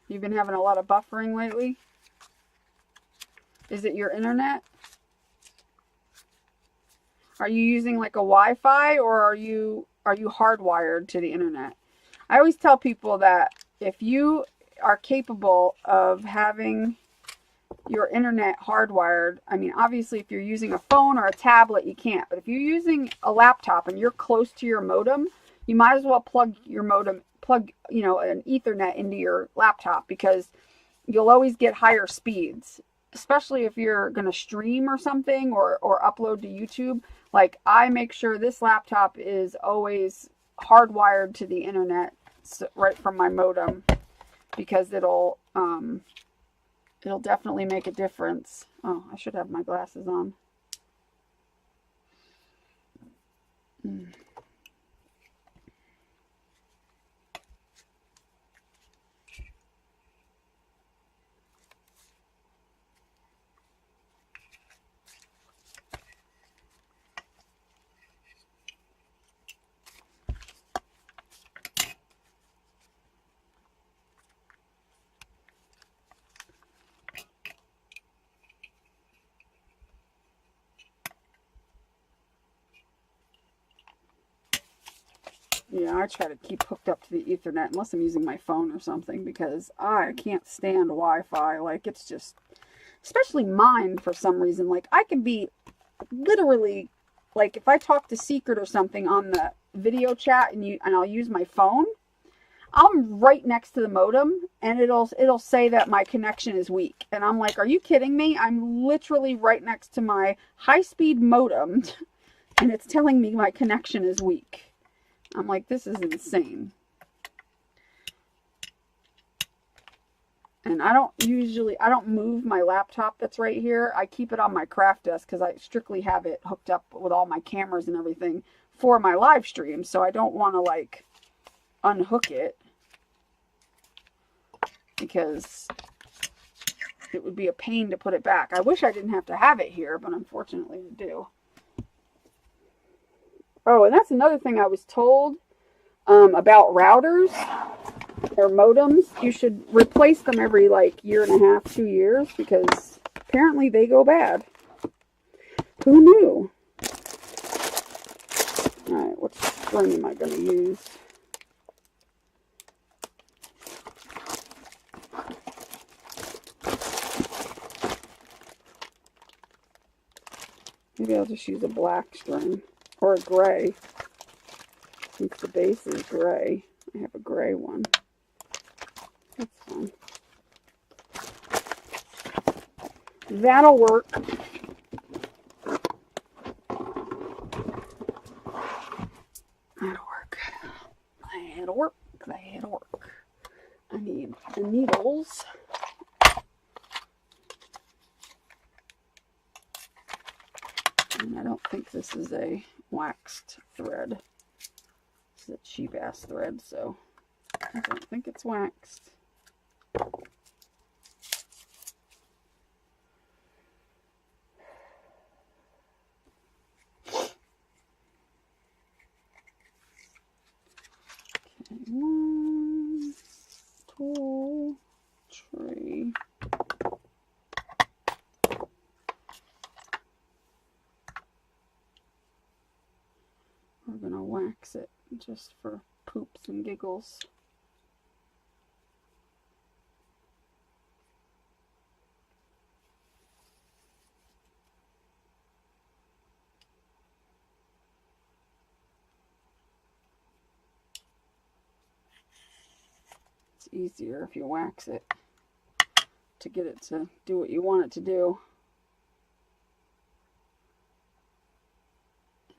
You've been having a lot of buffering lately? Is it your internet? Are you using like a Wi-Fi, or are you hardwired to the internet? I always tell people that if you are capable of having your internet hardwired, I mean, obviously if you're using a phone or a tablet, you can't. But if you're using a laptop and you're close to your modem, you might as well plug your modem, you know, an Ethernet into your laptop, because you'll always get higher speeds. Especially if you're going to stream or something, or upload to YouTube. Like, I make sure this laptop is always hardwired to the internet right from my modem, because it'll definitely make a difference. Oh, I should have my glasses on. Yeah, I try to keep hooked up to the Ethernet unless I'm using my phone or something, because I can't stand Wi-Fi. Like, it's just, especially mine for some reason. Like, I can be literally, like, if I talk to Secret or something on the video chat and I'll use my phone, I'm right next to the modem, and it'll say that my connection is weak. And I'm like, are you kidding me? I'm literally right next to my high-speed modem, and it's telling me my connection is weak. I'm like, this is insane. And I don't move my laptop that's right here. I keep it on my craft desk because I strictly have it hooked up with all my cameras and everything for my live stream. So I don't want to like unhook it because it would be a pain to put it back. I wish I didn't have to have it here, but unfortunately I do. Oh, and that's another thing I was told about routers or modems. You should replace them every like year and a half, 2 years, because apparently they go bad. Who knew? Alright, what string am I going to use? Maybe I'll just use a black string. Or a gray. Since the base is gray. I have a gray one. That's fine. That'll work. That'll work. That'll work. That'll work. I need the needles. And I don't think this is a waxed thread. This is a cheap ass thread, so I don't think it's waxed. Okay, 1, 2, 3. We're gonna wax it just for poops and giggles. It's easier if you wax it to get it to do what you want it to do.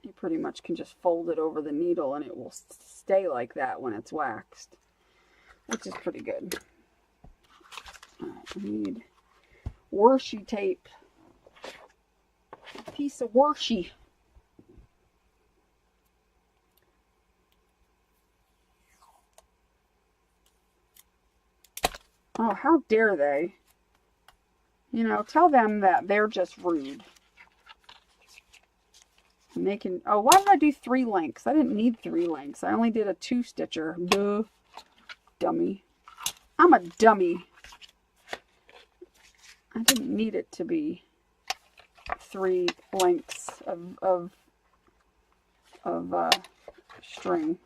You pretty much can just fold it over the needle and it will stay like that when it's waxed, which is pretty good. Alright, I need washi tape. A piece of washi. Oh, how dare they? You know, tell them that they're just rude. And they can, oh, why did I do 3 lengths? I didn't need 3 lengths. I only did a 2-stitcher. Duh. Dummy. I'm a dummy. I didn't need it to be 3 lengths of string.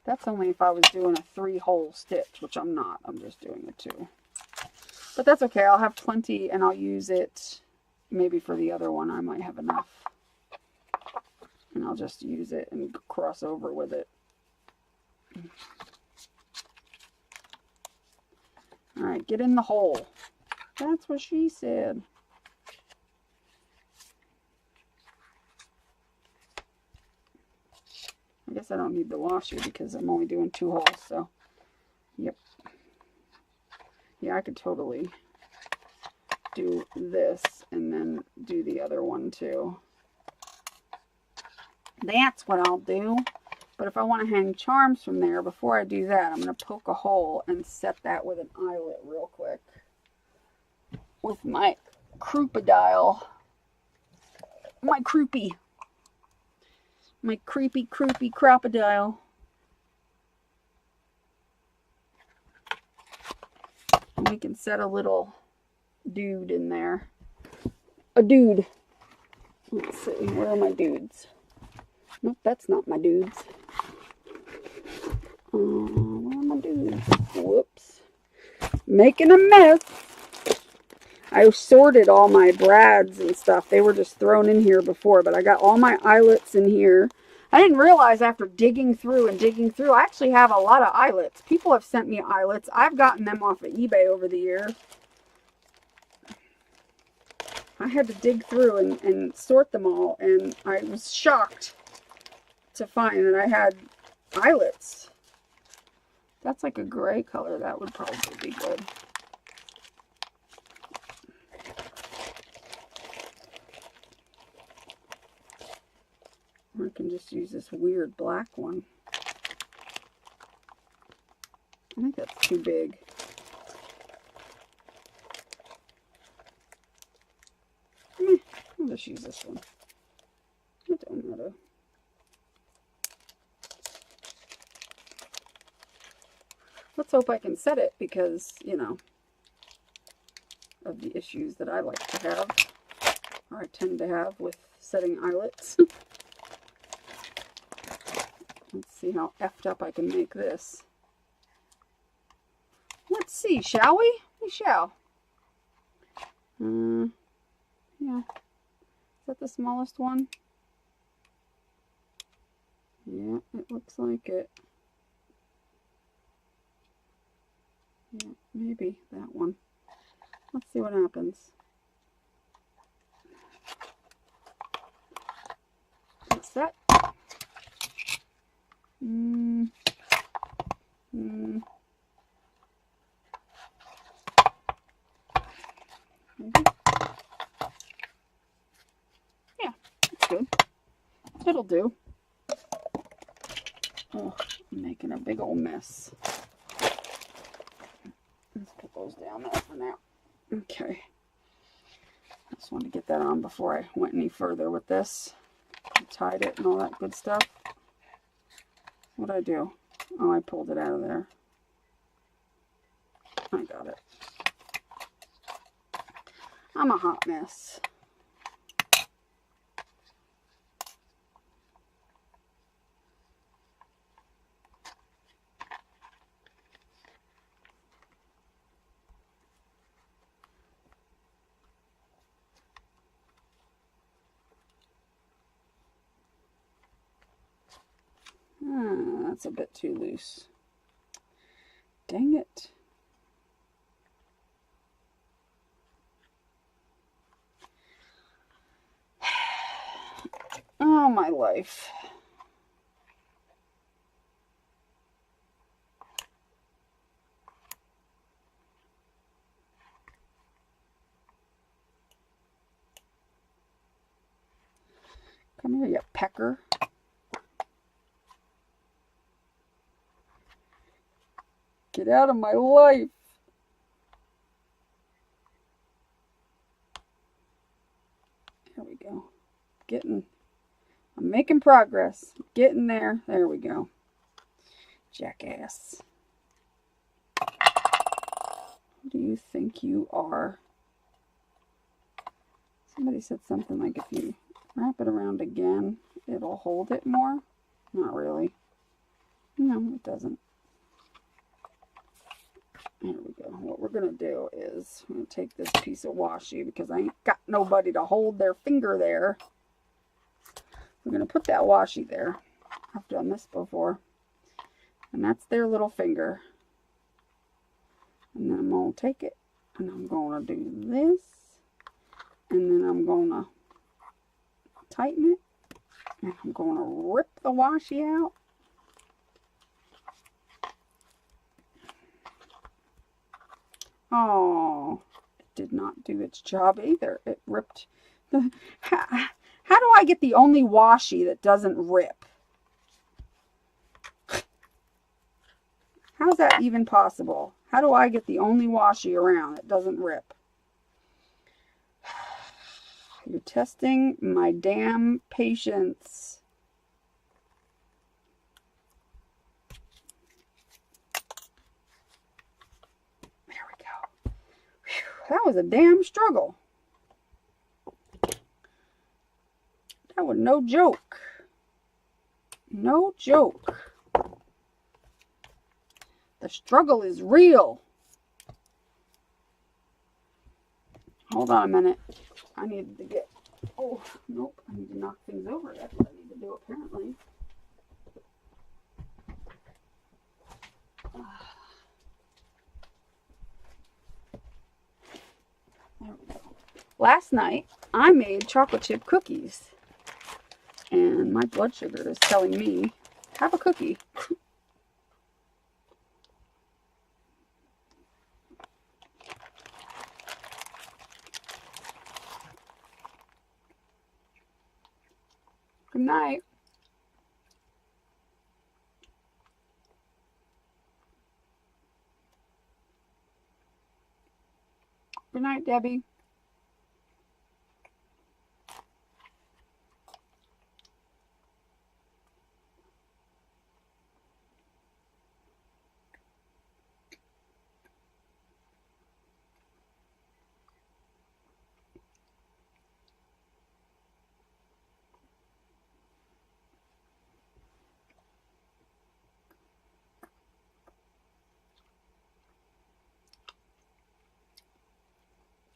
That's only if I was doing a 3-hole stitch, which I'm not. I'm just doing a 2. But that's okay. I'll have plenty and I'll use it maybe for the other one. I might have enough. And I'll just use it and cross over with it. Alright, get in the hole. That's what she said. I guess I don't need the washi because I'm only doing 2 holes, so yep. Yeah, I could totally do this and then do the other one too. That's what I'll do. But if I want to hang charms from there, before I do that, I'm going to poke a hole and set that with an eyelet real quick. With my crocodile. My croupy. My creepy crocodile. And we can set a little dude in there. A dude. Let's see, where are my dudes? Nope, that's not my dudes. Where are my dudes? Whoops. Making a mess. I sorted all my brads and stuff. They were just thrown in here before, but I got all my eyelets in here. I didn't realize after digging through, I actually have a lot of eyelets. People have sent me eyelets. I've gotten them off of eBay over the years. I had to dig through and sort them all, and I was shocked to find that I had eyelets. that's like a gray color, that would probably be good. Or I can just use this weird black one. I think that's too big. I'll just use this one. It don't matter. Let's hope I can set it because, you know, of the issues that I like to have, or I tend to have with setting eyelets. Let's see how effed up I can make this. Let's see, shall we? We shall. Yeah. Is that the smallest one? Yeah, it looks like it. Yeah, maybe that one. Let's see what happens. What's that? Maybe. Yeah, that's good. It'll do. Oh, I'm making a big old mess. Let's put those down there for now. Okay. I just wanted to get that on before I went any further with this. I tied it and all that good stuff. What'd I do? Oh, I pulled it out of there. I got it. I'm a hot mess. That's a bit too loose. Dang it. Oh, my life. Come here, you pecker. Get out of my life. There we go. I'm making progress. Getting there. There we go. Jackass. Who do you think you are? Somebody said something like if you wrap it around again, it'll hold it more. Not really. No, it doesn't. There we go. What we're going to do is I'm going to take this piece of washi because I ain't got nobody to hold their finger there. We're going to put that washi there. I've done this before. And that's their little finger. And then I'm going to take it and I'm going to do this. And then I'm going to tighten it. And I'm going to rip the washi out. Oh, it did not do its job either. It ripped the... How do I get the only washi that doesn't rip? How's that even possible? How do I get the only washi around that doesn't rip? You're testing my damn patience. There we go. Whew, that was a damn struggle. That was no joke. No joke. The struggle is real. Hold on a minute. I needed to get... Oh, nope. I need to knock things over. That's what I need to do, apparently. There we go. Last night, I made chocolate chip cookies. And my blood sugar is telling me, have a cookie. Good night. Good night, Debbie.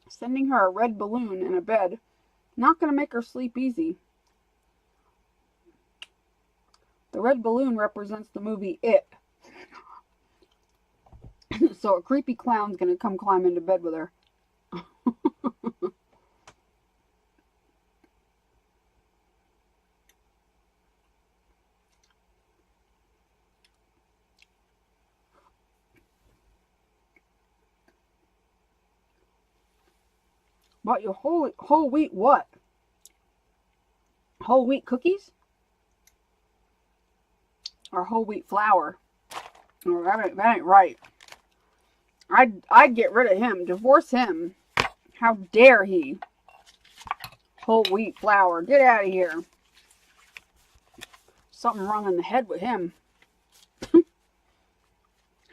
Sending her a red balloon in a bed, not going to make her sleep easy. The red balloon represents the movie It. So a creepy clown's going to come climb into bed with her. What, your whole wheat what? Whole wheat cookies? Or whole wheat flour? Oh, that ain't right. I'd get rid of him. Divorce him. How dare he? Whole wheat flour. Get out of here. Something wrong in the head with him.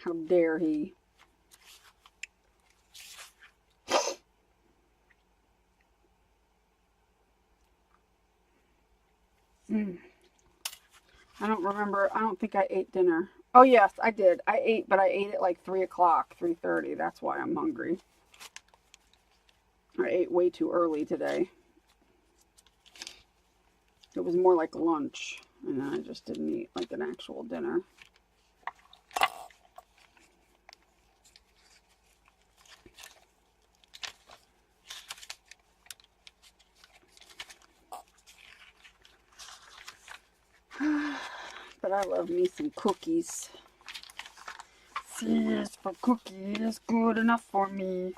How dare he? I don't remember. I don't think I ate dinner. Oh, yes, I did. I ate, but I ate at like 3 o'clock, 3:30. That's why I'm hungry. I ate way too early today. It was more like lunch, and I just didn't eat like an actual dinner. But I love me some cookies. Yes, for cookies, good enough for me.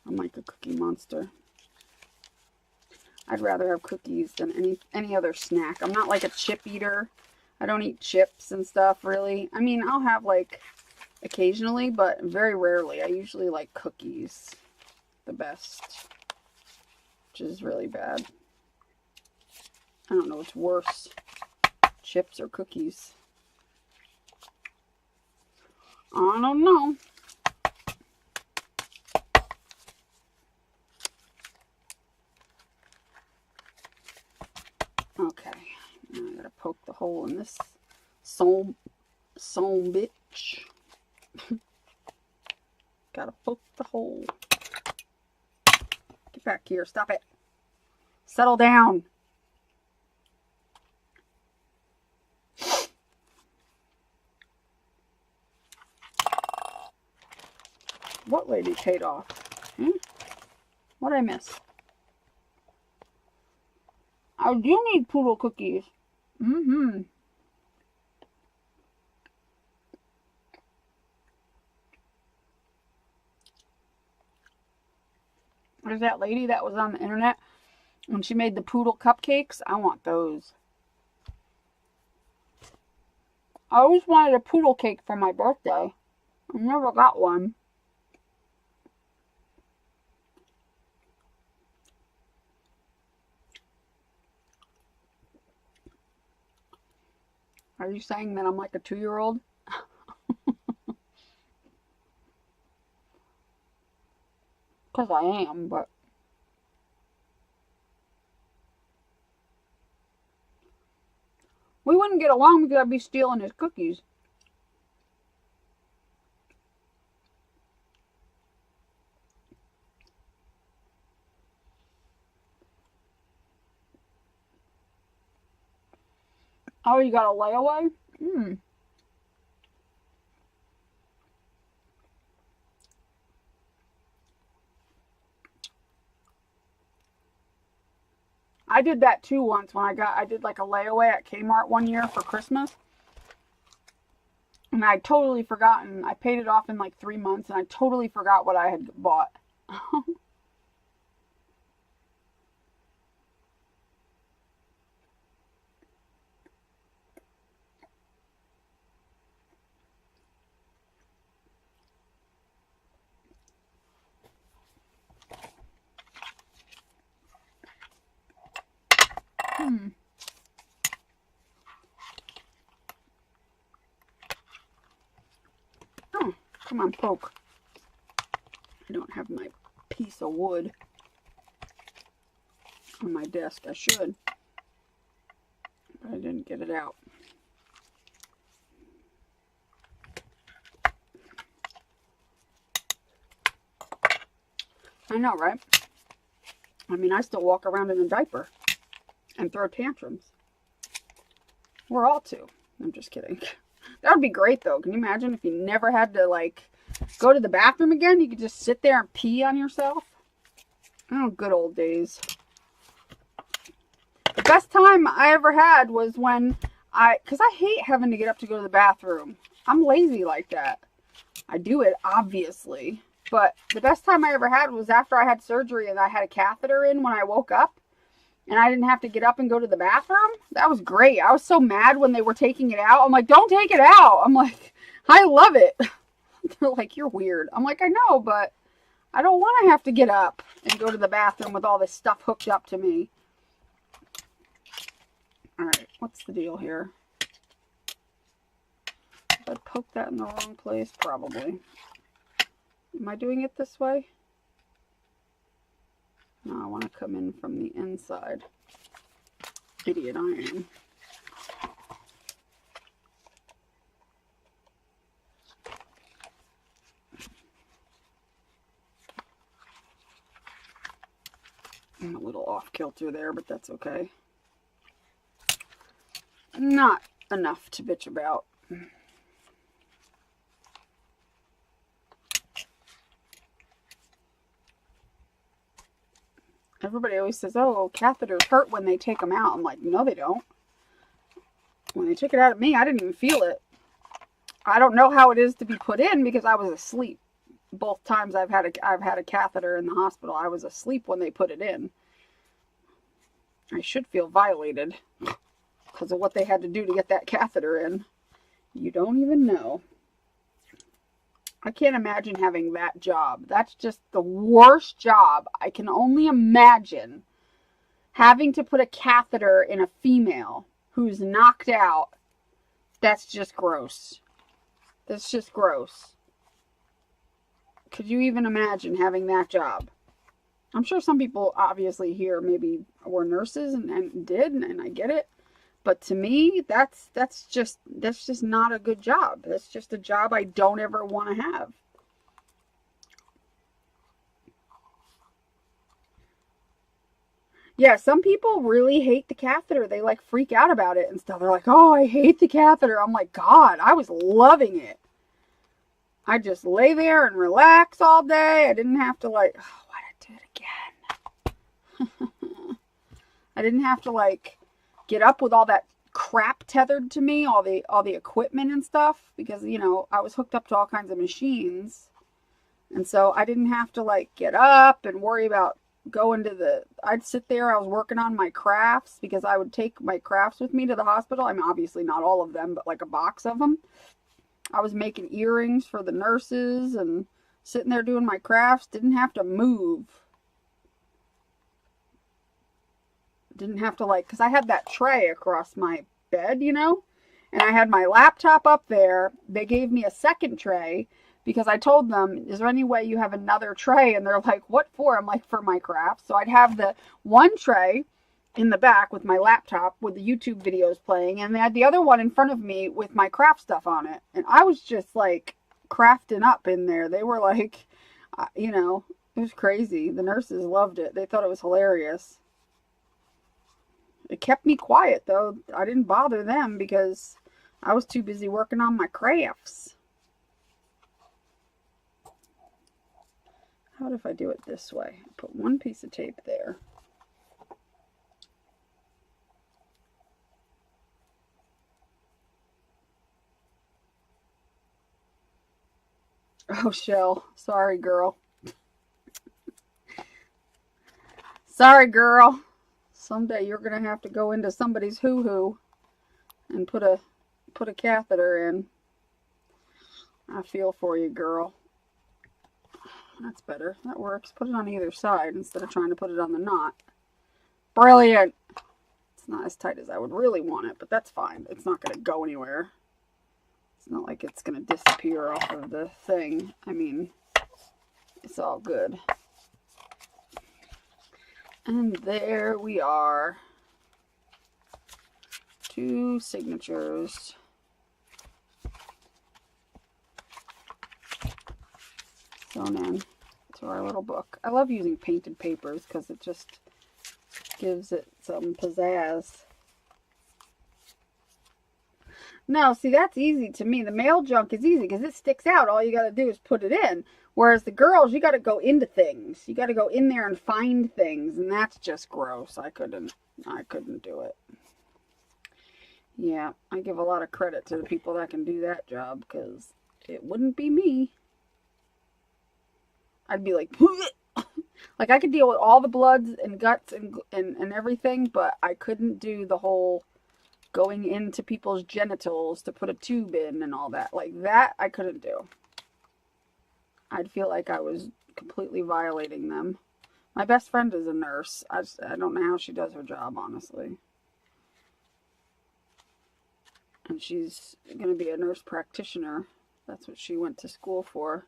I'm like a cookie monster. I'd rather have cookies than any other snack. I'm not like a chip eater. I don't eat chips and stuff, really. I mean, I'll have like occasionally, but very rarely. I usually like cookies the best, which is really bad. I don't know what's worse, chips or cookies. I don't know. Okay, now I gotta poke the hole in this son bitch. Gotta poke the hole. Get back here, stop it. Settle down. What lady paid off? What did I miss? I do need Poodle cookies. There's that lady that was on the internet when she made the Poodle cupcakes. I want those. I always wanted a Poodle cake for my birthday. I never got one. Are you saying that I'm like a 2-year-old? Because I am, but... we wouldn't get along because I'd be stealing his cookies. Oh, you got a layaway? I did that too once when I did like a layaway at Kmart one year for Christmas. And I'd totally forgotten. I paid it off in like 3 months and I totally forgot what I had bought. Come on, poke. I don't have my piece of wood on my desk. I should, but I didn't get it out. I know, right? I mean, I still walk around in a diaper and throw tantrums. We're all two. I'm just kidding. That would be great, though. Can you imagine if you never had to, like, go to the bathroom again? You could just sit there and pee on yourself. Oh, good old days. The best time I ever had was when because I hate having to get up to go to the bathroom. I'm lazy like that. I do it, obviously. But the best time I ever had was after I had surgery and I had a catheter in when I woke up. And I didn't have to get up and go to the bathroom. That was great. I was so mad when they were taking it out. I'm like, don't take it out. I'm like, I love it. They're like, you're weird. I'm like, I know, but I don't want to have to get up and go to the bathroom with all this stuff hooked up to me. All right, what's the deal here? Did I poke that in the wrong place? Probably. Am I doing it this way? No, I want to come in from the inside. Idiot I am. I'm a little off kilter there, but that's okay. Not enough to bitch about. Everybody always says, oh, catheters hurt when they take them out. I'm like, no, they don't. When they took it out of me, I didn't even feel it. I don't know how it is to be put in because I was asleep. Both times I've had a catheter in the hospital, I was asleep when they put it in. I should feel violated because of what they had to do to get that catheter in. You don't even know. I can't imagine having that job. That's just the worst job. I can only imagine having to put a catheter in a female who's knocked out. That's just gross. That's just gross. Could you even imagine having that job? I'm sure some people obviously here maybe were nurses and did, and I get it. But to me, that's just not a good job. That's just a job I don't ever want to have. Yeah, some people really hate the catheter. They like freak out about it and stuff. They're like, oh, I hate the catheter. I'm like, God, I was loving it. I just lay there and relax all day. I didn't have to like, oh, why did I do it again? I didn't have to like get up with all that crap tethered to me, all the equipment and stuff, because you know I was hooked up to all kinds of machines, and so I didn't have to like get up and worry about going to the. I'd sit there. I was working on my crafts because I would take my crafts with me to the hospital. I mean, obviously not all of them, but like a box of them. I was making earrings for the nurses and sitting there doing my crafts. Didn't have to move. Didn't have to like, because I had that tray across my bed, you know, and I had my laptop up there. They gave me a second tray because I told them, is there any way you have another tray? And they're like, what for? I'm like, for my crafts. So I'd have the one tray in the back with my laptop with the YouTube videos playing, and they had the other one in front of me with my craft stuff on it. And I was just like crafting up in there. They were like, you know, it was crazy. The nurses loved it. They thought it was hilarious. It kept me quiet, though. I didn't bother them because I was too busy working on my crafts. How about if I do it this way? Put one piece of tape there. Oh, Shell. Sorry, girl. Sorry, girl. Someday you're going to have to go into somebody's hoo-hoo and put a catheter in. I feel for you, girl. That's better. That works. Put it on either side instead of trying to put it on the knot. Brilliant. It's not as tight as I would really want it, but that's fine. It's not going to go anywhere. It's not like it's going to disappear off of the thing. I mean, it's all good. And there we are. 2 signatures. Sewn in to our little book. I love using painted papers because it just gives it some pizzazz. No, see, that's easy to me. The male junk is easy because it sticks out. All you got to do is put it in. Whereas the girls, you got to go into things. You got to go in there and find things, and that's just gross. I couldn't do it. Yeah, I give a lot of credit to the people that can do that job because it wouldn't be me. I'd be like, like I could deal with all the bloods and guts and everything, but I couldn't do the whole going into people's genitals to put a tube in and all that. Like that, I couldn't do. I'd feel like I was completely violating them. My best friend is a nurse. I don't know how she does her job, honestly. And she's going to be a nurse practitioner. That's what she went to school for.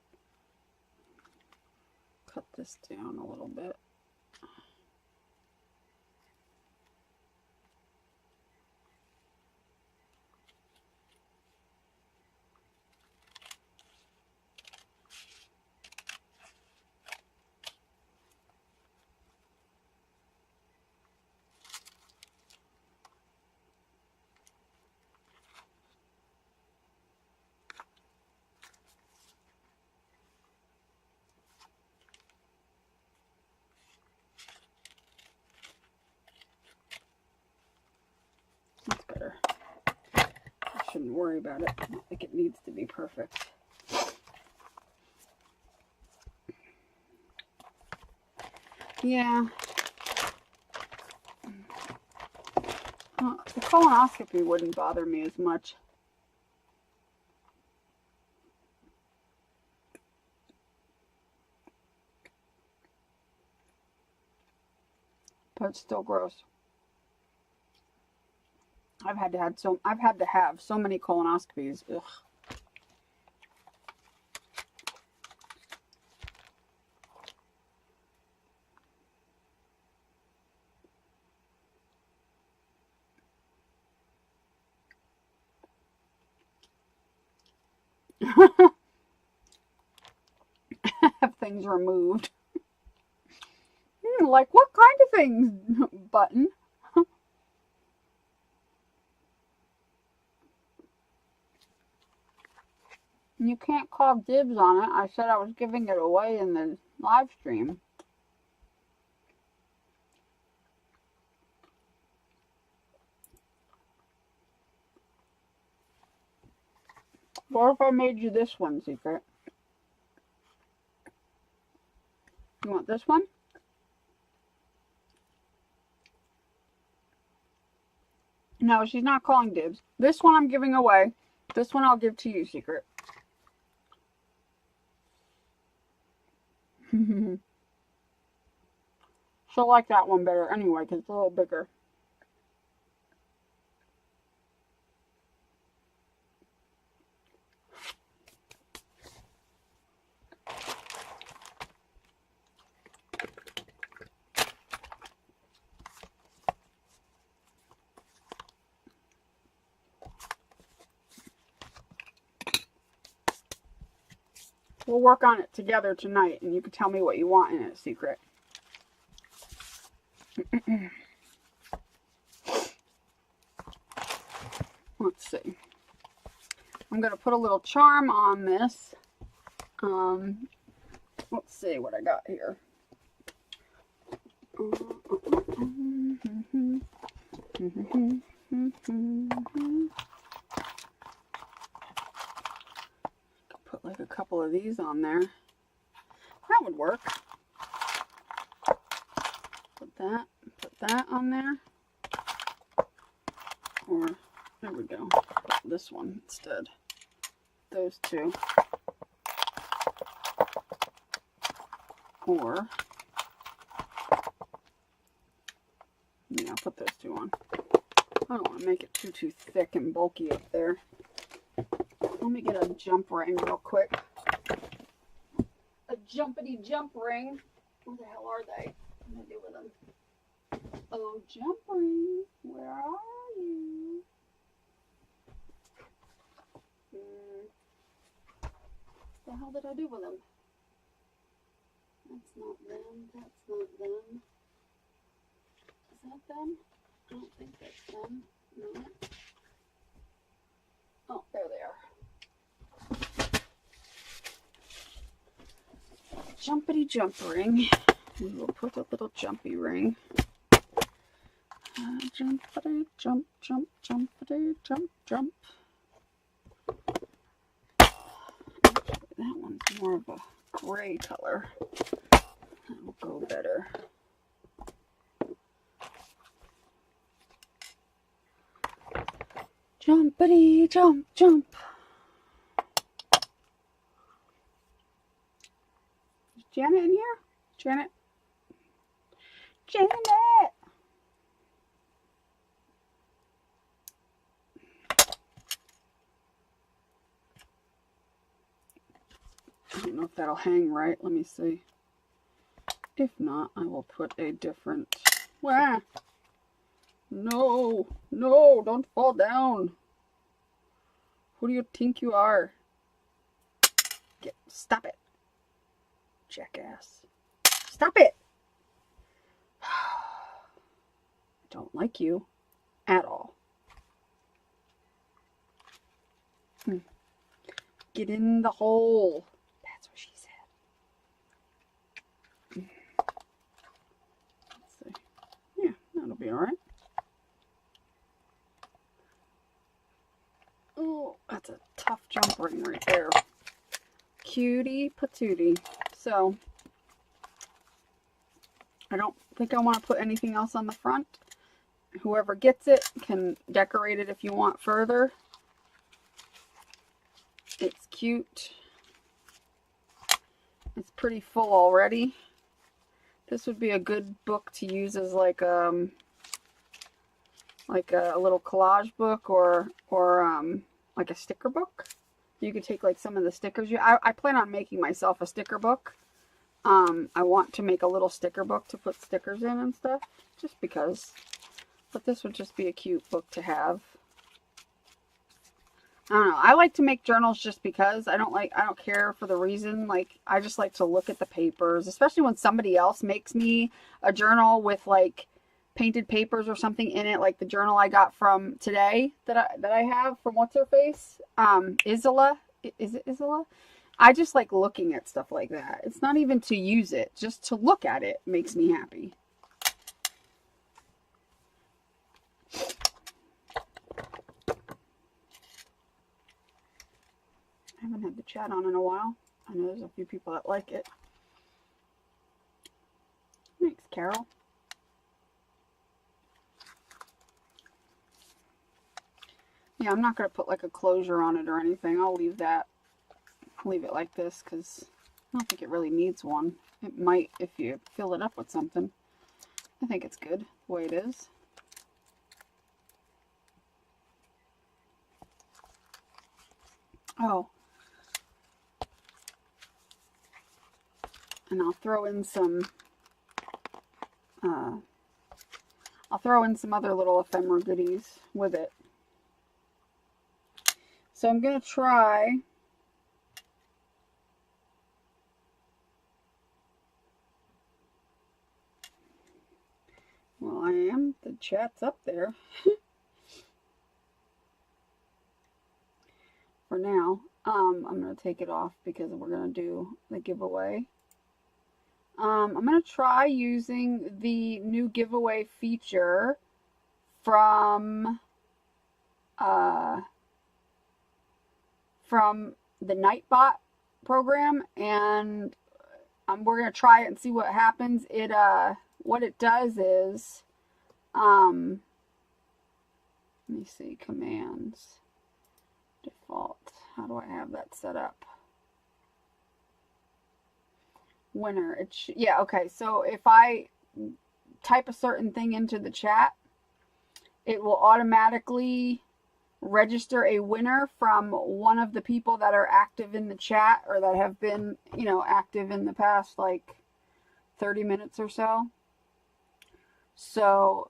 Cut this down a little bit. That's better. I shouldn't worry about it. I don't think it needs to be perfect. Yeah. The colonoscopy wouldn't bother me as much. But it's still gross. I've had to have so many colonoscopies. Ugh. Have things removed. Like what kind of things, button? You can't call dibs on it. I said I was giving it away in the live stream. What if I made you this one, Secret? You want this one? No, she's not calling dibs. This one I'm giving away. This one I'll give to you, Secret. She'll like that one better anyway, because it's a little bigger. We'll work on it together tonight, and you can tell me what you want in it, Secret. Let's see. I'm going to put a little charm on this. Let's see what I got here. Put like a couple of these on there. That would work. Put that on there. Or, there we go. Put this one instead. Those two. Or, yeah, I'll put those two on. I don't want to make it too thick and bulky up there. How jump ring real quick. A jumpity jump ring. Where the hell are they? What am I do with them? Oh, jump ring, where are you? What the hell did I do with them? That's not them. That's not them. Is that them? I don't think that's them. No. Oh, there they are. Jumpity jump ring. We will put a little jumpy ring. Jumpity jump, jump, jumpity jump, jump. Actually, that one's more of a gray color. That will go better. Jumpity jump, jump. Is Janet in here? Janet? Janet! I don't know if that'll hang right. Let me see. If not, I will put a different... Wah! No! No! Don't fall down! Who do you think you are? Stop it! Jackass. Stop it! I don't like you at all. Get in the hole. That's what she said. Let's see. Yeah, that'll be alright. Oh, that's a tough jump ring right there. Cutie patootie. So, I don't think I want to put anything else on the front. Whoever gets it can decorate it if you want further. It's cute. It's pretty full already. This would be a good book to use as like a little collage book or like a sticker book. You could take like some of the stickers. I plan on making myself a sticker book. I want to make a little sticker book to put stickers in and stuff, just because. But this would just be a cute book to have. I don't know. I like to make journals just because. I don't care for the reason. Like, I just like to look at the papers, especially when somebody else makes me a journal with like painted papers or something in it, like the journal I got from today that I have from what's her face, Isla. Is it Isla? I just like looking at stuff like that. It's not even to use it, just to look at it makes me happy. I haven't had the chat on in a while. I know there's a few people that like it. Thanks, Carol. Yeah, I'm not going to put like a closure on it or anything. I'll leave that. Leave it like this because I don't think it really needs one. It might if you fill it up with something. I think it's good the way it is. Oh. And I'll throw in some other little ephemera goodies with it. So I'm going to try well, I am. The chat's up there. For now, I'm going to take it off because we're going to do the giveaway. I'm going to try using the new giveaway feature from the Nightbot program, and we're going to try it and see what happens. What it does is, let me see, commands, default, how do I have that set up? Winner, yeah, okay, so if I type a certain thing into the chat, it will automatically, register a winner from one of the people that are active in the chat or that have been, you know, active in the past like 30 minutes or so. So,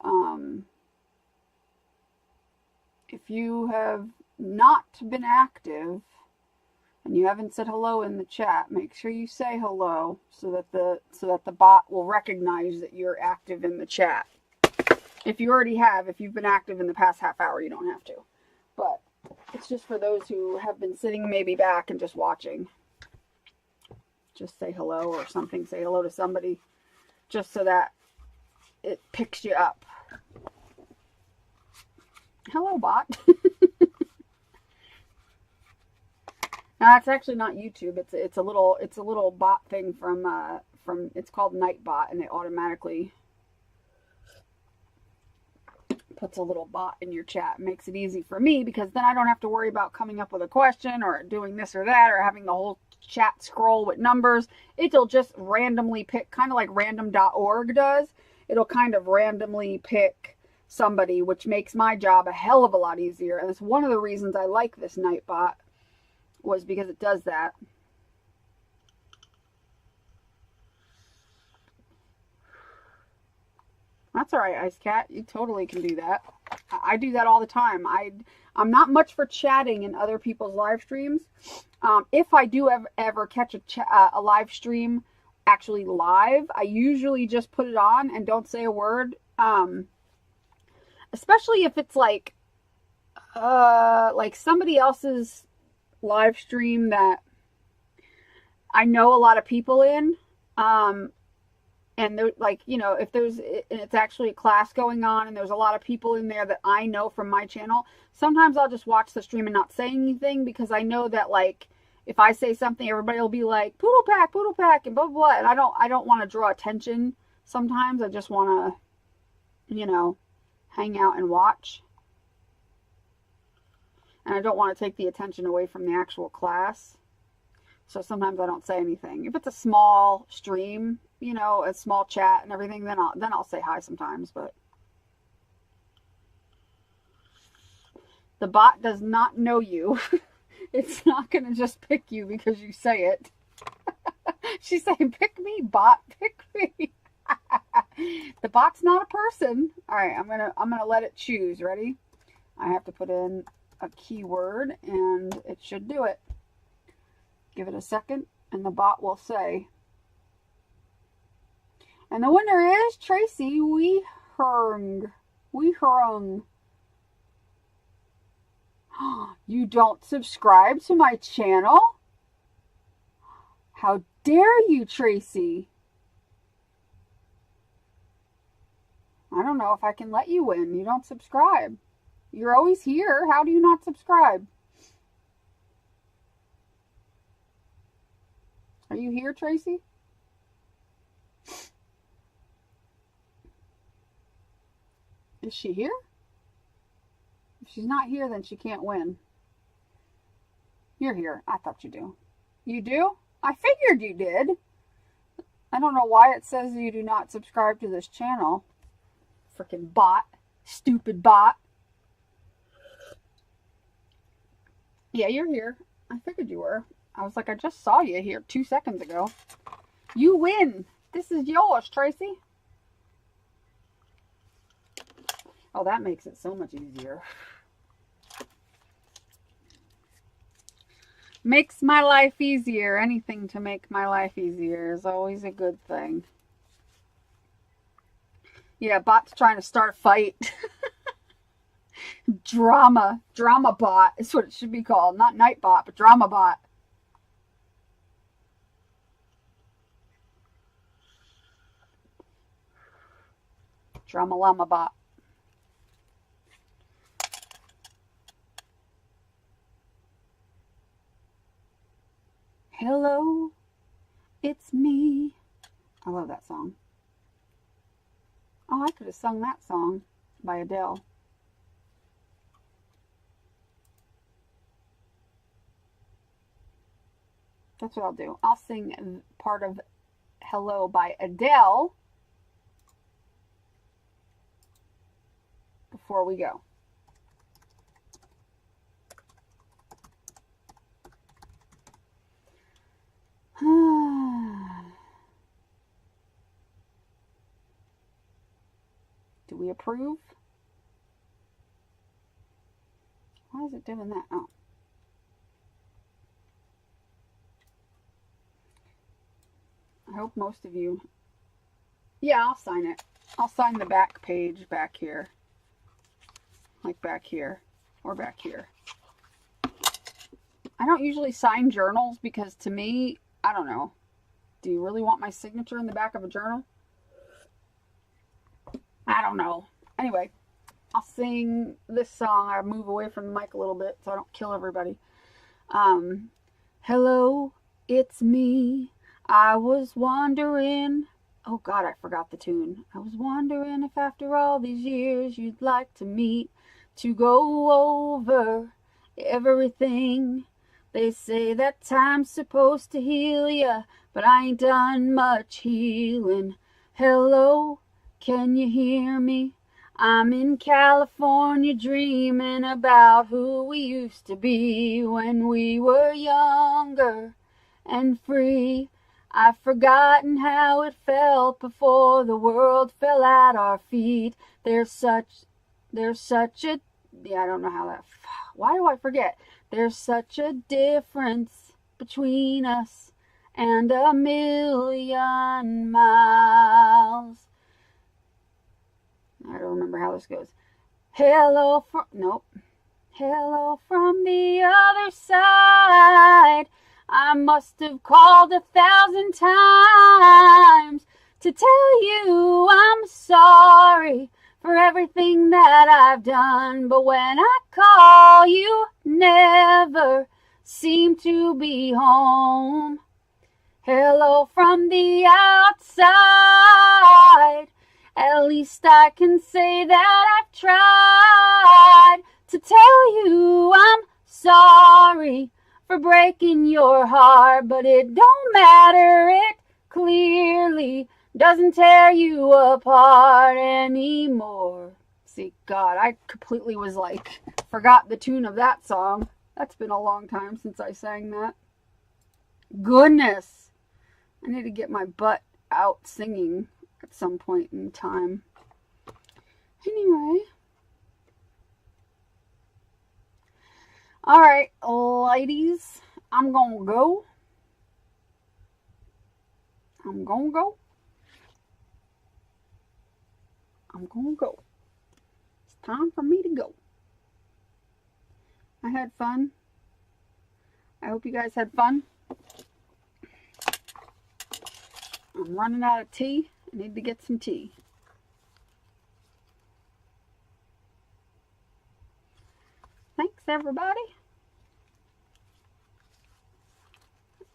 if you have not been active and you haven't said hello in the chat, make sure you say hello so that the bot will recognize that you're active in the chat. If you already have, if you've been active in the past half hour, you don't have to. But it's just for those who have been sitting maybe back and just watching. Just say hello or something. Say hello to somebody just so that it picks you up. Hello, bot. Now, that's actually not YouTube. It's a little bot thing from it's called Nightbot, and it automatically puts a little bot in your chat. It makes it easy for me because then I don't have to worry about coming up with a question or doing this or that or having the whole chat scroll with numbers. It'll just randomly pick, kind of like random.org does. It'll kind of randomly pick somebody, which makes my job a hell of a lot easier. And it's one of the reasons I like this Nightbot, was because it does that. That's all right, Ice Cat. You totally can do that. I do that all the time. I'm not much for chatting in other people's live streams. If I do ever catch a live stream actually live, I usually just put it on and don't say a word. Especially if it's like somebody else's live stream that I know a lot of people in, and they're like, you know, if there's, and it's actually a class going on and there's a lot of people in there that I know from my channel, sometimes I'll just watch the stream and not say anything because I know that, like, if I say something, everybody will be like, Poodle Pack, and blah, blah, blah. And I don't want to draw attention sometimes. I just want to, you know, hang out and watch. And I don't want to take the attention away from the actual class. So sometimes I don't say anything. If it's a small stream, you know, a small chat and everything, then I'll say hi sometimes. But the bot does not know you. It's not going to just pick you because you say it. She's saying, pick me, bot, pick me. The bot's not a person. All right, I'm gonna let it choose. Ready? I have to put in a keyword and it should do it. Give it a second and the bot will say. And the winner is Tracy Weehung. You don't subscribe to my channel? How dare you, Tracy? I don't know if I can let you win. You don't subscribe. You're always here. How do you not subscribe? Are you here, Tracy? Is she here? If she's not here, then she can't win. You're here. I thought you do. You do? I figured you did. I don't know why it says you do not subscribe to this channel. Freaking bot. Stupid bot. Yeah, you're here. I figured you were. I was like, I just saw you here 2 seconds ago. You win. This is yours, Tracy. Oh, that makes it so much easier. Makes my life easier. Anything to make my life easier is always a good thing. Yeah, bot's trying to start a fight. Drama bot is what it should be called. Not Nightbot, but drama bot. Drama llama bot. Hello, it's me. I love that song. Oh, I could have sung that song by Adele. That's what I'll do. I'll sing part of Hello by Adele before we go. approve. Why is it doing that? Oh. I hope most of you... Yeah, I'll sign it. I'll sign the back page back here. Like back here. Or back here. I don't usually sign journals because to me, I don't know. Do you really want my signature in the back of a journal? I don't know. Anyway, I'll sing this song. I move away from the mic a little bit so I don't kill everybody. Hello, it's me. I was wondering... Oh God, I forgot the tune. I was wondering if after all these years you'd like to meet to go over everything. They say that time's supposed to heal ya, but I ain't done much healing. Hello, can you hear me? I'm in California dreaming about who we used to be when we were younger and free. I've forgotten how it felt before the world fell at our feet. There's such a, yeah, I don't know how that, why do I forget? There's such a difference between us and a million miles. I don't remember how this goes. Hello from, nope. Hello from the other side. I must have called 1,000 times to tell you I'm sorry for everything that I've done. But when I call, you never seem to be home. Hello from the outside. At least I can say that I've tried to tell you I'm sorry for breaking your heart, but it don't matter, it clearly doesn't tear you apart anymore. See, God, I completely was like, forgot the tune of that song. That's been a long time since I sang that. Goodness. I need to get my butt out singing at some point in time. Anyway. Alright, ladies, I'm gonna go. I'm gonna go. It's time for me to go. I had fun. I hope you guys had fun. I'm running out of tea. I need to get some tea. Thanks, everybody.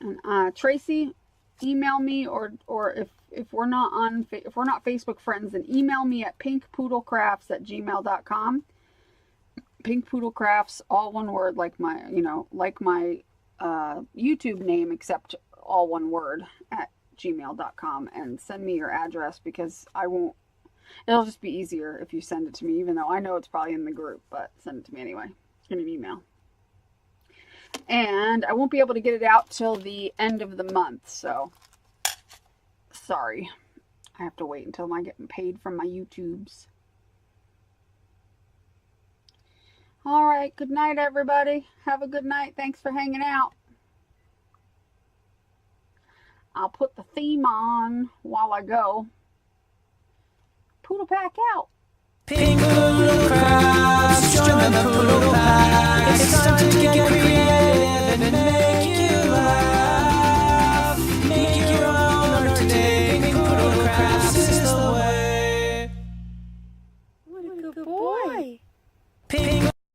And Tracy, email me, or if we're not Facebook friends, then email me at pinkpoodlecrafts@gmail.com. Pinkpoodlecrafts, all one word, like my YouTube name, except all one word, at gmail.com, and send me your address because it'll just be easier if you send it to me, even though I know it's probably in the group, but send it to me anyway. In an email. And I won't be able to get it out till the end of the month, so sorry. I have to wait until I get paid from my YouTubes. Alright, good night, everybody. Have a good night. Thanks for hanging out. I'll put the theme on while I go. Poodle pack out. Pink Poodle Crafts, join the Poodle Pack. It's time to get creative.